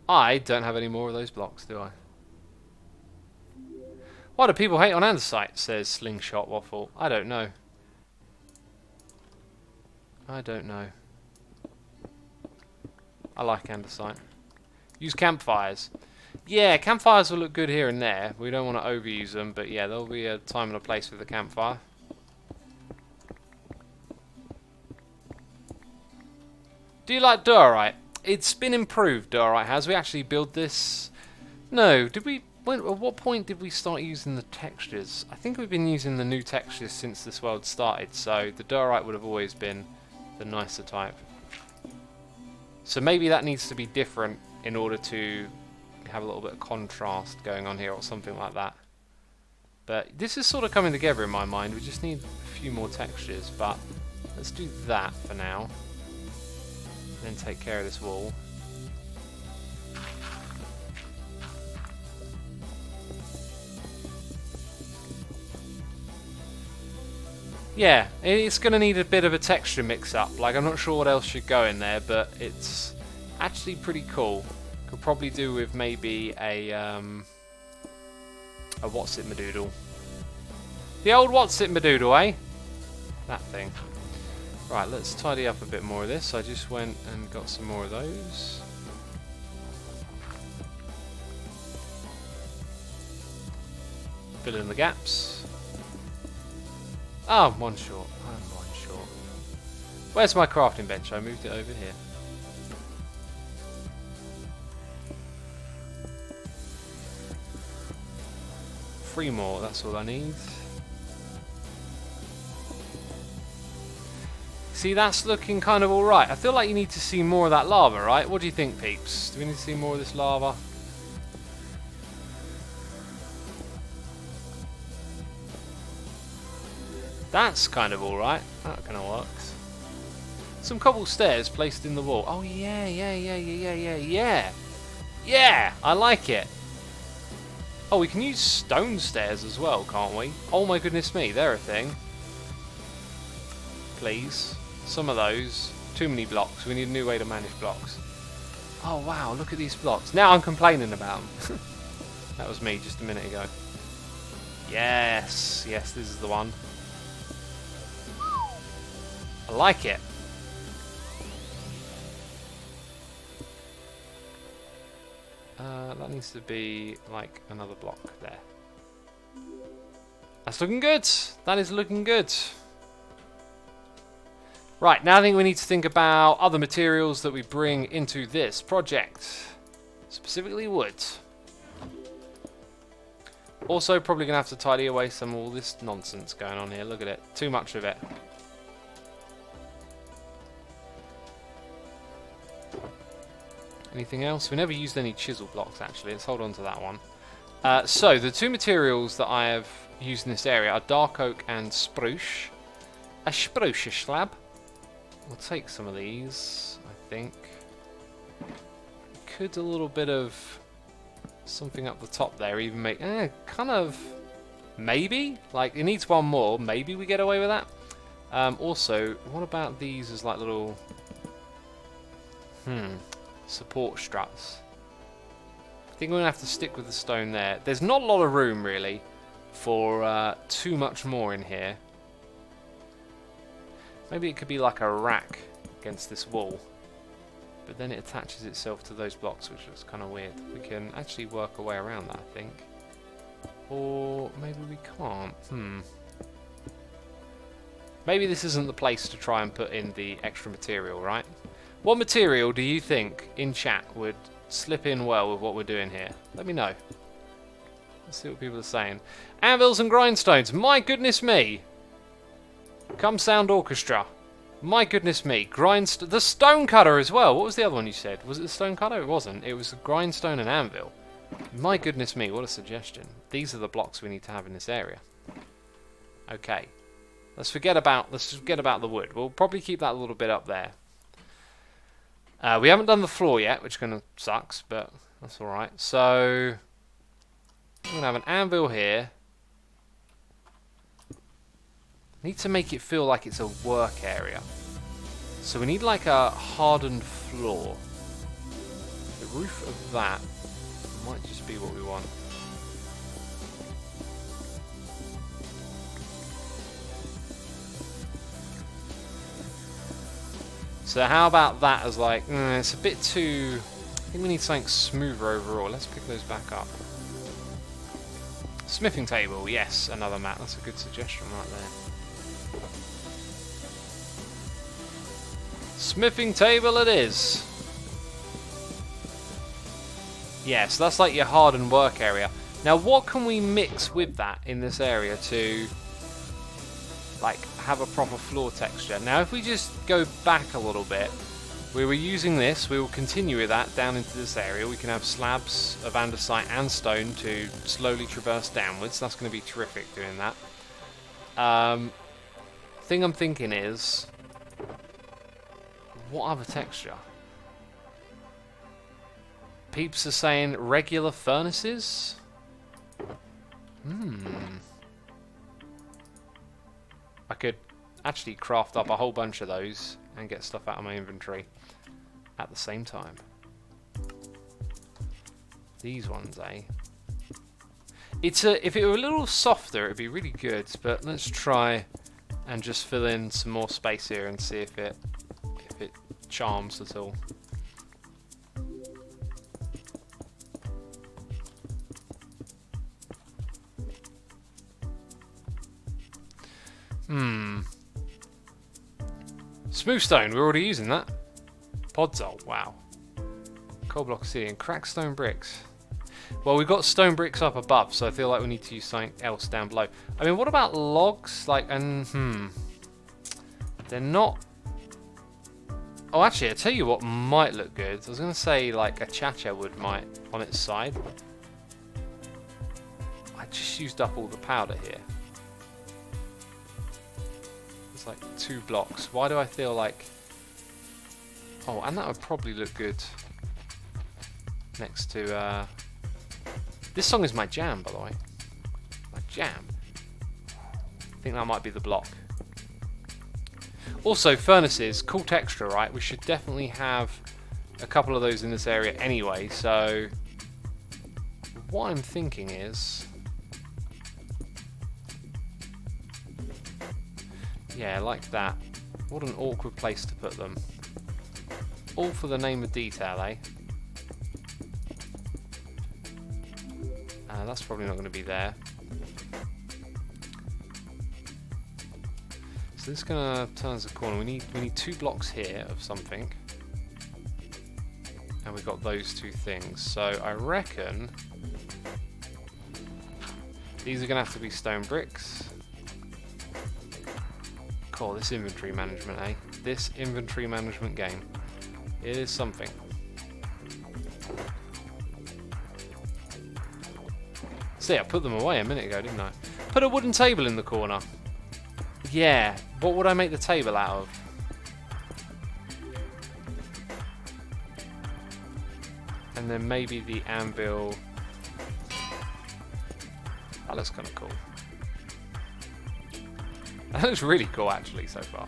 I don't have any more of those blocks, do I? Why do people hate on andesite, says Slingshot Waffle. I don't know. I don't know. I like andesite. Use campfires. Yeah, campfires will look good here and there. We don't want to overuse them, but yeah, there'll be a time and a place for the campfire. Do you like diorite? It's been improved, diorite has. We actually build this... No, did we... At what point did we start using the textures? I think we've been using the new textures since this world started, so the diorite would have always been the nicer type. So maybe that needs to be different in order to have a little bit of contrast going on here or something like that. But this is sort of coming together in my mind. We just need a few more textures, but let's do that for now. Then take care of this wall. Yeah, it's going to need a bit of a texture mix-up. Like, I'm not sure what else should go in there, but it's actually pretty cool. Could probably do with maybe a what's-it-madoodle. The old what's-it-madoodle, eh? That thing. Right, let's tidy up a bit more of this. I just went and got some more of those. Fill in the gaps. Oh, I'm one short. I'm one short. Where's my crafting bench? I moved it over here. Three more, that's all I need. See, that's looking kind of alright. I feel like you need to see more of that lava, right? What do you think, peeps? Do we need to see more of this lava? That's kind of alright. That kind of works. Some cobble stairs placed in the wall. Oh, yeah. Yeah, I like it. Oh, we can use stone stairs as well, can't we? Oh my goodness me, they're a thing. Please. Some of those. Too many blocks. We need a new way to manage blocks. Oh wow, look at these blocks. Now I'm complaining about them. That was me just a minute ago. Yes, this is the one. I like it. That needs to be like another block there. That's looking good. That is looking good. Right, now I think we need to think about other materials that we bring into this project. Specifically wood. Also probably going to have to tidy away some of all this nonsense going on here. Look at it. Too much of it. Anything else? We never used any chisel blocks actually. Let's hold on to that one. So the two materials that I have used in this area are dark oak and spruce. A spruce slab. We'll take some of these, I think. Could a little bit of something up the top there even make... kind of... Maybe? Like, it needs one more. Maybe we get away with that. Also, what about these as like little... support struts. I think we're going to have to stick with the stone there. There's not a lot of room, really, for too much more in here. Maybe it could be like a rack against this wall. But then it attaches itself to those blocks, which looks kind of weird. We can actually work our way around that, I think. Or maybe we can't. Maybe this isn't the place to try and put in the extra material, right? What material do you think in chat would slip in well with what we're doing here? Let me know. Let's see what people are saying. Anvils and grindstones. My goodness me. Come Sound Orchestra. My goodness me. The stone cutter as well. What was the other one you said? Was it the stone cutter? It wasn't. It was the grindstone and anvil. My goodness me. What a suggestion. These are the blocks we need to have in this area. Okay. Let's forget about the wood. We'll probably keep that a little bit up there. We haven't done the floor yet, which kind of sucks, but that's alright. So, we're going to have an anvil here. Need to make it feel like it's a work area. So we need like a hardened floor. The roof of that might just be what we want. So how about that as like, it's a bit too, I think we need something smoother overall. Let's pick those back up. Smithing table, yes, another mat. That's a good suggestion right there. Smithing table it is. Yes, that's like your hardened work area. Now what can we mix with that in this area to like have a proper floor texture? Now if we just go back a little bit, we were using this, we will continue with that down into this area. We can have slabs of andesite and stone to slowly traverse downwards. That's going to be terrific doing that. Thing I'm thinking is, what other texture? Peeps are saying regular furnaces? I could actually craft up a whole bunch of those and get stuff out of my inventory at the same time. These ones, eh? If it were a little softer, it'd be really good, but let's try and just fill in some more space here and see if it charms at all. Smooth stone, we're already using that. Podzol, wow. Coal block obsidian, cracked stone bricks. Well, we've got stone bricks up above, so I feel like we need to use something else down below. I mean, what about logs? Like, they're not... Oh, actually, I'll tell you what might look good. I was going to say, like, a chacha wood might on its side. I just used up all the powder here. It's like 2 blocks. Why do I feel like... Oh, and that would probably look good next to... This song is my jam, by the way. My jam. I think that might be the block. Also, furnaces, cool texture, right? We should definitely have a couple of those in this area anyway, so... What I'm thinking is... Yeah, like that. What an awkward place to put them. All for the name of detail, eh? That's probably not going to be there. So this is going to turn us a corner. We need 2 blocks here of something. And we've got those 2 things. So I reckon these are going to have to be stone bricks. Cool, this inventory management, eh? This inventory management game. It is something. See, I put them away a minute ago, didn't I? Put a wooden table in the corner. Yeah, what would I make the table out of? And then maybe the anvil. That looks kind of cool. That looks really cool, actually, so far.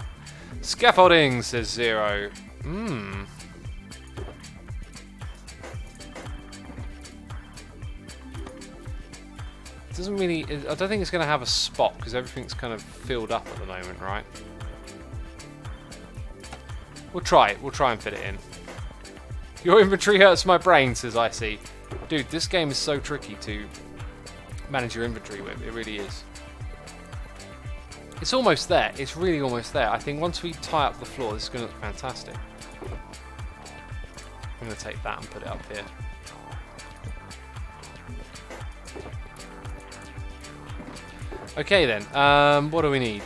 Scaffolding, says Zero. It doesn't really... I don't think it's going to have a spot, because everything's kind of filled up at the moment, right? We'll try it. We'll try and fit it in. Your inventory hurts my brain, says Icy. Dude, this game is so tricky to manage your inventory with. It really is. It's almost there. It's really almost there. I think once we tie up the floor, this is going to look fantastic. I'm going to take that and put it up here. Okay then, what do we need?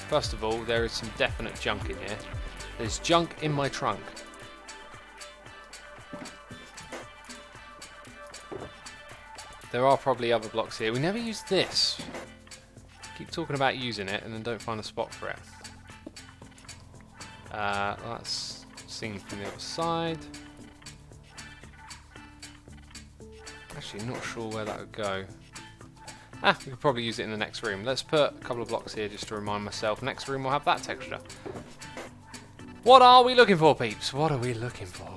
First of all, there is some definite junk in here. There's junk in my trunk. There are probably other blocks here. We never use this. Keep talking about using it and then don't find a spot for it. That's seen from the other side. Actually, not sure where that would go. Ah, we could probably use it in the next room. Let's put a couple of blocks here just to remind myself. Next room will have that texture. What are we looking for, peeps? What are we looking for?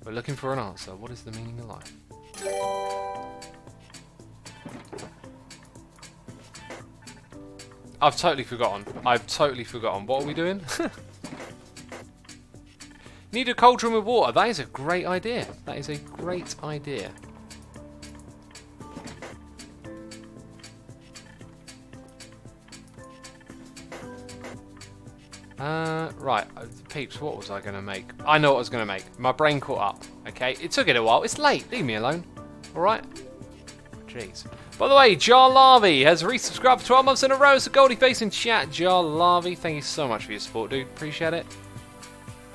We're looking for an answer. What is the meaning of life? I've totally forgotten. I've totally forgotten. What are we doing? Need a cauldron with water. That is a great idea. That is a great idea. Right, peeps, what was I going to make? I know what I was going to make. My brain caught up, okay? It took it a while. It's late. Leave me alone. Alright? Jeez. By the way, Jar Larvae has resubscribed for 12 months in a row. So Goldie Face in chat. Jar Larvae, thank you so much for your support, dude. Appreciate it.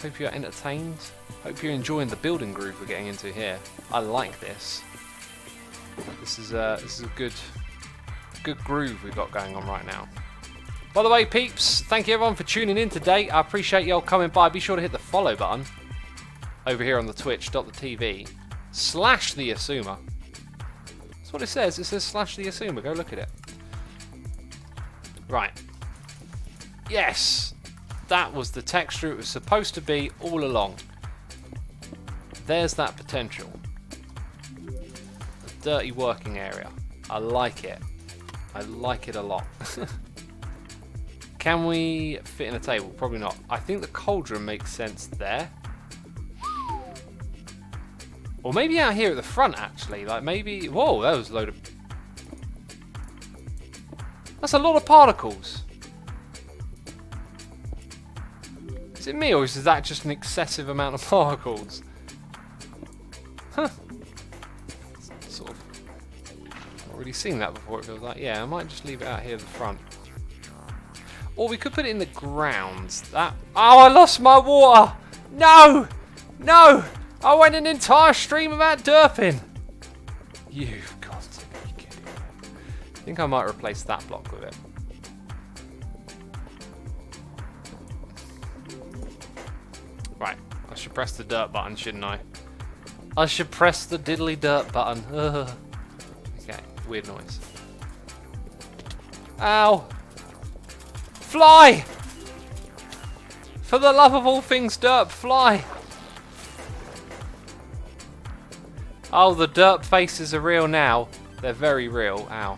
Hope you're entertained. Hope you're enjoying the building groove we're getting into here. I like this. This is a good groove we've got going on right now. By the way, peeps, thank you everyone for tuning in today. I appreciate y'all coming by. Be sure to hit the follow button over here on the twitch.tv/theassumer. That's what it says. It says /theassumer. Go look at it. Right. Yes. That was the texture it was supposed to be all along. There's that potential. A dirty working area. I like it. I like it a lot. Can we fit in a table? Probably not. I think the cauldron makes sense there. Or maybe out here at the front, actually. Like maybe... Whoa, that was a load of... That's a lot of particles. Is it me, or is that just an excessive amount of particles? Huh. Sort of... Not really seen that before, it feels like. Yeah, I might just leave it out here at the front. Or we could put it in the grounds. That... Oh, I lost my water! No! No! I went an entire stream without derping! You've got to be kidding me. I think I might replace that block with it. Right. I should press the dirt button, shouldn't I? I should press the diddly dirt button. Ugh. Okay. Weird noise. Ow! Fly! For the love of all things derp, fly! Oh, the derp faces are real now. They're very real. Ow.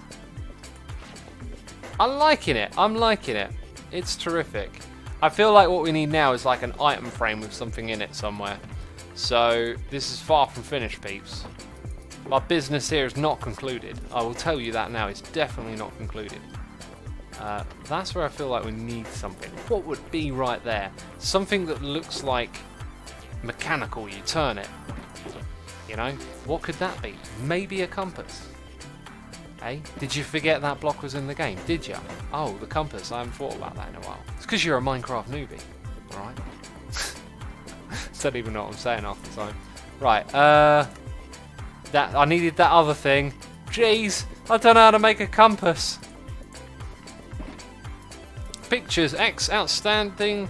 I'm liking it. I'm liking it. It's terrific. I feel like what we need now is like an item frame with something in it somewhere. So, this is far from finished, peeps. My business here is not concluded. I will tell you that now. It's definitely not concluded. That's where I feel like we need something. What would be right there? Something that looks like mechanical. You turn it. You know? What could that be? Maybe a compass. Hey? Did you forget that block was in the game? Did you? Oh, the compass. I haven't thought about that in a while. It's because you're a Minecraft newbie. Alright? Don't even know what I'm saying half the time. Right. That I needed that other thing. Jeez. I don't know how to make a compass. Pictures, X outstanding,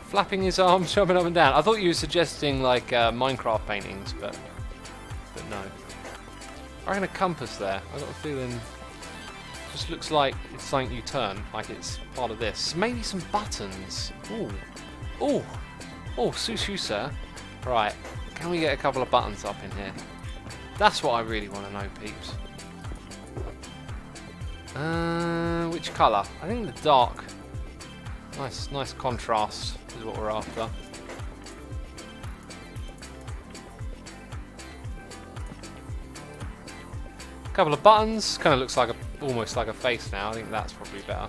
flapping his arms, jumping up and down. I thought you were suggesting like Minecraft paintings, but no. I reckon a compass there. I got a feeling. Just looks like it's something you turn, like it's part of this. Maybe some buttons. Ooh, ooh, oh, sushi, sir. Right, can we get a couple of buttons up in here? That's what I really want to know, peeps. Which colour? I think the dark. Nice contrast is what we're after. Couple of buttons. Kind of looks like a almost like a face now. I think that's probably better.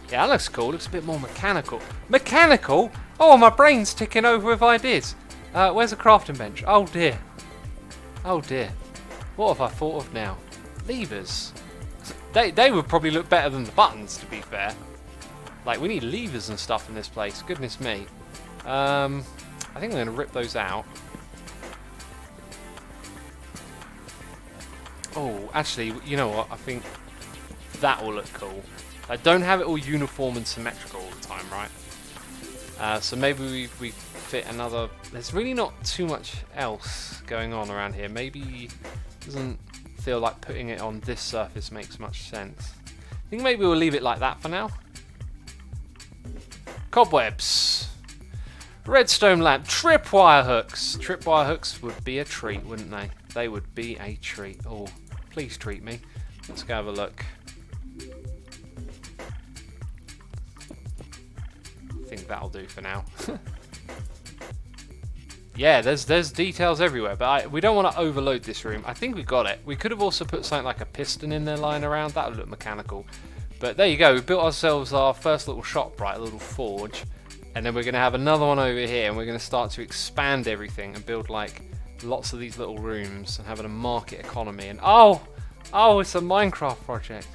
Yeah, that looks cool. Looks a bit more mechanical. Mechanical? Oh, my brain's ticking over with ideas. Where's the crafting bench? Oh dear. Oh dear. What have I thought of now? Levers. They would probably look better than the buttons, to be fair. Like, we need levers and stuff in this place. Goodness me. I think I'm going to rip those out. Oh, actually, you know what? I think that will look cool. I don't have it all uniform and symmetrical all the time, right? So maybe we fit another... There's really not too much else going on around here. Maybe it doesn't feel like putting it on this surface makes much sense. I think maybe we'll leave it like that for now. Cobwebs. Redstone lamp. Tripwire hooks. Tripwire hooks would be a treat, wouldn't they? They would be a treat. Oh, please treat me. Let's go have a look. I think that'll do for now. Yeah, there's details everywhere, but we don't want to overload this room. I think we got it. We could have also put something like a piston in there lying around. That would look mechanical. But there you go. We built ourselves our first little shop, right? A little forge. And then we're going to have another one over here, and we're going to start to expand everything and build like lots of these little rooms and having a market economy. And oh, it's a Minecraft project.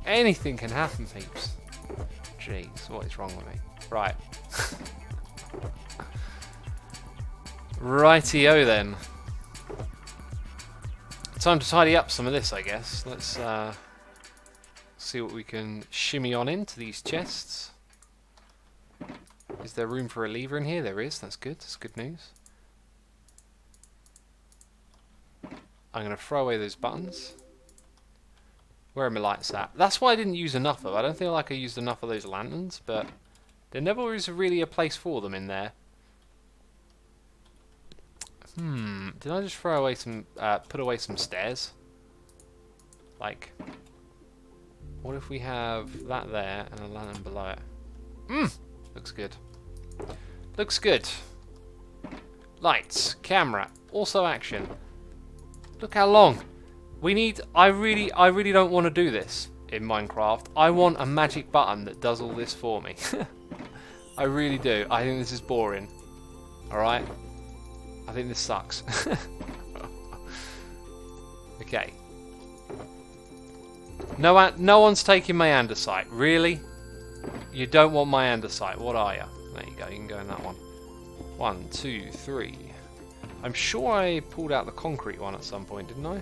Anything can happen, peeps. Jeez, what is wrong with me? Right. Rightio then. Time to tidy up some of this, I guess. Let's see what we can shimmy on into these chests. Is there room for a lever in here? There is. That's good. That's good news. I'm going to throw away those buttons. Where are my lights at? That's why I didn't use enough of. I don't feel like I used enough of those lanterns, but there never was really a place for them in there. Did I just throw away some, put away some stairs? Like, what if we have that there and a lantern below it? Looks good. Looks good. Lights, camera, also action. Look how long. We need, I really don't want to do this in Minecraft. I want a magic button that does all this for me. I really do. I think this is boring. Alright? I think this sucks. Okay. No one's taking my andesite. Really? You don't want my andesite. What are you? There you go. You can go in that one. 1, 2, 3. I'm sure I pulled out the concrete one at some point, didn't I?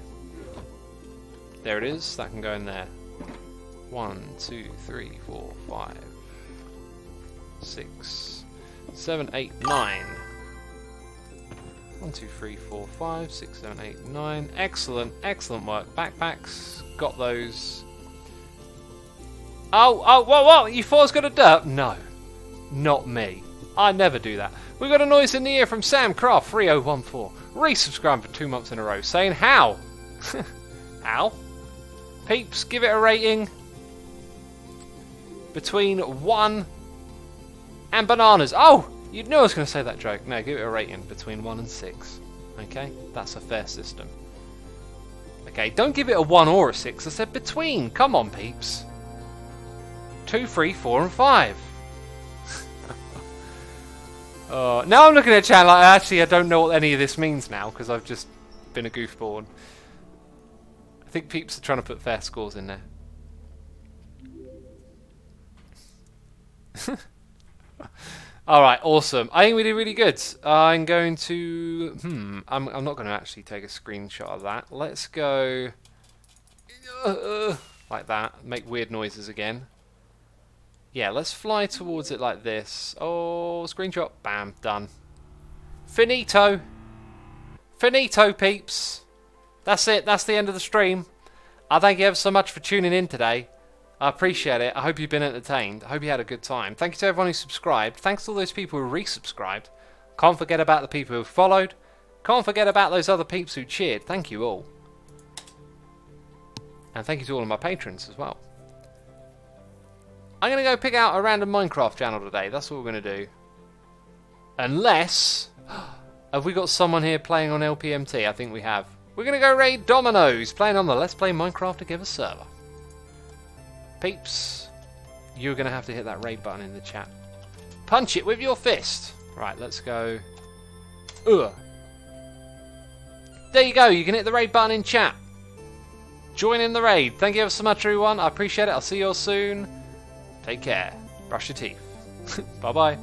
There it is. That can go in there. 1, 2, 3, 4, 5, 6, 7, 8, 9. 1, 2, 3, 4, 5, 6, 7, 8, 9. Excellent, excellent work. Backpacks, got those. Oh, what? You thought I was going to derp? No, not me. I never do that. We got a noise in the ear from SamCraft3014. Resubscribed for 2 months in a row, saying how? How? Peeps, give it a rating between 1 and bananas. Oh! You knew I was going to say that joke. No, give it a rating between 1 and 6. Okay? That's a fair system. Okay, don't give it a 1 or a 6. I said between. Come on, peeps. 2, 3, 4, and 5. Now I'm looking at the channel. I don't know what any of this means now because I've just been a goofball. I think peeps are trying to put fair scores in there. Alright, awesome. I think we did really good. I'm going to... I'm not going to actually take a screenshot of that. Let's go... like that. Make weird noises again. Yeah, let's fly towards it like this. Oh, screenshot. Bam, done. Finito. Finito, peeps. That's it. That's the end of the stream. I thank you ever so much for tuning in today. I appreciate it. I hope you've been entertained. I hope you had a good time. Thank you to everyone who subscribed. Thanks to all those people who resubscribed. Can't forget about the people who followed. Can't forget about those other peeps who cheered. Thank you all. And thank you to all of my patrons as well. I'm going to go pick out a random Minecraft channel today. That's what we're going to do. Unless... have we got someone here playing on LPMT? I think we have. We're going to go raid Dominoes, playing on the Let's Play Minecraft Together server. Peeps, you're going to have to hit that raid button in the chat. Punch it with your fist. Right, let's go. Ugh. There you go. You can hit the raid button in chat. Join in the raid. Thank you ever so much, everyone. I appreciate it. I'll see you all soon. Take care. Brush your teeth. Bye-bye.